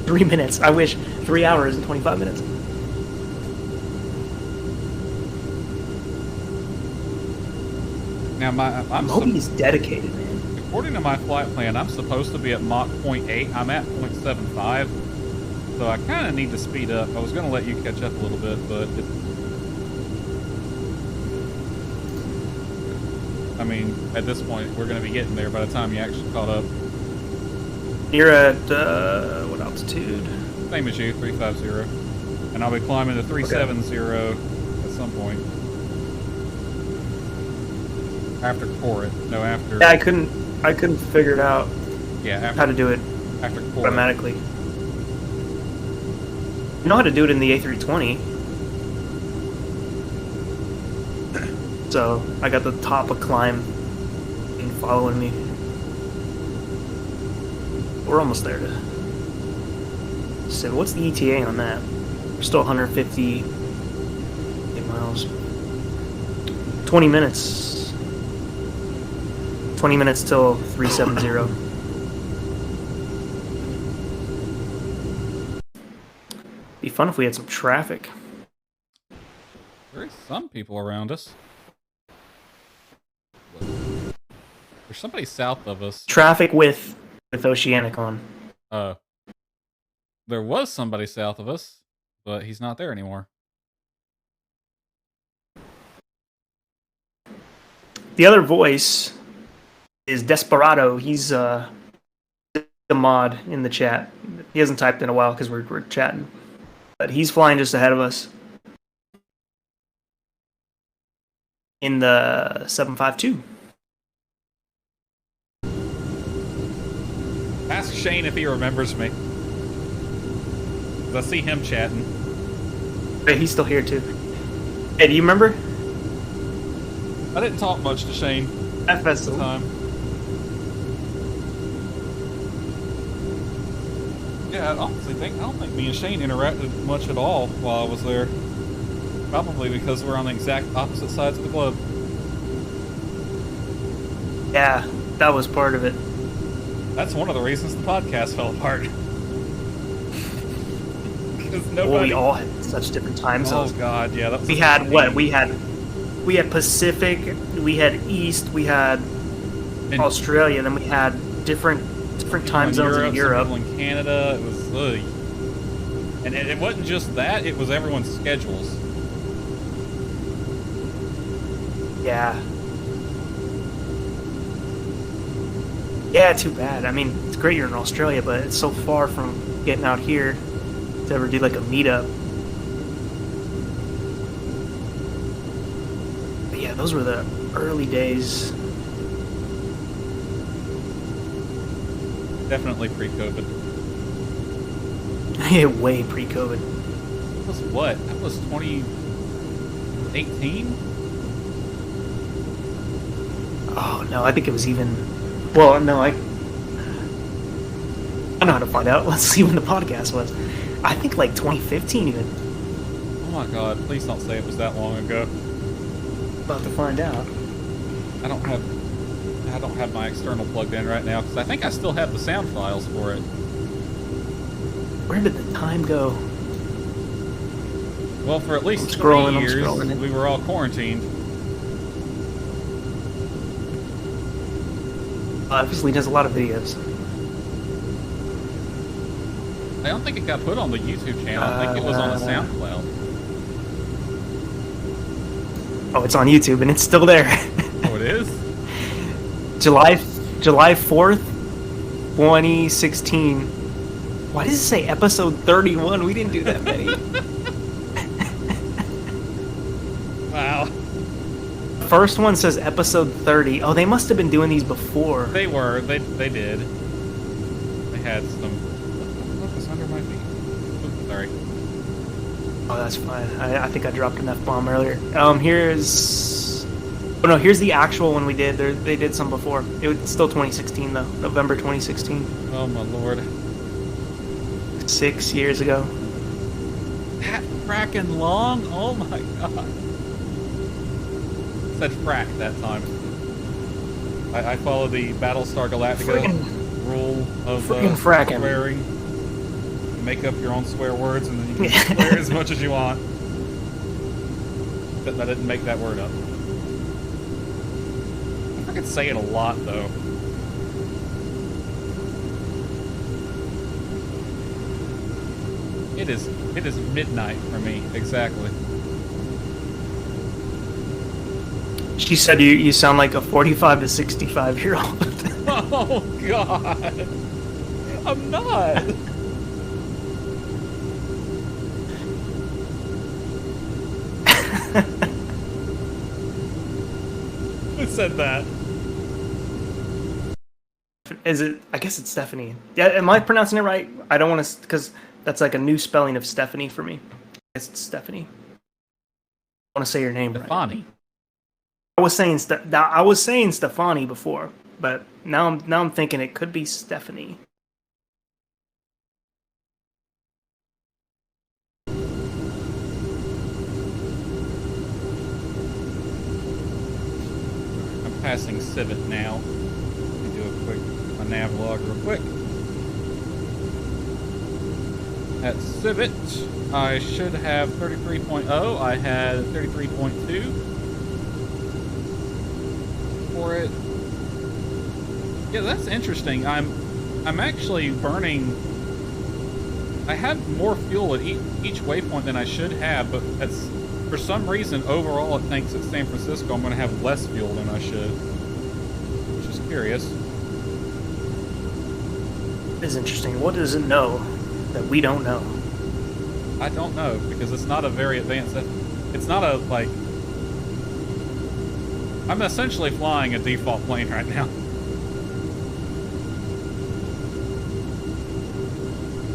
3 minutes. I wish. 3 hours and 25 minutes. Now, I'm Moby's dedicated, man. According to my flight plan, I'm supposed to be at Mach 0.8. I'm at 0.75. So I kind of need to speed up. I was going to let you catch up a little bit, but... I mean, at this point, we're going to be getting there by the time you actually caught up. You're at, what altitude? Same as you, 350. And I'll be climbing to 370 at some point. After Corit. No, after... Yeah, I couldn't figure it out. Yeah, after... How to do it after Corit. automatically. You know how to do it in the A320. So, I got the top of climb and following me. We're almost there to... So, what's the ETA on that? We're still 150 miles. 20 minutes. 20 minutes till 370. Be fun if we had some traffic. There is some people around us. There's somebody south of us. Traffic with Oceanic on. There was somebody south of us, but he's not there anymore. The other voice is Desperado. He's a mod in the chat. He hasn't typed in a while because we're chatting. But he's flying just ahead of us. In the 752. Ask Shane if he remembers me. 'Cause I see him chatting. Hey, he's still here too. Hey, do you remember? I didn't talk much to Shane at the time. Yeah, I don't think me and Shane interacted much at all while I was there. Probably because we're on the exact opposite sides of the globe. Yeah, that was part of it. That's one of the reasons the podcast fell apart. nobody... we all had such different time zones. Oh god, yeah. That was We had what? We had Pacific, we had East, we had Australia, then we had different time zones in Europe. Some people in Canada. It was, and it wasn't just that; it was everyone's schedules. Yeah. Yeah, too bad. I mean, it's great you're in Australia, but it's so far from getting out here to ever do like a meetup. But yeah, those were the early days. Definitely pre-COVID. Yeah, way pre-COVID. That was what? That was 2018? Oh, no, I think it was even... Well, no, I know how to find out. Let's see when the podcast was. I think like 2015 even. Oh my god, please don't say it was that long ago. About to find out. I don't have my external plugged in right now, because I think I still have the sound files for it. Where did the time go? Well, for at least 3 years, we were all quarantined. Obviously does a lot of videos. I don't think it got put on the YouTube channel. I think it was on the SoundCloud. Oh, it's on YouTube and it's still there. Oh, it is? July 4th, 2016. Why does it say episode 31? We didn't do that many. Wow. First one says episode 30. Oh, they must have been doing these before. They were. They did. They had some... What was under my feet? Oops, sorry. Oh, that's fine. I think I dropped an F-bomb earlier. Here's... Oh, no, here's the actual one we did. They did some before. It was still 2016, though. November 2016. Oh, my lord. 6 years ago. That fracking long? Oh, my god. Said frack that time. I follow the Battlestar Galactica rule of swearing. You make up your own swear words and then you can swear as much as you want. But I didn't make that word up. I could say it a lot though. It is midnight for me, exactly. She said you sound like a 45 to 65 year old. Oh god. I'm not. Who said that? Is it? I guess it's Stephanie. Yeah, am I pronouncing it right? I don't want to, because that's like a new spelling of Stephanie for me. It's Stephanie. I want to say your name right. Stefani. I was saying Stefani before, but now I'm thinking it could be Stephanie. I'm passing Civet now. Let me do a nav log real quick. At Civet, I should have 33.0. I had 33.2 for it. Yeah, that's interesting. I'm actually burning. I have more fuel at each waypoint than I should have, but that's for some reason overall it thinks at San Francisco I'm going to have less fuel than I should, which is curious. It is interesting. What does it know that we don't know? I don't know, because it's not a very advanced. It's not a like. I'm essentially flying a default plane right now.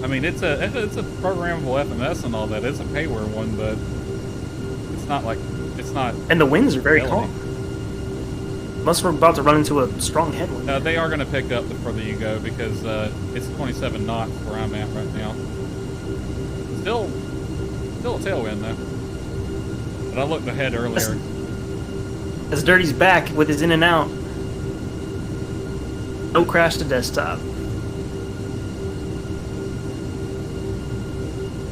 I mean, it's a programmable FMS and all that. It's a payware one, but it's not. And the winds are very calm. Unless we're about to run into a strong headwind. They are going to pick up the further you go, because it's 27 knots where I'm at right now. Still a tailwind though. But I looked ahead earlier. As Dirty's back with his in and out. No crash to desktop.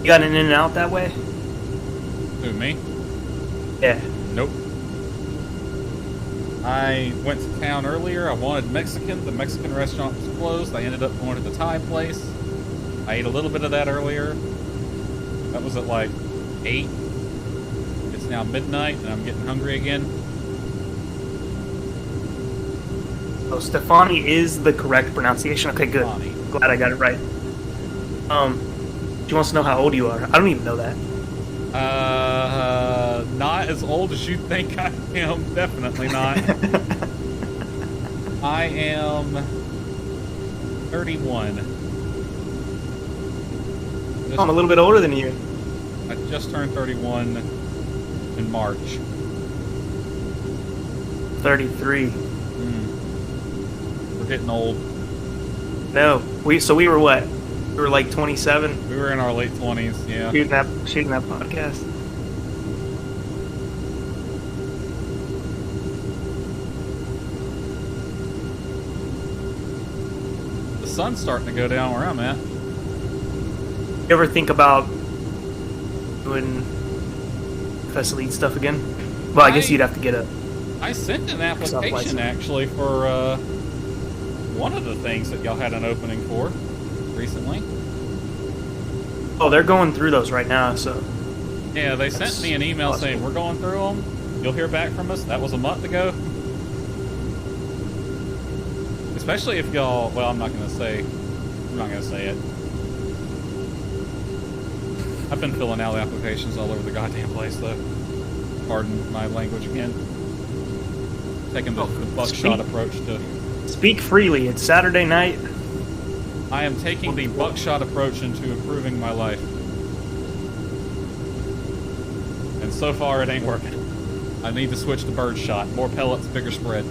You got an in and out that way? Who, me? Yeah. Nope. I went to town earlier. I wanted Mexican. The Mexican restaurant was closed. I ended up going to the Thai place. I ate a little bit of that earlier. That was at like 8. It's now midnight and I'm getting hungry again. Oh, Stefani is the correct pronunciation. Okay, good. Stefani. Glad I got it right. She wants to know how old you are. I don't even know that. Not as old as you think I am. Definitely not. I am 31. I'm a little bit older than you. I just turned 31 in March. 33. We're getting old. No, we were what? We were like 27. We were in our late 20s, yeah. Shooting that podcast. The sun's starting to go down where I'm at. You ever think about doing Professor Lead stuff again? Well, I guess you'd have to get a... I sent an application actually for one of the things that y'all had an opening for recently. Oh, they're going through those right now, so... Yeah, they sent me an email saying, we're going through them. You'll hear back from us. That was a month ago. Especially if y'all... Well, I'm not going to say it. I've been filling out applications all over the goddamn place, though. Pardon my language again. Taking the buckshot approach to... Speak freely. It's Saturday night. I am taking the buckshot approach into improving my life. And so far, it ain't working. I need to switch to bird shot. More pellets, bigger spread.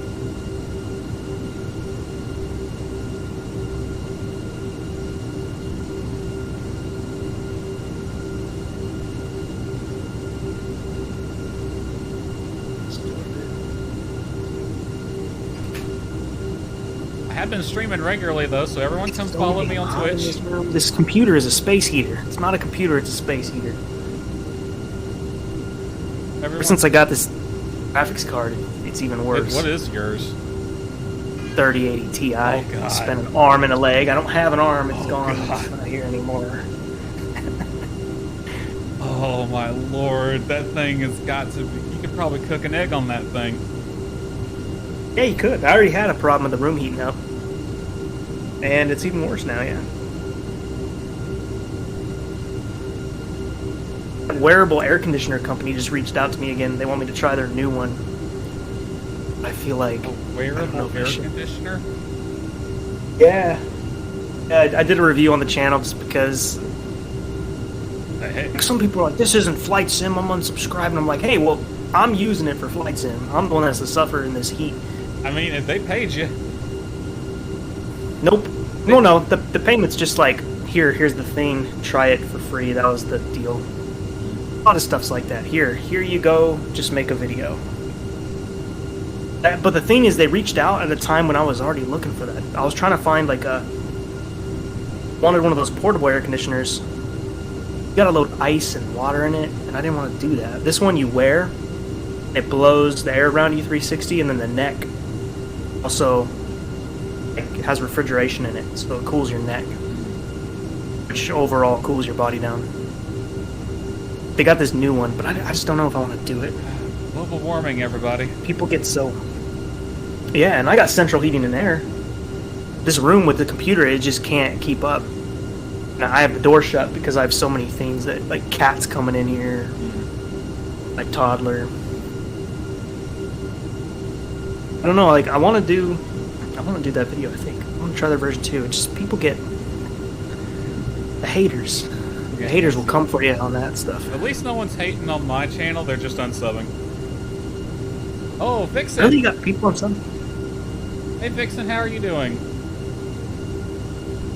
I've been streaming regularly though, so everyone come follow me on Twitch. This computer is a space heater. It's not a computer, it's a space heater. Ever since I got this graphics card, it's even worse. What is yours? 3080 Ti. Oh, God. Spent an arm and a leg. I don't have an arm, it's gone. God. It's not here anymore. Oh my lord, that thing has got to be... You could probably cook an egg on that thing. Yeah, you could. I already had a problem with the room heating up. And it's even worse now, yeah. A wearable air conditioner company just reached out to me again. They want me to try their new one. I feel like... A wearable air conditioner? Yeah. I did a review on the channel just because... Some people are like, this isn't Flight Sim, I'm unsubscribing. I'm like, hey, well, I'm using it for Flight Sim. I'm the one that has to suffer in this heat. I mean, if they paid you... Nope. No, the payment's just like, here's the thing, try it for free, that was the deal. A lot of stuff's like that. Here you go, just make a video. But the thing is, they reached out at a time when I was already looking for that. I was trying to find like wanted one of those portable air conditioners. You gotta load ice and water in it, and I didn't want to do that. This one you wear, it blows the air around you 360, and then the neck also it has refrigeration in it, so it cools your neck, which overall cools your body down. They got this new one, but I just don't know if I want to do it. Global warming, everybody. People get so... Yeah, and I got central heating and air. This room with the computer, it just can't keep up. Now, I have the door shut because I have so many things that, like cats coming in here, like toddler. I don't know, like I want to do that video, I think. I want to try their version 2. It's just people get... The haters. The haters will come for you on that stuff. At least no one's hating on my channel, they're just unsubbing. Oh, Vixen! Really? You got people on sub? Hey Vixen, how are you doing?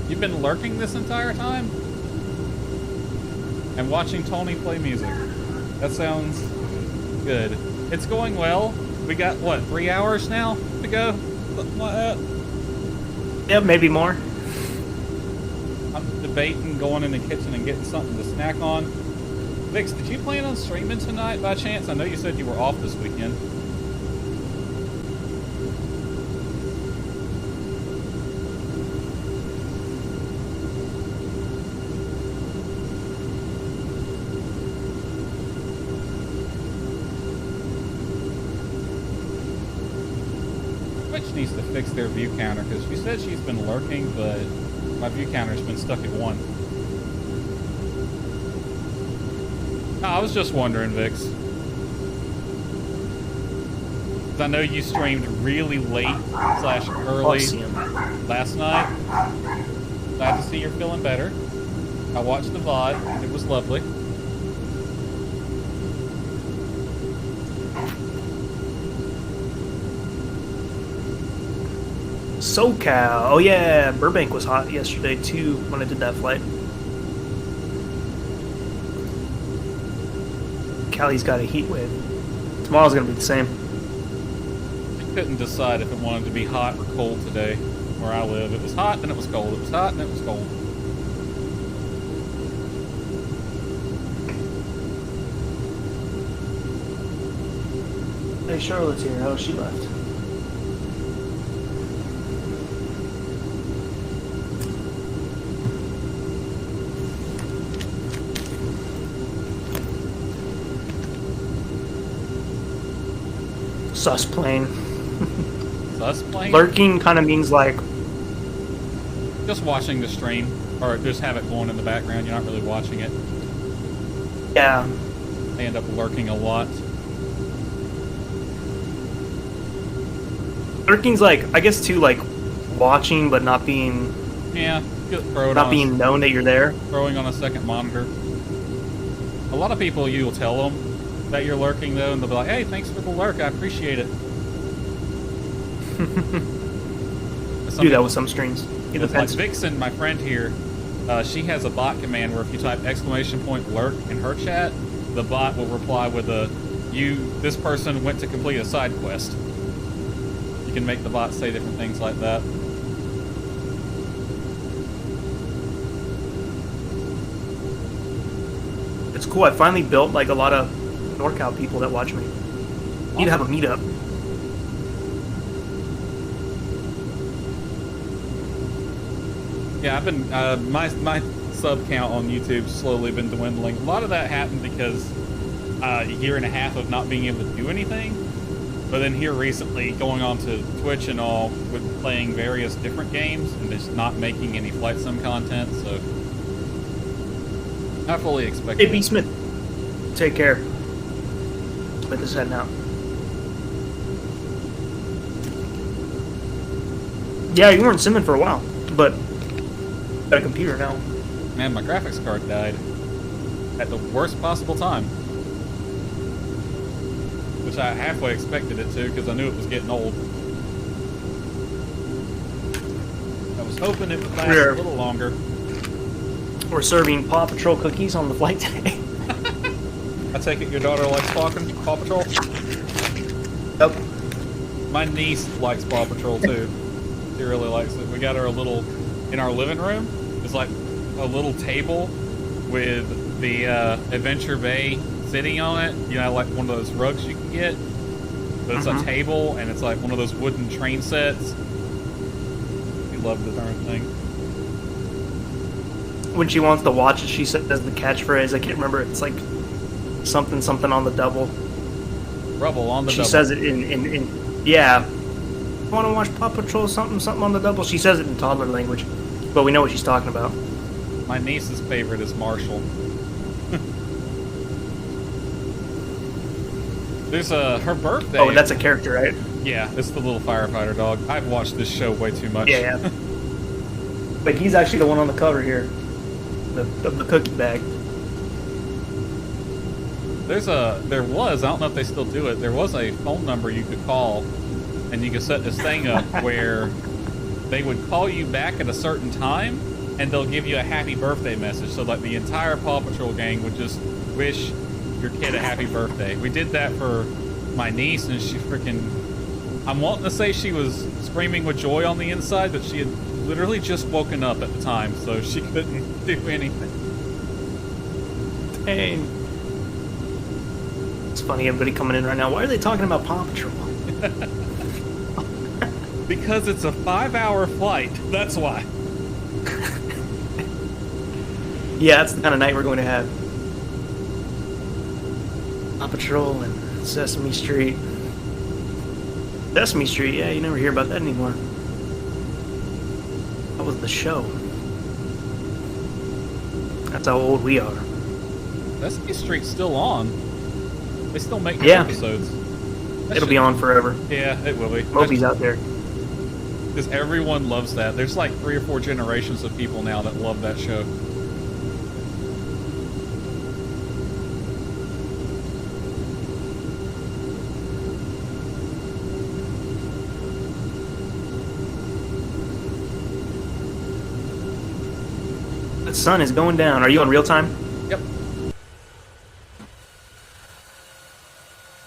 You've been lurking this entire time? And watching Tony play music. That sounds good. It's going well. We got, what, 3 hours now to go? Something like that? Yeah, maybe more. I'm debating going in the kitchen and getting something to snack on. Vix, did you plan on streaming tonight by chance? I know you said you were off this weekend. Twitch needs to fix their view counter, because she said she's been lurking, but my view counter's been stuck at 1. No, I was just wondering, Vix. 'Cause I know you streamed really late / early last night. Glad to see you're feeling better. I watched the VOD, and it was lovely. SoCal. Oh yeah, Burbank was hot yesterday too when I did that flight. Cali's got a heat wave. Tomorrow's gonna be the same. I couldn't decide if it wanted to be hot or cold today where I live. It was hot, then it was cold. It was hot, and it was cold. Hey, Charlotte's here. Oh, she left. Sus plane. Sus plane? Lurking kind of means like just watching the stream, or just have it going in the background. You're not really watching it. Yeah. They end up lurking a lot. Lurking's like, I guess too, like watching but not being. Yeah. Not being known that you're there. Throwing on a second monitor. A lot of people, you'll tell them that you're lurking though, and they'll be like, "Hey, thanks for the lurk. I appreciate it." Do that with some streams. It depends. Like Vixen, my friend here, she has a bot command where if you type !lurk in her chat, the bot will reply with a, this person went to complete a side quest. You can make the bot say different things like that. It's cool. I finally built like a lot of NorCal people that watch me. Need to have a meetup. Yeah, I've been my sub count on YouTube's slowly been dwindling. A lot of that happened because a year and a half of not being able to do anything. But then here recently, going on to Twitch and all, with playing various different games and just not making any flight sim content, so I fully expect. Hey, B. Smith, take care. Smith is heading out. Yeah, you weren't simming for a while, but got a computer now. Man, my graphics card died at the worst possible time. Which I halfway expected it to, because I knew it was getting old. I was hoping it would last a little longer. We're serving Paw Patrol cookies on the flight today. I take it your daughter likes Paw Patrol? Yep. My niece likes Paw Patrol too. She really likes it. We got her a little, in our living room, it's like a little table with the Adventure Bay sitting on it. You know, like one of those rugs you can get. But it's a table, and it's like one of those wooden train sets. We love the darn thing. When she wants to watch it, she says the catchphrase. I can't remember. It's like something on the double. Rubble on the double. She says it in yeah. I want to watch Paw Patrol something on the double. She says it in toddler language, but we know what she's talking about. My niece's favorite is Marshall. There's her birthday. Oh, that's a character, right? Yeah, it's the little firefighter dog. I've watched this show way too much. Yeah. But he's actually the one on the cover here, the cookie bag. There was, I don't know if they still do it, there was a phone number you could call, and you could set this thing up where they would call you back at a certain time, and they'll give you a happy birthday message. So like the entire Paw Patrol gang would just wish your kid a happy birthday. We did that for my niece, and she freaking, I'm wanting to say she was screaming with joy on the inside, but she had literally just woken up at the time, so she couldn't do anything. Dang. It's funny, everybody coming in right now. Why are they talking about Paw Patrol? Because it's a 5-hour flight. That's why. Yeah, that's the kind of night we're going to have. Paw Patrol and Sesame Street. Sesame Street, yeah, you never hear about that anymore. That was the show. That's how old we are. Sesame Street's still on. They still make new Yeah. episodes. It'll be on forever. Yeah, it will be. Moby's out there. Because everyone loves that. There's like 3 or 4 generations of people now that love that show. The sun is going down. Are you on real time? Yep.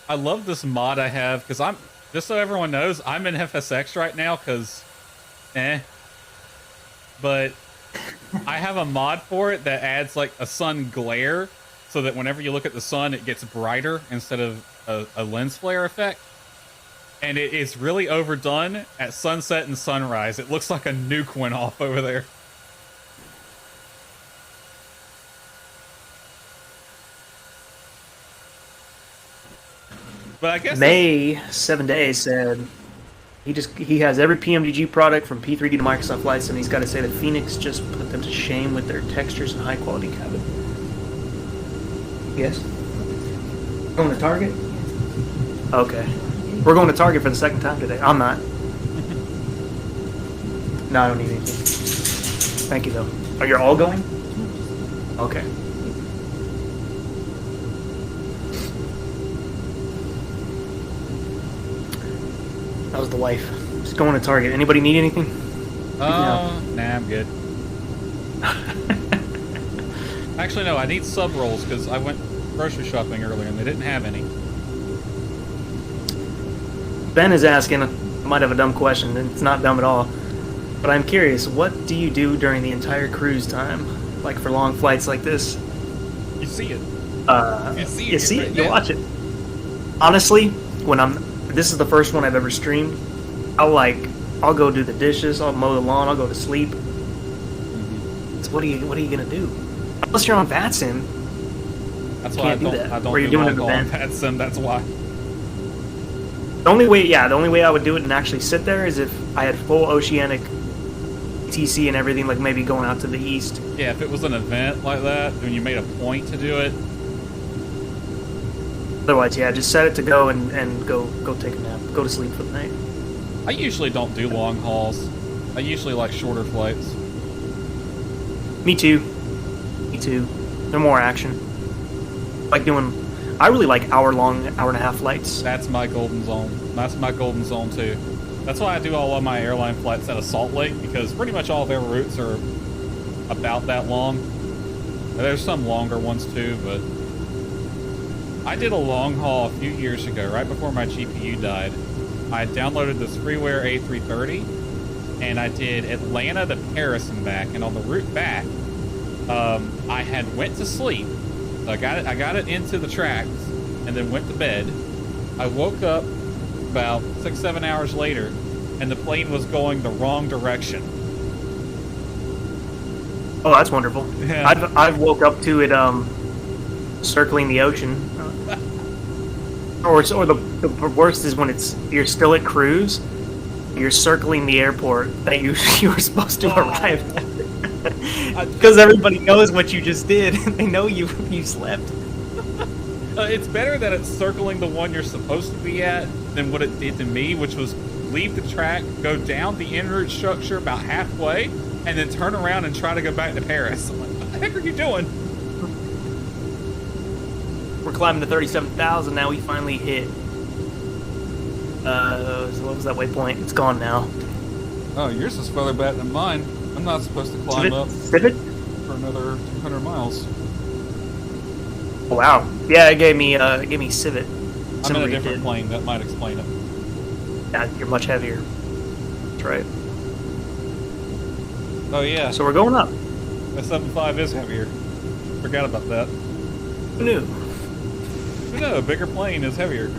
I love this mod I have, because I'm, just so everyone knows, I'm in FSX right now, because, But I have a mod for it that adds, like, a sun glare, so that whenever you look at the sun, it gets brighter instead of a lens flare effect. And it is really overdone at sunset and sunrise. It looks like a nuke went off over there. But I guess May 7 Days said he has every PMDG product from P3D to Microsoft Flights, and he's got to say that Phoenix just put them to shame with their textures and high quality cabin. Yes. Going to Target? Okay. We're going to Target for the second time today. I'm not. No, I don't need anything. Thank you though. Are you all going? Okay. That was the wife. Just going to Target. Anybody need anything? Nah, I'm good. Actually, no, I need sub rolls because I went grocery shopping earlier and they didn't have any. Ben is asking, I might have a dumb question, and it's not dumb at all, but I'm curious, what do you do during the entire cruise time? Like for long flights like this? You see it. You see it, you watch it. Honestly, this is the first one I've ever streamed, I'll go do the dishes, I'll mow the lawn, I'll go to sleep. So what are you gonna do? Unless you're on VATSIM. That's why I don't where you're doing an long-haul on event. VATSIM, that's why. The only way I would do it and actually sit there is if I had full oceanic TC and everything, like maybe going out to the east. Yeah, if it was an event like that, when you made a point to do it. Otherwise, yeah, just set it to go and go take a nap, go to sleep for the night. I usually don't do long hauls. I usually like shorter flights. Me too. They're more action. I really like hour-long, hour-and-a-half flights. That's my golden zone. That's my golden zone too. That's why I do all of my airline flights out of Salt Lake, because pretty much all their routes are about that long. There's some longer ones too, but I did a long haul a few years ago, right before my GPU died. I downloaded this freeware A330, and I did Atlanta to Paris and back. And on the route back, I had went to sleep. So I got it into the tracks, and then went to bed. I woke up about 6-7 hours later, and the plane was going the wrong direction. Oh, that's wonderful. Yeah. I've woke up to it circling the ocean. Or the worst is when you're still at cruise, you're circling the airport that you were supposed to arrive at. Because everybody knows what you just did. They know you slept. It's better that it's circling the one you're supposed to be at than what it did to me, which was leave the track, go down the en route structure about halfway, and then turn around and try to go back to Paris. I'm like, what the heck are you doing? We're climbing to 37,000 now. We finally hit. So what was that waypoint? It's gone now. Oh, yours is further back than mine. I'm not supposed to climb up Civet? for another 200 miles. Oh, wow. Yeah, it gave me Civet. I'm in a different plane. That might explain it. Yeah, you're much heavier. That's right. Oh yeah. So we're going up. The 7.5 is heavier. Forgot about that. Who knew? No, a bigger plane is heavier.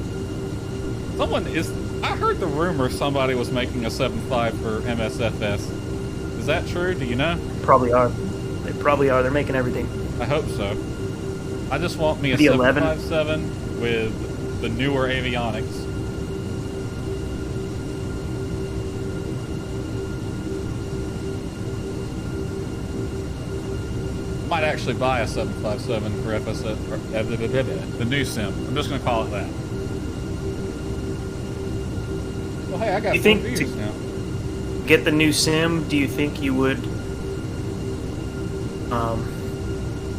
I heard the rumor somebody was making a 7.5 for MSFS. Is that true? Do you know? Probably are. They probably are. They're making everything. I hope so. I just want me a The 11. 757 with the newer avionics. Might actually buy a 757 for FSS, the new sim. I'm just going to call it that. Well, hey, I got Do you think views now. Get the new sim? Do you think you would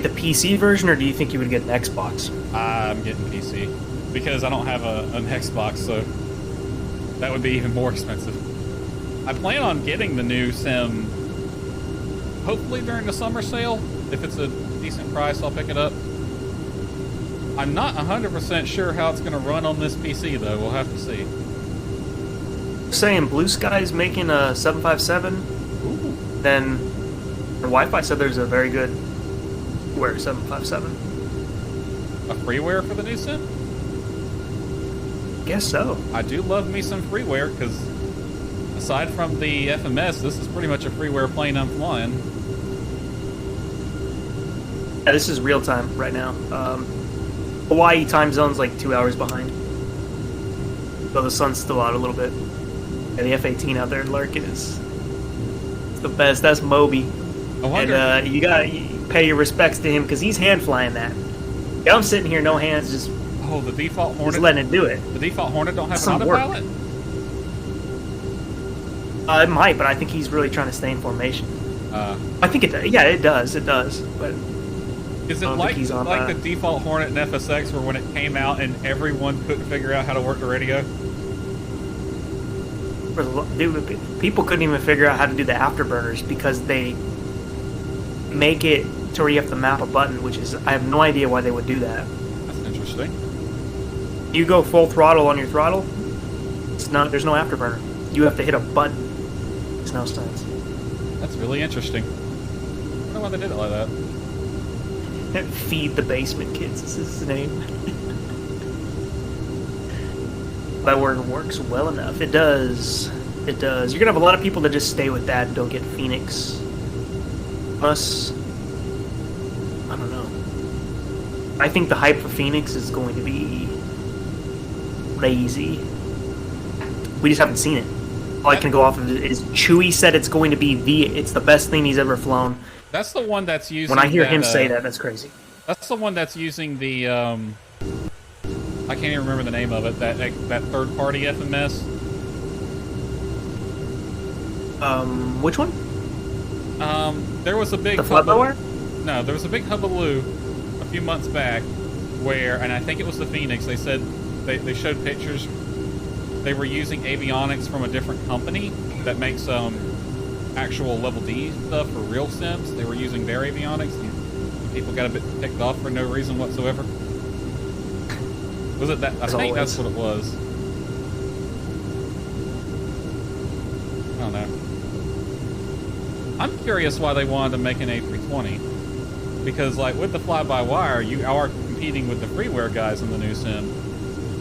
the PC version, or do you think you would get an Xbox? I'm getting PC because I don't have an Xbox, so that would be even more expensive. I plan on getting the new sim hopefully during the summer sale. If it's a decent price, I'll pick it up. I'm not 100% sure how it's going to run on this PC, though. We'll have to see. Saying Blue Sky's making a 757, then the Wi-Fi said there's a very good Wear 757. A freeware for the new sim? Guess so. I do love me some freeware, because aside from the FMS, this is pretty much a freeware plane I'm flying. Yeah, this is real time right now. Hawaii time zone's like 2 hours behind. So the sun's still out a little bit. And the F-18 out there lurking is the best. That's Moby. I wonder. And you gotta pay your respects to him because he's hand flying that. Yeah, I'm sitting here, no hands, just the default Hornet. Just letting it do it. The default Hornet don't have Some an autopilot? It might, but I think he's really trying to stay in formation. I think it does. Yeah, it does. It does. But is it like the default Hornet in FSX, where when it came out and everyone couldn't figure out how to work the radio? Dude, people couldn't even figure out how to do the afterburners because they make it to where you have to map a button, which is, I have no idea why they would do that. That's interesting. You go full throttle on your throttle, it's not. There's no afterburner. You have to hit a button. Makes no sense. That's really interesting. I don't know why they did it like that. Feed the basement kids is his name. That word works well enough. It does. It does. You're gonna have a lot of people that just stay with that and don't get Phoenix. Us, I don't know. I think the hype for Phoenix is going to be crazy. We just haven't seen it. All I can go off of is Chewie said it's going to be it's the best thing he's ever flown. That's the one that's using. When I hear him say that, that's crazy. That's the one that's using the I can't even remember the name of it. That third party FMS. Which one? There was a big Fly-by-wire? No, there was a big hullabaloo a few months back where, and I think it was the Phoenix. They said they showed pictures. They were using avionics from a different company that makes actual level D stuff for real sims. They were using their avionics. And people got a bit ticked off for no reason whatsoever. Was it that? I think that's what it was. I don't know. I'm curious why they wanted to make an A320. Because, like, with the fly-by-wire, you are competing with the freeware guys in the new sim.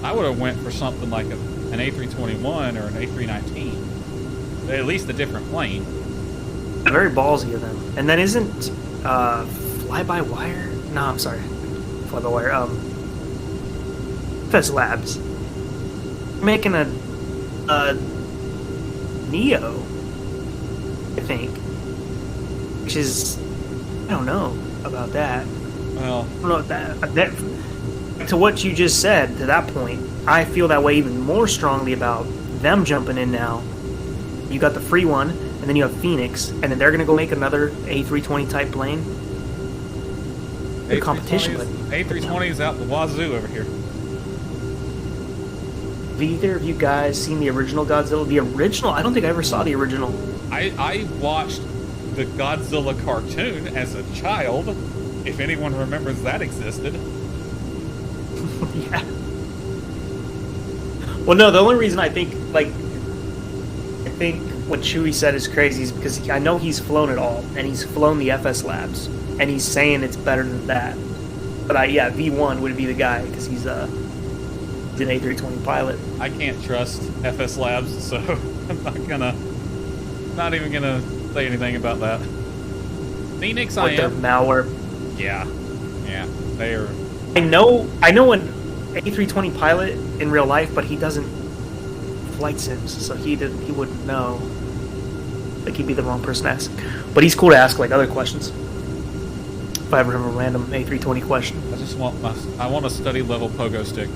I would have went for something like an A321 or an A319. At least a different plane. Very ballsy of them. And then isn't fly-by-wire? No, I'm sorry. Fly-by-wire. Fez Labs making a Neo, I think. Which is, I don't know about that. Well, I don't know that to what you just said, to that point, I feel that way even more strongly about them jumping in now. You got the free one, and then you have Phoenix, and then they're going to go make another A320 type plane. The competition. A320 is out the wazoo over here. Have either of you guys seen the original Godzilla? The original? I don't think I ever saw the original. I watched the Godzilla cartoon as a child, if anyone remembers that existed. Yeah. Well, no, the only reason I think what Chewie said is crazy is because I know he's flown it all, and he's flown the FS Labs, and he's saying it's better than that. But yeah, V1 would be the guy because he's an A320 pilot. I can't trust FS Labs, so I'm not even gonna say anything about that. Phoenix, I With their am. malware. Yeah, they are. I know an A320 pilot in real life, but he doesn't flight sims, so he wouldn't know. Like, he'd be the wrong person to ask. But he's cool to ask, like, other questions. If I ever have a random A320 question. I want a study level pogo stick.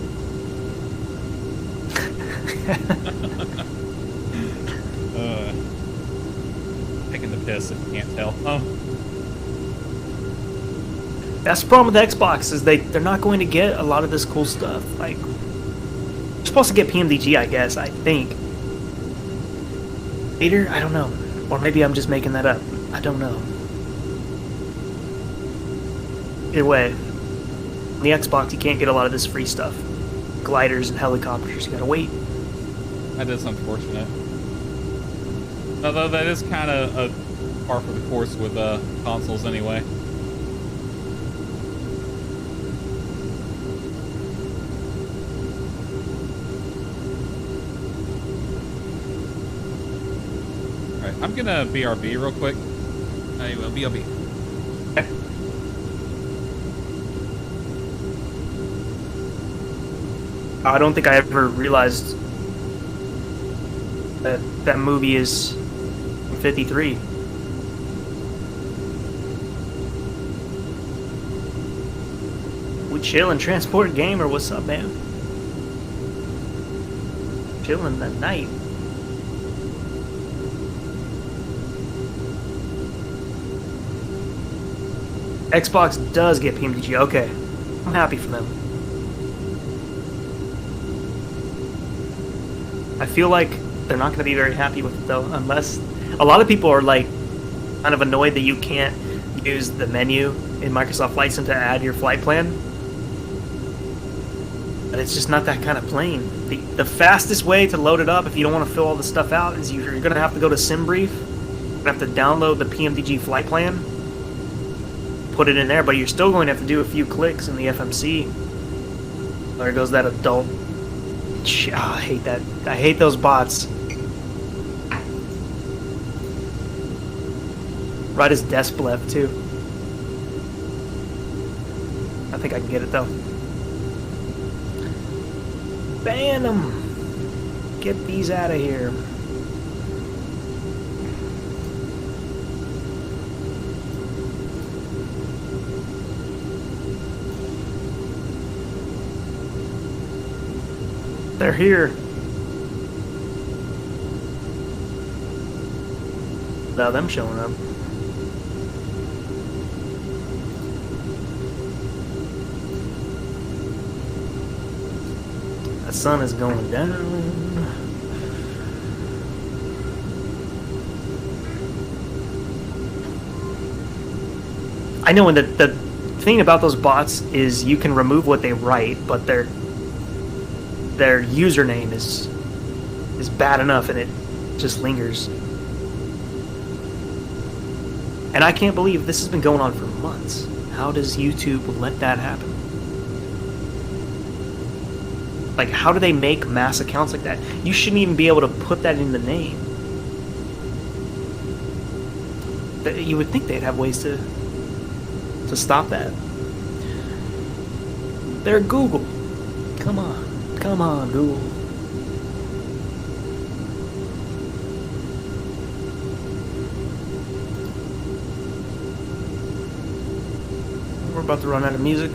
Taking the piss if you can't tell. That's the problem with the Xbox, is they're not going to get a lot of this cool stuff. Like, you're supposed to get PMDG, I guess, I think. Later? I don't know. Or maybe I'm just making that up. I don't know. Either way, on the Xbox you can't get a lot of this free stuff. Gliders and helicopters, you gotta wait. That is unfortunate. Although that is kind of a par for the course with consoles anyway. Alright, I'm gonna BRB real quick. I will BRB. Okay. I don't think I ever realized that movie is 53. We chillin', transport gamer, what's up, man? Chillin' the night. Xbox does get PMDG, okay. I'm happy for them. I feel like they're not going to be very happy with it, though, unless... A lot of people are, like, kind of annoyed that you can't use the menu in Microsoft Flight Sim to add your flight plan. But it's just not that kind of plane. The fastest way to load it up, if you don't want to fill all the stuff out, is you're going to have to go to SimBrief. You're going to have to download the PMDG flight plan, put it in there, but you're still going to have to do a few clicks in the FMC. There goes that adult... Oh, I hate that. I hate those bots. Right as desk left too. I think I can get it though. Ban them. Get these out of here. They're here. Without them showing up. The sun is going down. I know, and the thing about those bots is you can remove what they write, but their username is bad enough, and it just lingers. And I can't believe this has been going on for months. How does YouTube let that happen? Like, how do they make mass accounts like that? You shouldn't even be able to put that in the name. You would think they'd have ways to stop that. They're Google. Come on. Come on, Google. We're about to run out of music.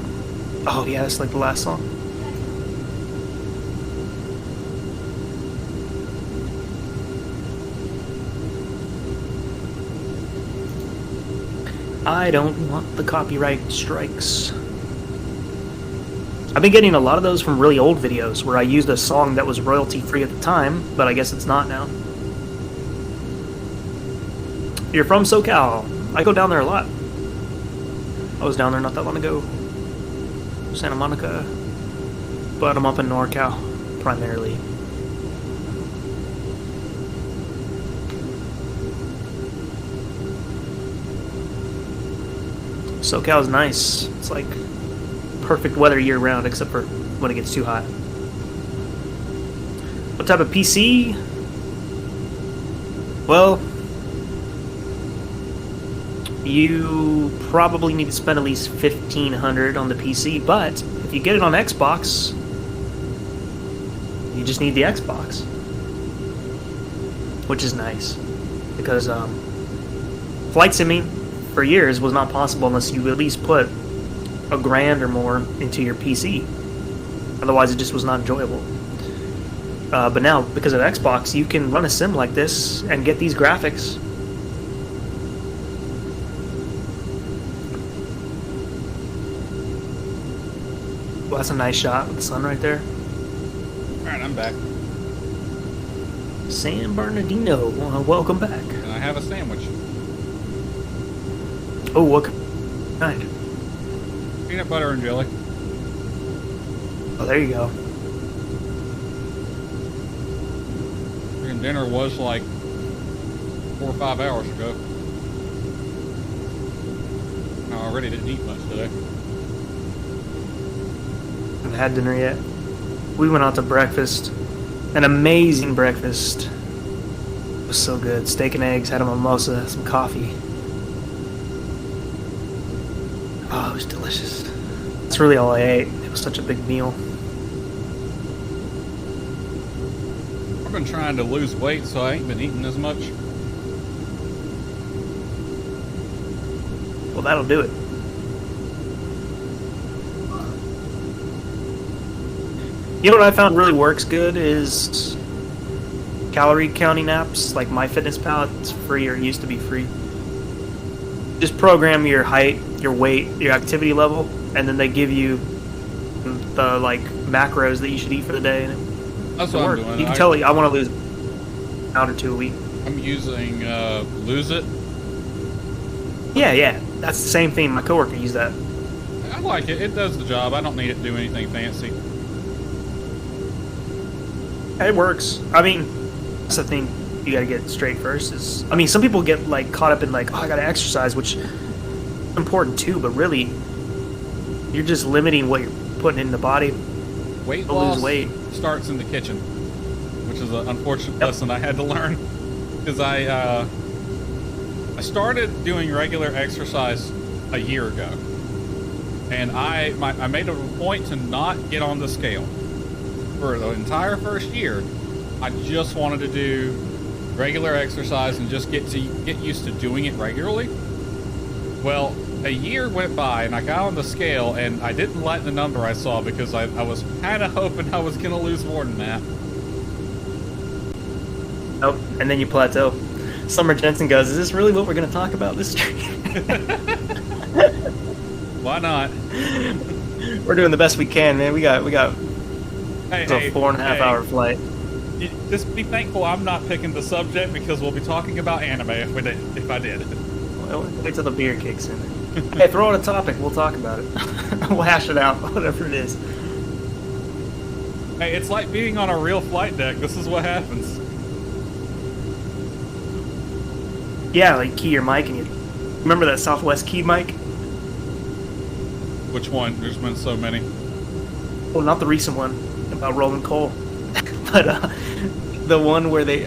Oh yeah, that's like the last song. I don't want the copyright strikes. I've been getting a lot of those from really old videos where I used a song that was royalty free at the time, but I guess it's not now. You're from SoCal. I go down there a lot. I was down there not that long ago. Santa Monica. But I'm up in NorCal, primarily. SoCal's nice. It's like perfect weather year round, except for when it gets too hot. What type of PC? Well, you probably need to spend at least $1,500 on the PC, but if you get it on Xbox, you just need the Xbox, which is nice, because flight simming for years was not possible unless you at least put $1,000 or more into your PC. Otherwise, it just was not enjoyable. But now, because of Xbox, you can run a sim like this and get these graphics. Well, that's a nice shot with the sun right there. Alright, I'm back. San Bernardino, welcome back. And I have a sandwich. Oh, what kind? Peanut butter and jelly. Oh, there you go. Freaking dinner was like 4 or 5 hours ago. I already didn't eat much today. I haven't had dinner yet. We went out to breakfast. An amazing breakfast. It was so good. Steak and eggs, had a mimosa, some coffee. Oh, it was delicious. That's really all I ate. It was such a big meal. I've been trying to lose weight, so I ain't been eating as much. Well, that'll do it. You know what I found really works good is calorie counting apps like MyFitnessPal. It's free, or it used to be free. Just program your height, your weight, your activity level, and then they give you the like macros that you should eat for the day. And That's what I'm doing. You can tell I want to lose a pound or two a week. I'm using Lose It. Yeah, that's the same thing. My coworker used that. I like it. It does the job. I don't need it to do anything fancy. It works. I mean, that's the thing you gotta get straight first is, I mean, some people get like caught up in like, oh, I gotta exercise, which is important too, but really, you're just limiting what you're putting in the body. Weight to loss lose weight starts in the kitchen, which is an unfortunate lesson I had to learn, because I started doing regular exercise a year ago, and I made a point to not get on the scale. For the entire first year, I just wanted to do regular exercise and just get used to doing it regularly. Well, a year went by and I got on the scale and I didn't like the number I saw because I was kind of hoping I was going to lose more than that. Nope, and then you plateau. Summer Jensen goes, is this really what we're going to talk about this year? Why not? We're doing the best we can, man. We got Hey, it's a 4.5 hour flight. Just be thankful I'm not picking the subject, because we'll be talking about anime if I did. Well, wait till the beer kicks in. Hey, throw out a topic. We'll talk about it. We'll hash it out, whatever it is. Hey, it's like being on a real flight deck. This is what happens. Yeah, like key your mic and you remember that Southwest key mic? Which one? There's been so many. Well, not the recent one about rolling coal, but the one where I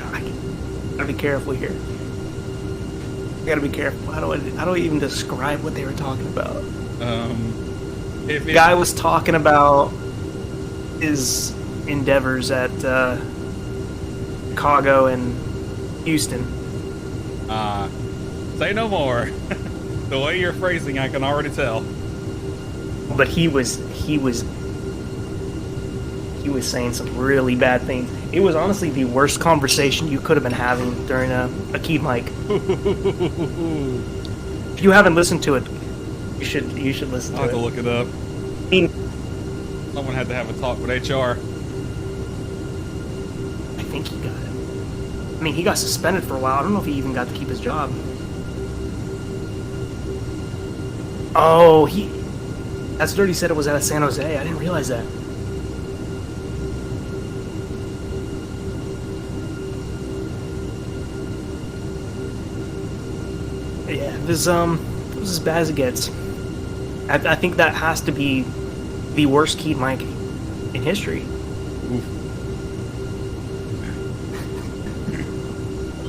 gotta be careful here. I gotta be careful. How do I even describe what they were talking about? The guy was talking about his endeavors at Chicago and Houston. Say no more. The way you're phrasing, I can already tell. But he was saying some really bad things. It was honestly the worst conversation you could have been having during a key mic. If you haven't listened to it, you should listen to it. I'll have to look it up. I mean, someone had to have a talk with HR. I think he got it. I mean, he got suspended for a while. I don't know if he even got to keep his job. Oh, that's Dirty said it was out of San Jose. I didn't realize that. Yeah, it was as bad as it gets. I think that has to be the worst keyed mic in history. Oof.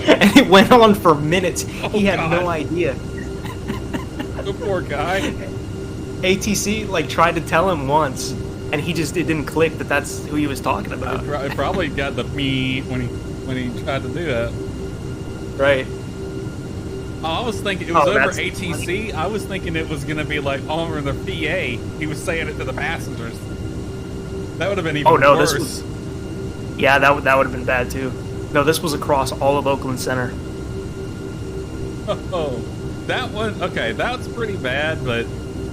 And it went on for minutes. He had God. no idea. The poor guy. ATC like tried to tell him once, and it didn't click that that's who he was talking about. It probably got the me when he tried to do that. Right. Oh, I was thinking it was over that's ATC. funny. I was thinking it was gonna be like over the PA. He was saying it to the passengers. That would have been even worse. This was. Yeah, that would have been bad too. No, this was across all of Oakland Center. Oh, that one. Okay, that's pretty bad, but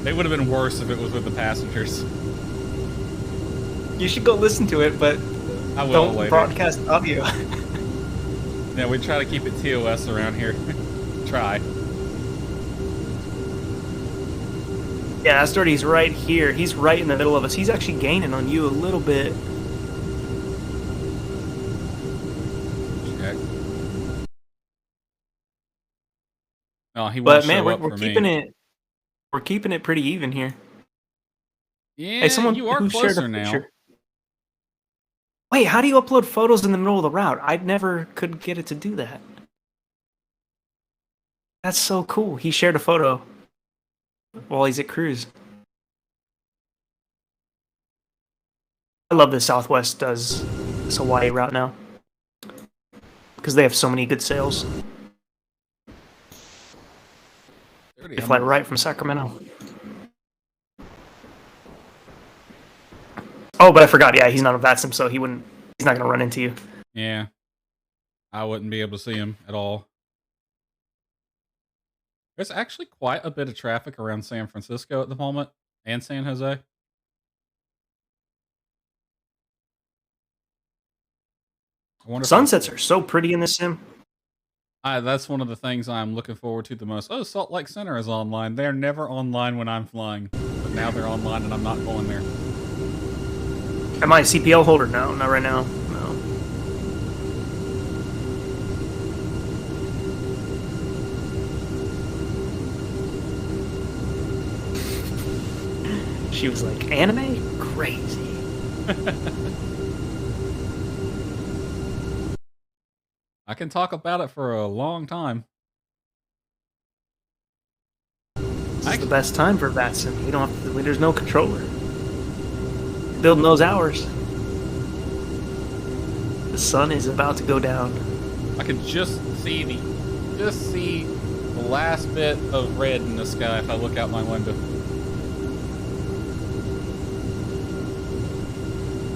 it would have been worse if it was with the passengers. You should go listen to it, but I will don't later. broadcast audio. Yeah, we try to keep it TOS around here. Try. Yeah, that's dirty. He's right here. He's right in the middle of us. He's actually gaining on you a little bit. Check. Oh, he won't But show man, up we're for keeping me. it. We're keeping it pretty even here. Yeah, Hey, someone you are who shared a closer now. picture. Wait, how do you upload photos in the middle of the route? I never could get it to do that. That's so cool. He shared a photo while he's at cruise. I love that Southwest does this Hawaii route now, because they have so many good sales. They fly right from Sacramento. Oh, but I forgot. Yeah, he's not a VATSIM, so he's not gonna run into you. Yeah. I wouldn't be able to see him at all. There's actually quite a bit of traffic around San Francisco at the moment, and San Jose. I wonder Sunsets are so pretty in this sim. That's one of the things I'm looking forward to the most. Oh, Salt Lake Center is online. They're never online when I'm flying, but now they're online and I'm not going there. Am I a CPL holder? No, not right now. No. She was like, anime? Crazy. I can talk about it for a long time. This is the best time for VATSIM. You don't have to, there's no controller. Building those hours. The sun is about to go down. I can just see the last bit of red in the sky if I look out my window.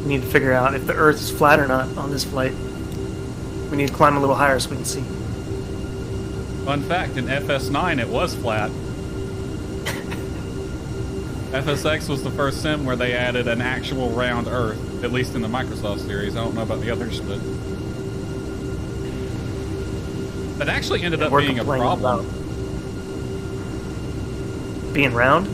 We need to figure out if the Earth is flat or not on this flight. We need to climb a little higher so we can see. Fun fact, in FS9 it was flat. FSX was the first sim where they added an actual round Earth, at least in the Microsoft series. I don't know about the others, but that actually ended up being a problem. Being round?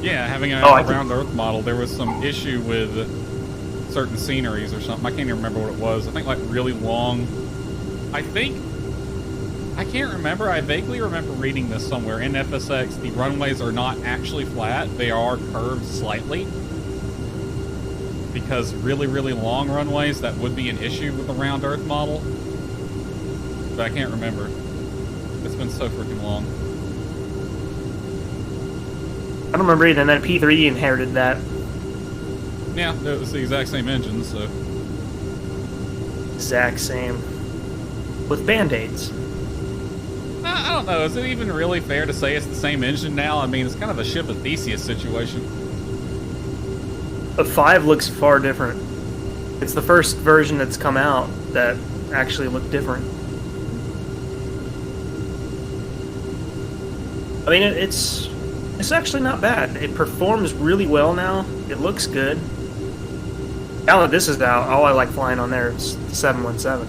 Yeah, having a round Earth model. There was some issue with certain sceneries or something. I can't even remember what it was. I think like really long. I can't remember. I vaguely remember reading this somewhere. In FSX, the runways are not actually flat. They are curved slightly. Because really, really long runways, that would be an issue with the round Earth model. But I can't remember. It's been so freaking long. I don't remember either, and then P3 inherited that. Yeah, it was the exact same engine, so. Exact same. With Band-Aids. I don't know. Is it even really fair to say it's the same engine now? I mean, it's kind of a Ship of Theseus situation. The 5 looks far different. It's the first version that's come out that actually looked different. I mean, it's actually not bad. It performs really well now. It looks good. Now that this is out, all I like flying on there is the 717.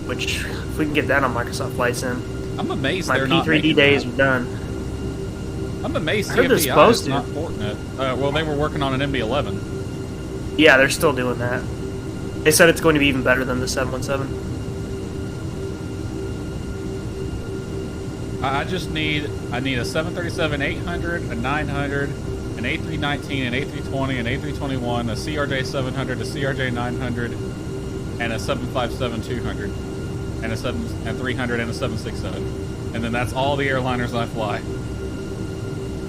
Which, if we can get that on Microsoft Flight Sim, I'm amazed my they're not P3D days are done. I'm amazed I heard they're TFDI supposed is to. not Fortinet. Well, they were working on an MB11. Yeah, they're still doing that. They said it's going to be even better than the 717. I just need a 737-800, a 900, an A319, an A320, an A321, a CRJ-700, a CRJ-900, and a 757-200, and a 300, and a 767, and then that's all the airliners I fly.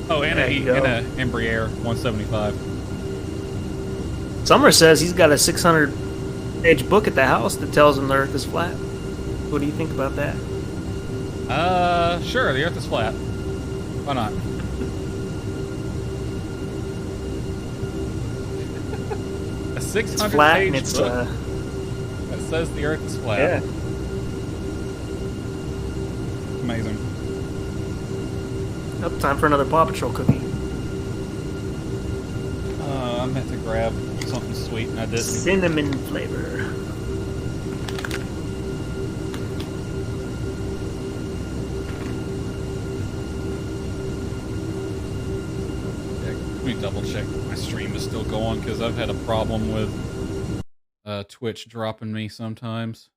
Oh, and a Embraer 175. Summer says he's got a 600-page book at the house that tells him the Earth is flat. What do you think about that? Sure, the Earth is flat. Why not? A 600-page book that says the Earth is flat. Yeah. Amazing. Up, time for another Paw Patrol cookie. I meant to grab something sweet and I didn't. Cinnamon flavor. Let me double check my stream is still going because I've had a problem with Twitch dropping me sometimes.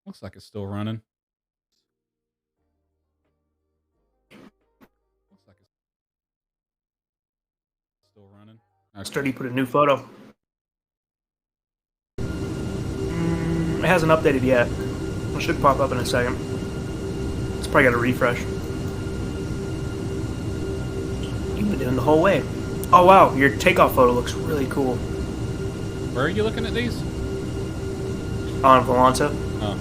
Looks like it's still running. Looks like it's still running. Okay. Sturdy put a new photo. It hasn't updated yet. It should pop up in a second. It's probably got to refresh. You've been doing the whole way. Oh wow, your takeoff photo looks really cool. Where are you looking at these? On Volanta. Oh.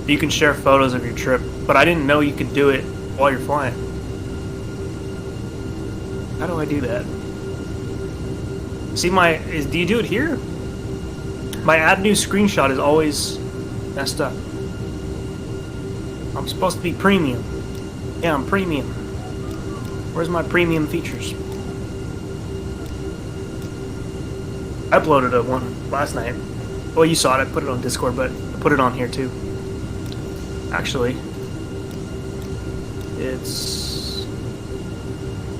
You can share photos of your trip, but I didn't know you could do it while you're flying. How do I do that? See do you do it here? My add new screenshot is always messed up. I'm supposed to be premium. Yeah, I'm premium. Where's my premium features? I uploaded one last night. Well, you saw it. I put it on Discord, but I put it on here too. Actually, it's...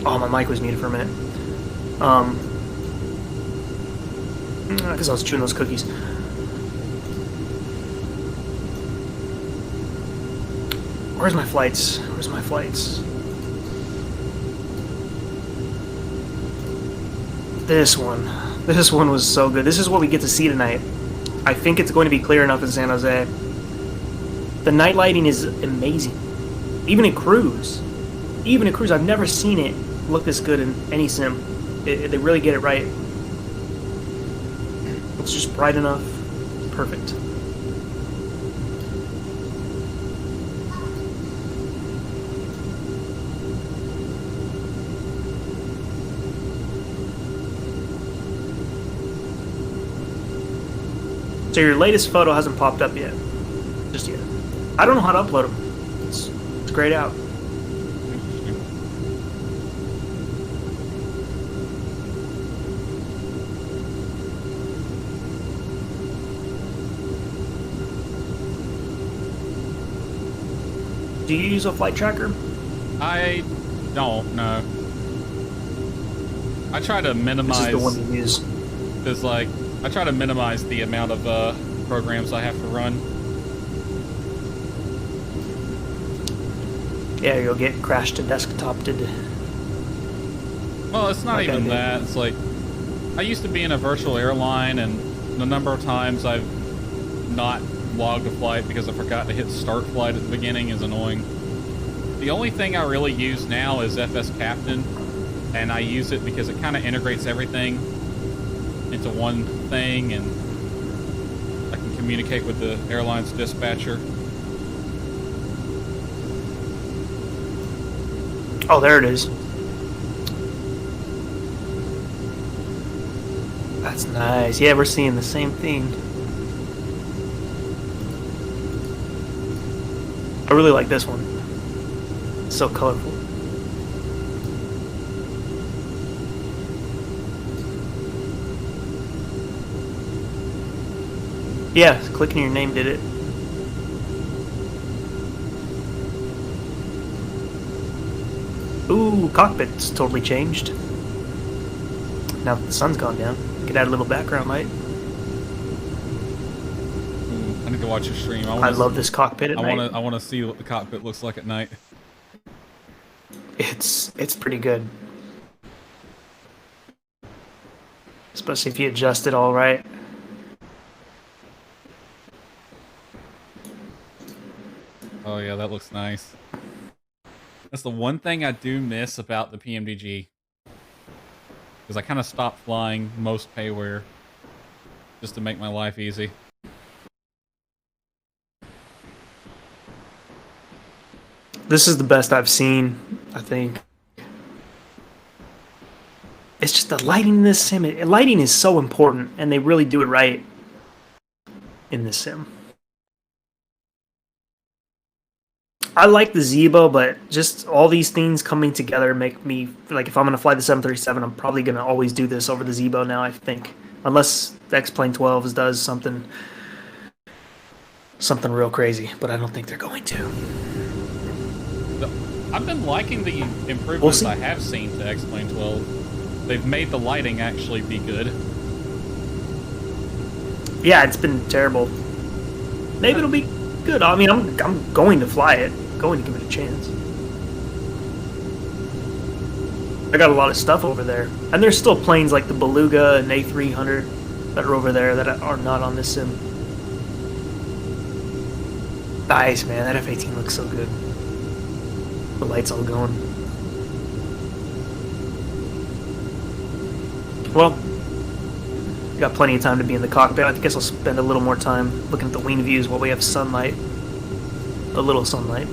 Oh, my mic was muted for a minute. Because I was chewing those cookies. Where's my flights? Where's my flights? This one. This one was so good. This is what we get to see tonight. I think it's going to be clear enough in San Jose. The night lighting is amazing. Even in cruise. Even in cruise, I've never seen it look this good in any sim. They really get it right. It's just bright enough. Perfect. So your latest photo hasn't popped up yet. Just yet. I don't know how to upload them. It's grayed out. Do you use a flight tracker? I don't know. I try to minimize. This is the one you use. Because, like, I try to minimize the amount of programs I have to run. Yeah, you'll get crashed to desktop-ed. Well, it's not like even that. It's like, I used to be in a virtual airline, and the number of times I've not logged a flight because I forgot to hit start flight at the beginning is annoying. The only thing I really use now is FS Captain, and I use it because it kind of integrates everything into one thing, and I can communicate with the airline's dispatcher. Oh, there it is. That's nice. Yeah, we're seeing the same thing. I really like this one. It's so colorful. Yeah, clicking your name did it. Ooh, cockpit's totally changed. Now that the sun's gone down, you could add a little background light. I need to watch your stream. I love this cockpit at night. I want to see what the cockpit looks like at night. It's pretty good. Especially if you adjust it all right. Oh yeah, that looks nice. That's the one thing I do miss about the PMDG. Because I kind of stopped flying most payware just to make my life easy. This is the best I've seen, I think. It's just the lighting in this sim. Lighting is so important, and they really do it right in this sim. I like the Zebo, but just all these things coming together make me like if I'm going to fly the 737, I'm probably going to always do this over the Zebo now, I think. Unless the X-Plane 12s does something real crazy, but I don't think they're going to. I've been liking the improvements I have seen to X-Plane 12. They've made the lighting actually be good. Yeah, it's been terrible. Maybe it'll be good. I mean, I'm going to fly it. Going to give it a chance. I got a lot of stuff over there. And there's still planes like the Beluga and A300 that are over there that are not on this sim. Nice, man. That F-18 looks so good. The lights all going. Well, got plenty of time to be in the cockpit. I guess I'll spend a little more time looking at the wing views while we have sunlight. A little sunlight.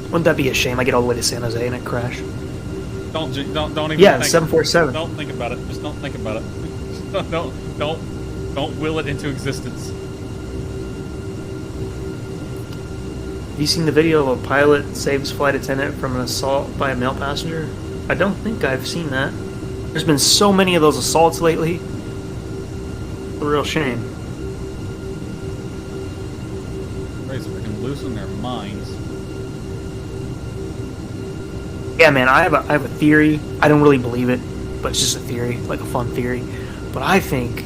Wouldn't that be a shame? I get all the way to San Jose and it crash. Don't even. Yeah, think, 747. Don't think about it. Just don't think about it. Don't will it into existence. Have you seen the video of a pilot saves flight attendant from an assault by a male passenger? I don't think I've seen that. There's been so many of those assaults lately. A real shame. Everybody's freaking losing their minds. Yeah, man, I have a theory. I don't really believe it, but it's just a theory, like a fun theory. But I think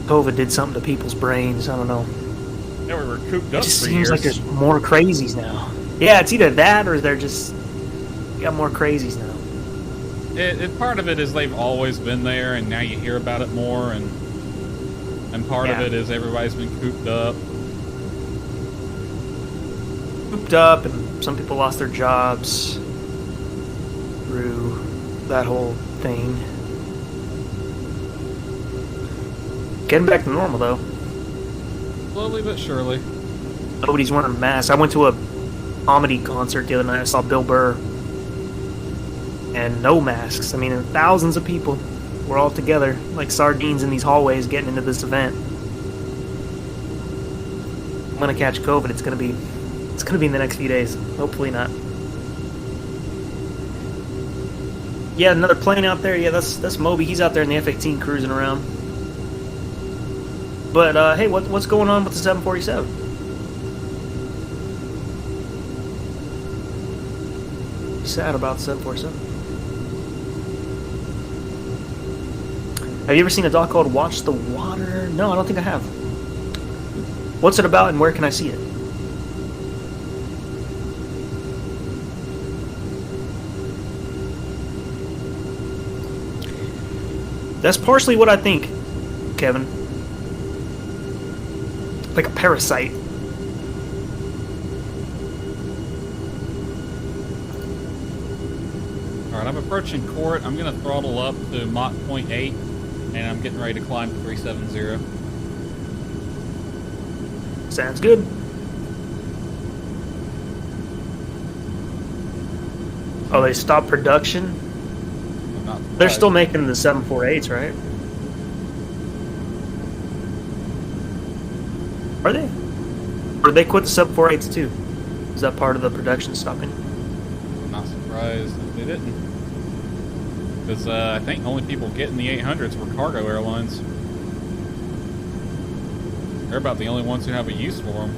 COVID did something to people's brains. I don't know. Yeah, we were cooped up It just for seems years. like there's more crazies now. Yeah, it's either that or they're just got more crazies now. Part of it is they've always been there, and now you hear about it more, and part of it is everybody's been cooped up. Cooped up, and some people lost their jobs through that whole thing. Getting back to normal, though. Slowly but surely. Nobody's wearing masks. I went to a comedy concert the other night. I saw Bill Burr. And no masks. I mean, and thousands of people were all together, like sardines in these hallways getting into this event. I'm gonna catch COVID. It's gonna be in the next few days. Hopefully not. Yeah, another plane out there. Yeah, that's Moby. He's out there in the F-18 cruising around. But hey, what's going on with the 747? Sad about the 747. Have you ever seen a doc called Watch the Water? No, I don't think I have. What's it about and where can I see it? That's partially what I think, Kevin. Like a parasite. Alright, I'm approaching Court. I'm going to throttle up to Mach 0.8, and I'm getting ready to climb to 370. Sounds good. Oh, they stopped production? They're still making the 748s, right? Are they? Or did they quit the 748s too? Is that part of the production stopping? I'm not surprised if they didn't. Because I think the only people getting the 800s were cargo airlines. They're about the only ones who have a use for them.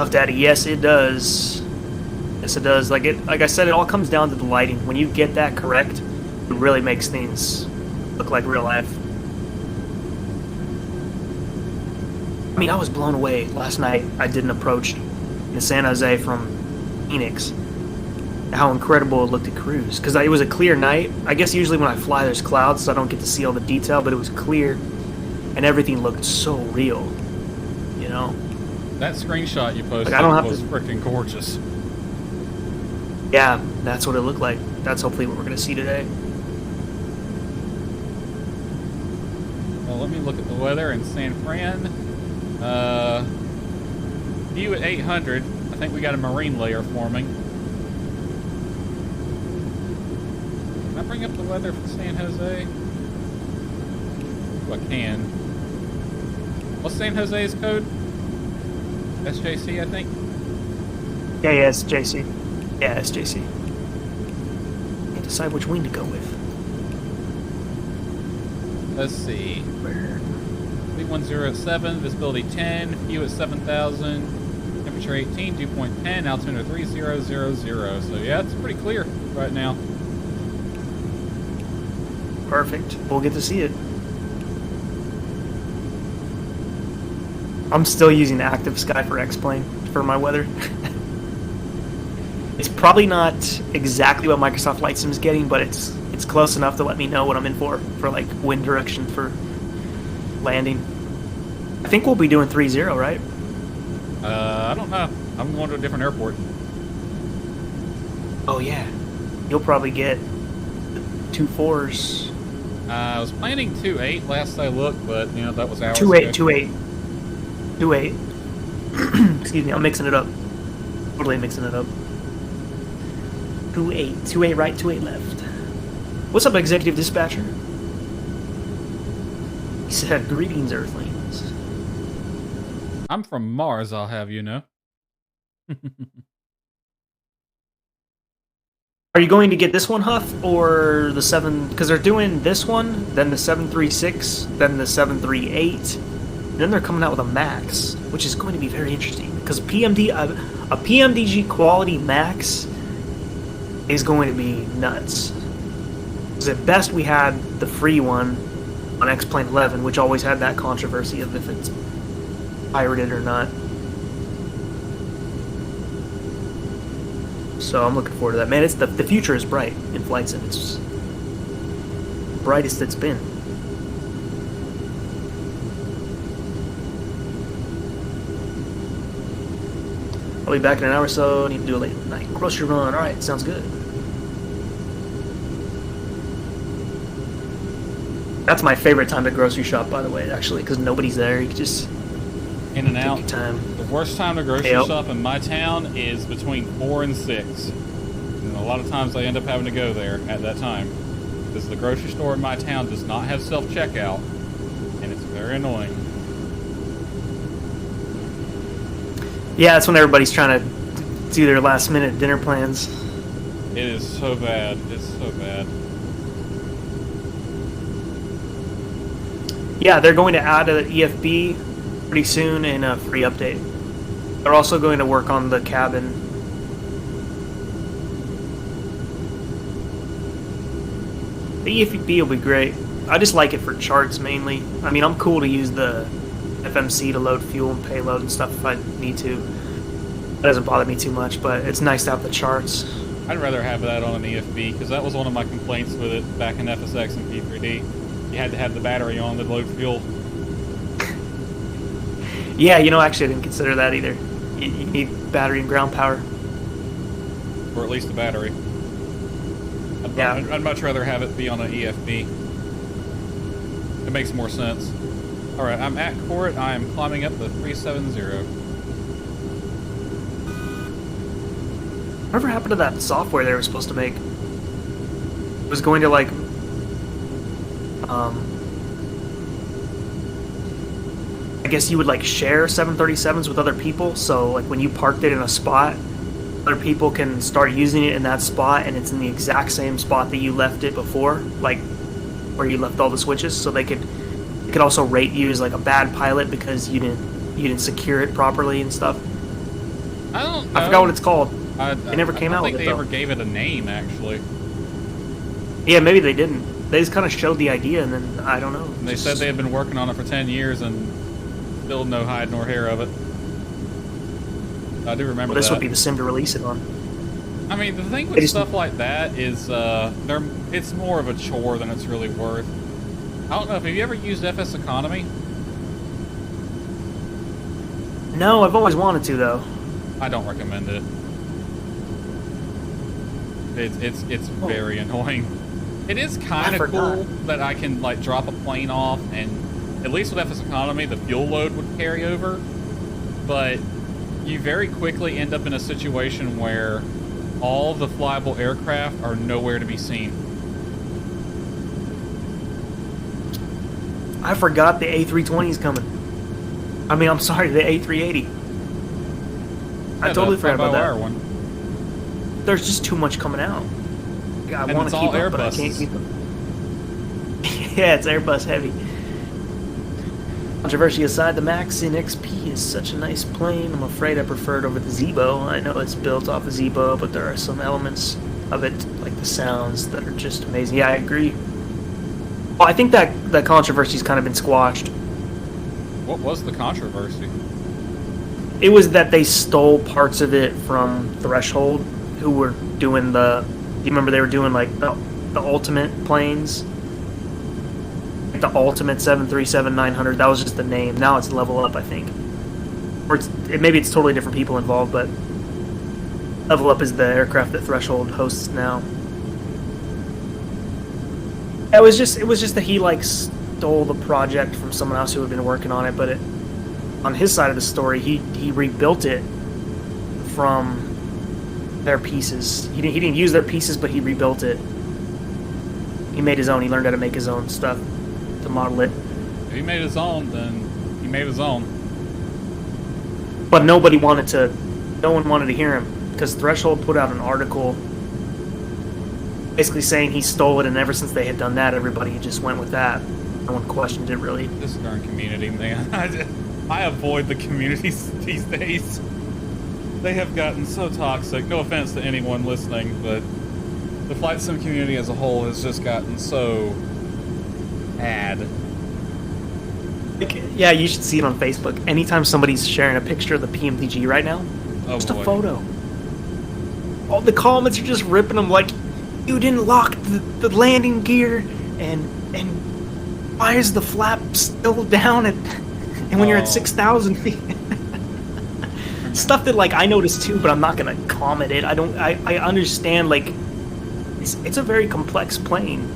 Puff Daddy, yes it does. Yes it does. Like I said, it all comes down to the lighting. When you get that correct, it really makes things look like real life. I mean, I was blown away last night. I did an approach in San Jose from Phoenix. How incredible it looked at cruise. Because it was a clear night. I guess usually when I fly there's clouds, so I don't get to see all the detail, but it was clear. And everything looked so real. You know? That screenshot you posted was freaking gorgeous. Yeah, that's what it looked like. That's hopefully what we're going to see today. Well, let me look at the weather in San Fran. View at 800. I think we got a marine layer forming. Can I bring up the weather for San Jose? Oh, I can. What's San Jose's code? SJC, I think? Yeah, SJC. Yeah, SJC. Can't decide which wing to go with. Let's see. 3107, visibility 10, view at 7,000, temperature 18, dew point 10, altitude of 3000. So yeah, it's pretty clear right now. Perfect. We'll get to see it. I'm still using Active Sky for X-Plane for my weather. It's probably not exactly what Microsoft Flight Sim is getting, but it's close enough to let me know what I'm in for like wind direction for landing. I think we'll be doing 3-0, right? I don't know. I'm going to a different airport. Oh yeah. You'll probably get 2-4s. I was planning 2-8 last I looked, but you know that was hours 2-8. Excuse me, I'm mixing it up. Totally mixing it up. 2-8 right, 2-8 left. What's up, Executive Dispatcher? He said, "Greetings, Earthlings." I'm from Mars, I'll have you know. Are you going to get this one, Huff, or the 7? Because they're doing this one, then the 736, then the 738, and then they're coming out with a Max, which is going to be very interesting. Because a PMDG quality Max is going to be nuts. Because at best we had the free one on X-Plane 11, which always had that controversy of if it's pirated or not. So I'm looking forward to that. Man, it's the future is bright in flight sim. It's the brightest it's been. I'll be back in an hour or so. Need to do a late night grocery run. Alright, sounds good. That's my favorite time to grocery shop, by the way, actually, because nobody's there. You can just in and out. Take your time. The worst time to grocery shop in my town is between 4 and 6. And a lot of times I end up having to go there at that time. Because the grocery store in my town does not have self-checkout. And it's very annoying. Yeah, that's when everybody's trying to do their last-minute dinner plans. It is so bad. It's so bad. Yeah, they're going to add an EFB pretty soon in a free update. They're also going to work on the cabin. The EFB will be great. I just like it for charts mainly. I mean, I'm cool to use the FMC to load fuel and payload and stuff if I need to. That doesn't bother me too much, but it's nice to have the charts. I'd rather have that on an EFB, because that was one of my complaints with it back in FSX and P3D. You had to have the battery on to load fuel. Yeah, you know, actually I didn't consider that either. You need battery and ground power. Or at least a battery. I'd much rather have it be on an EFB. It makes more sense. Alright, I'm at Court. I am climbing up the 370. Whatever happened to that software they were supposed to make? It was going to, like, I guess you would like share 737s with other people, so like when you parked it in a spot, other people can start using it in that spot, and it's in the exact same spot that you left it before, like where you left all the switches, so they could also rate you as like a bad pilot because you didn't secure it properly and stuff. I don't know. I forgot what it's called. They never came out with it, I don't think they ever gave it a name, actually. Yeah, maybe they didn't. They just kind of showed the idea, and then, I don't know. They said they had been working on it for 10 years and still no hide nor hair of it. I do remember Well, this that. would be the sim to release it on. I mean, the thing with stuff like that is it's more of a chore than it's really worth. I don't know, have you ever used FS Economy? No, I've always wanted to, though. I don't recommend it. It's very annoying. It is kind of cool that I can like drop a plane off, and at least with FS Economy, the fuel load would carry over. But you very quickly end up in a situation where all the flyable aircraft are nowhere to be seen. I forgot the A320 is coming. I mean, I'm sorry, the A380. I totally forgot about that. One. There's just too much coming out. I want to keep up, but I can't keep up. Yeah, it's Airbus heavy. Controversy aside, the Max in XP is such a nice plane. I'm afraid I prefer it over the Zebo. I know it's built off of Zebo, but there are some elements of it, like the sounds, that are just amazing. Yeah, I agree. Well, I think that controversy's kind of been squashed. What was the controversy? It was that they stole parts of it from Threshold, who were doing the... Do you remember they were doing, like, the Ultimate planes? Like the Ultimate 737-900, that was just the name. Now it's Level Up, I think. Or maybe it's totally different people involved, but Level Up is the aircraft that Threshold hosts now. It was just that he, like, stole the project from someone else who had been working on it, but on his side of the story, he rebuilt it from their pieces. He didn't use their pieces, but he rebuilt it. He made his own. He learned how to make his own stuff to model it. If he made his own, then he made his own. But no one wanted to hear him, because Threshold put out an article basically saying he stole it, and ever since they had done that, everybody just went with that. No one questioned it, really. This darn community, man. I avoid the communities these days. They have gotten so toxic. No offense to anyone listening, but the flight sim community as a whole has just gotten so bad. Yeah, you should see it on Facebook. Anytime somebody's sharing a picture of the PMDG right now, just a photo. All the comments are just ripping them like, you didn't lock the landing gear, and why is the flap still down and when you're at 6,000 feet? Stuff that, like, I noticed too, but I'm not gonna comment it. I understand, like, it's a very complex plane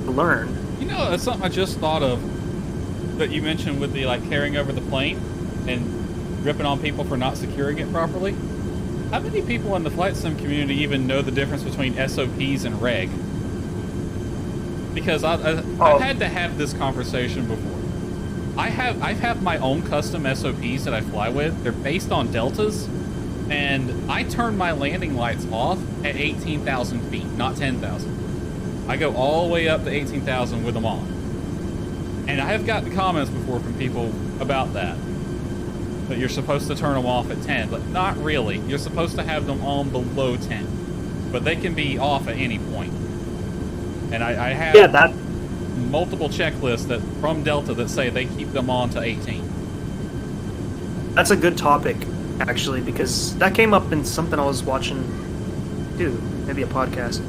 to learn. You know, that's something I just thought of that you mentioned with the, like, carrying over the plane and ripping on people for not securing it properly. How many people in the flight sim community even know the difference between SOPs and reg? Because I've had to have this conversation before. I have my own custom SOPs that I fly with. They're based on deltas, and I turn my landing lights off at 18,000 feet, not 10,000. I go all the way up to 18,000 with them on. And I have gotten comments before from people about that. That you're supposed to turn them off at 10, but not really. You're supposed to have them on below 10. But they can be off at any point. And I have multiple checklists from Delta that say they keep them on to 18. That's a good topic, actually, because that came up in something I was watching too, maybe a podcast.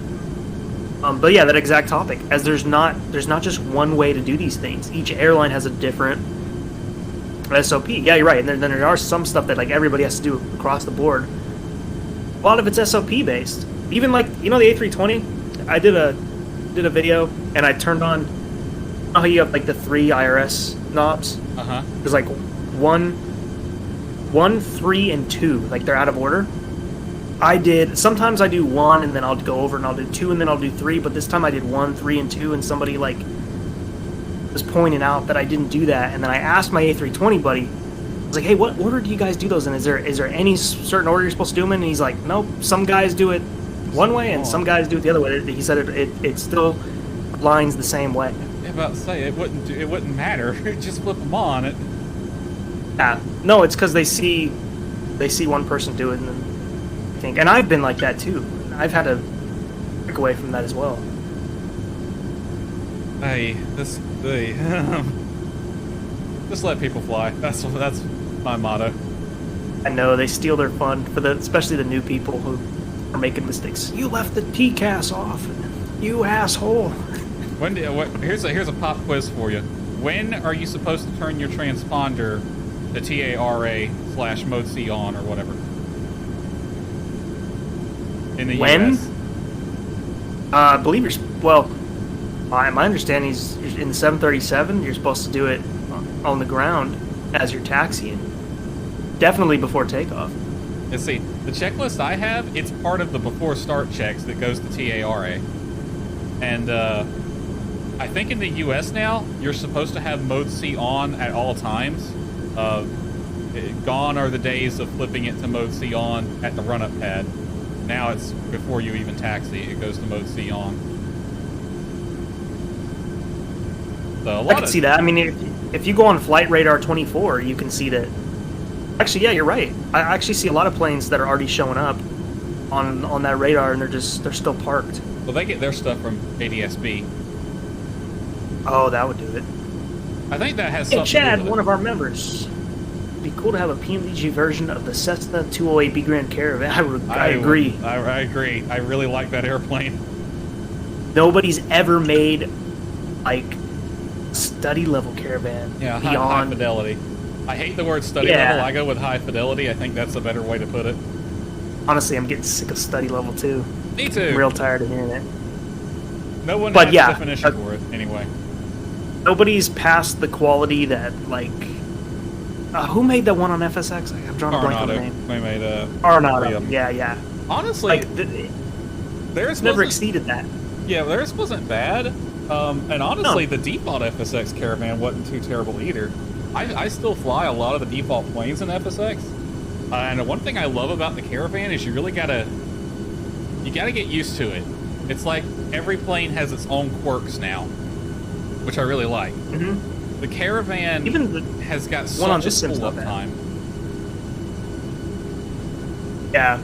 But yeah, that exact topic. As there's not just one way to do these things. Each airline has a different SOP. Yeah, you're right. And then there are some stuff that, like, everybody has to do across the board. A lot of it's SOP based. Even, like, you know, the A320. I did a video and I turned on. You know how you have, like, the 3 IRS knobs? There's like 1, 3, and 2. Like, they're out of order. Sometimes I do 1 and then I'll go over and I'll do 2 and then I'll do 3. But this time I did 1, 3, and 2, and somebody, like, was pointing out that I didn't do that, and then I asked my A320 buddy, I was like, hey, what order do you guys do those in? Is there any certain order you're supposed to do them in? And he's like, nope, some guys do it one way and some guys do it the other way. He said it still lines the same way. Yeah, about to say it wouldn't matter. Just flip them on. Yeah, no, it's because they see They see one person do it and then think. And I've been like that too. I've had to break away from that as well. Hey, just let people fly. That's my motto. I know they steal their fun for especially the new people who are making mistakes. You left the PCAS off, you asshole. Here's a pop quiz for you. When are you supposed to turn your transponder to TARA/Mode C on or whatever? In the US. I believe my understanding is in the 737 you're supposed to do it on the ground as you're taxiing. Definitely before takeoff. Let's see. The checklist I have, it's part of the before start checks that goes to TARA. And I think in the US now, you're supposed to have Mode C on at all times. Gone are the days of flipping it to Mode C on at the run-up pad. Now it's before you even taxi, it goes to Mode C on. So I can see that. I mean, if you go on Flight Radar 24, you can see that. Actually, yeah, you're right. I actually see a lot of planes that are already showing up on that radar, and they're still parked. Well, they get their stuff from ADSB. Oh, that would do it. I think that has Hey, something Chad, to do with one of our members. It'd be cool to have a PMDG version of the Cessna 208B Grand Caravan. I agree. I agree. I really like that airplane. Nobody's ever made like study level caravan beyond high fidelity. I hate the word study level. I go with high fidelity. I think that's a better way to put it. Honestly, I'm getting sick of study level too. Me too. I'm real tired of hearing it. No one has a definition for it anyway. Nobody's past the quality that like. Who made that one on FSX? I'm drawing a blank on the name. They made Arenado. Yeah. Honestly, theirs never exceeded that. Yeah, theirs wasn't bad. And honestly, the default FSX Caravan wasn't too terrible either. I still fly a lot of the default planes in FSX. And one thing I love about the Caravan is you really gotta get used to it. It's like every plane has its own quirks now, which I really like. Mm-hmm. The Caravan has got such a cool uptime. Yeah,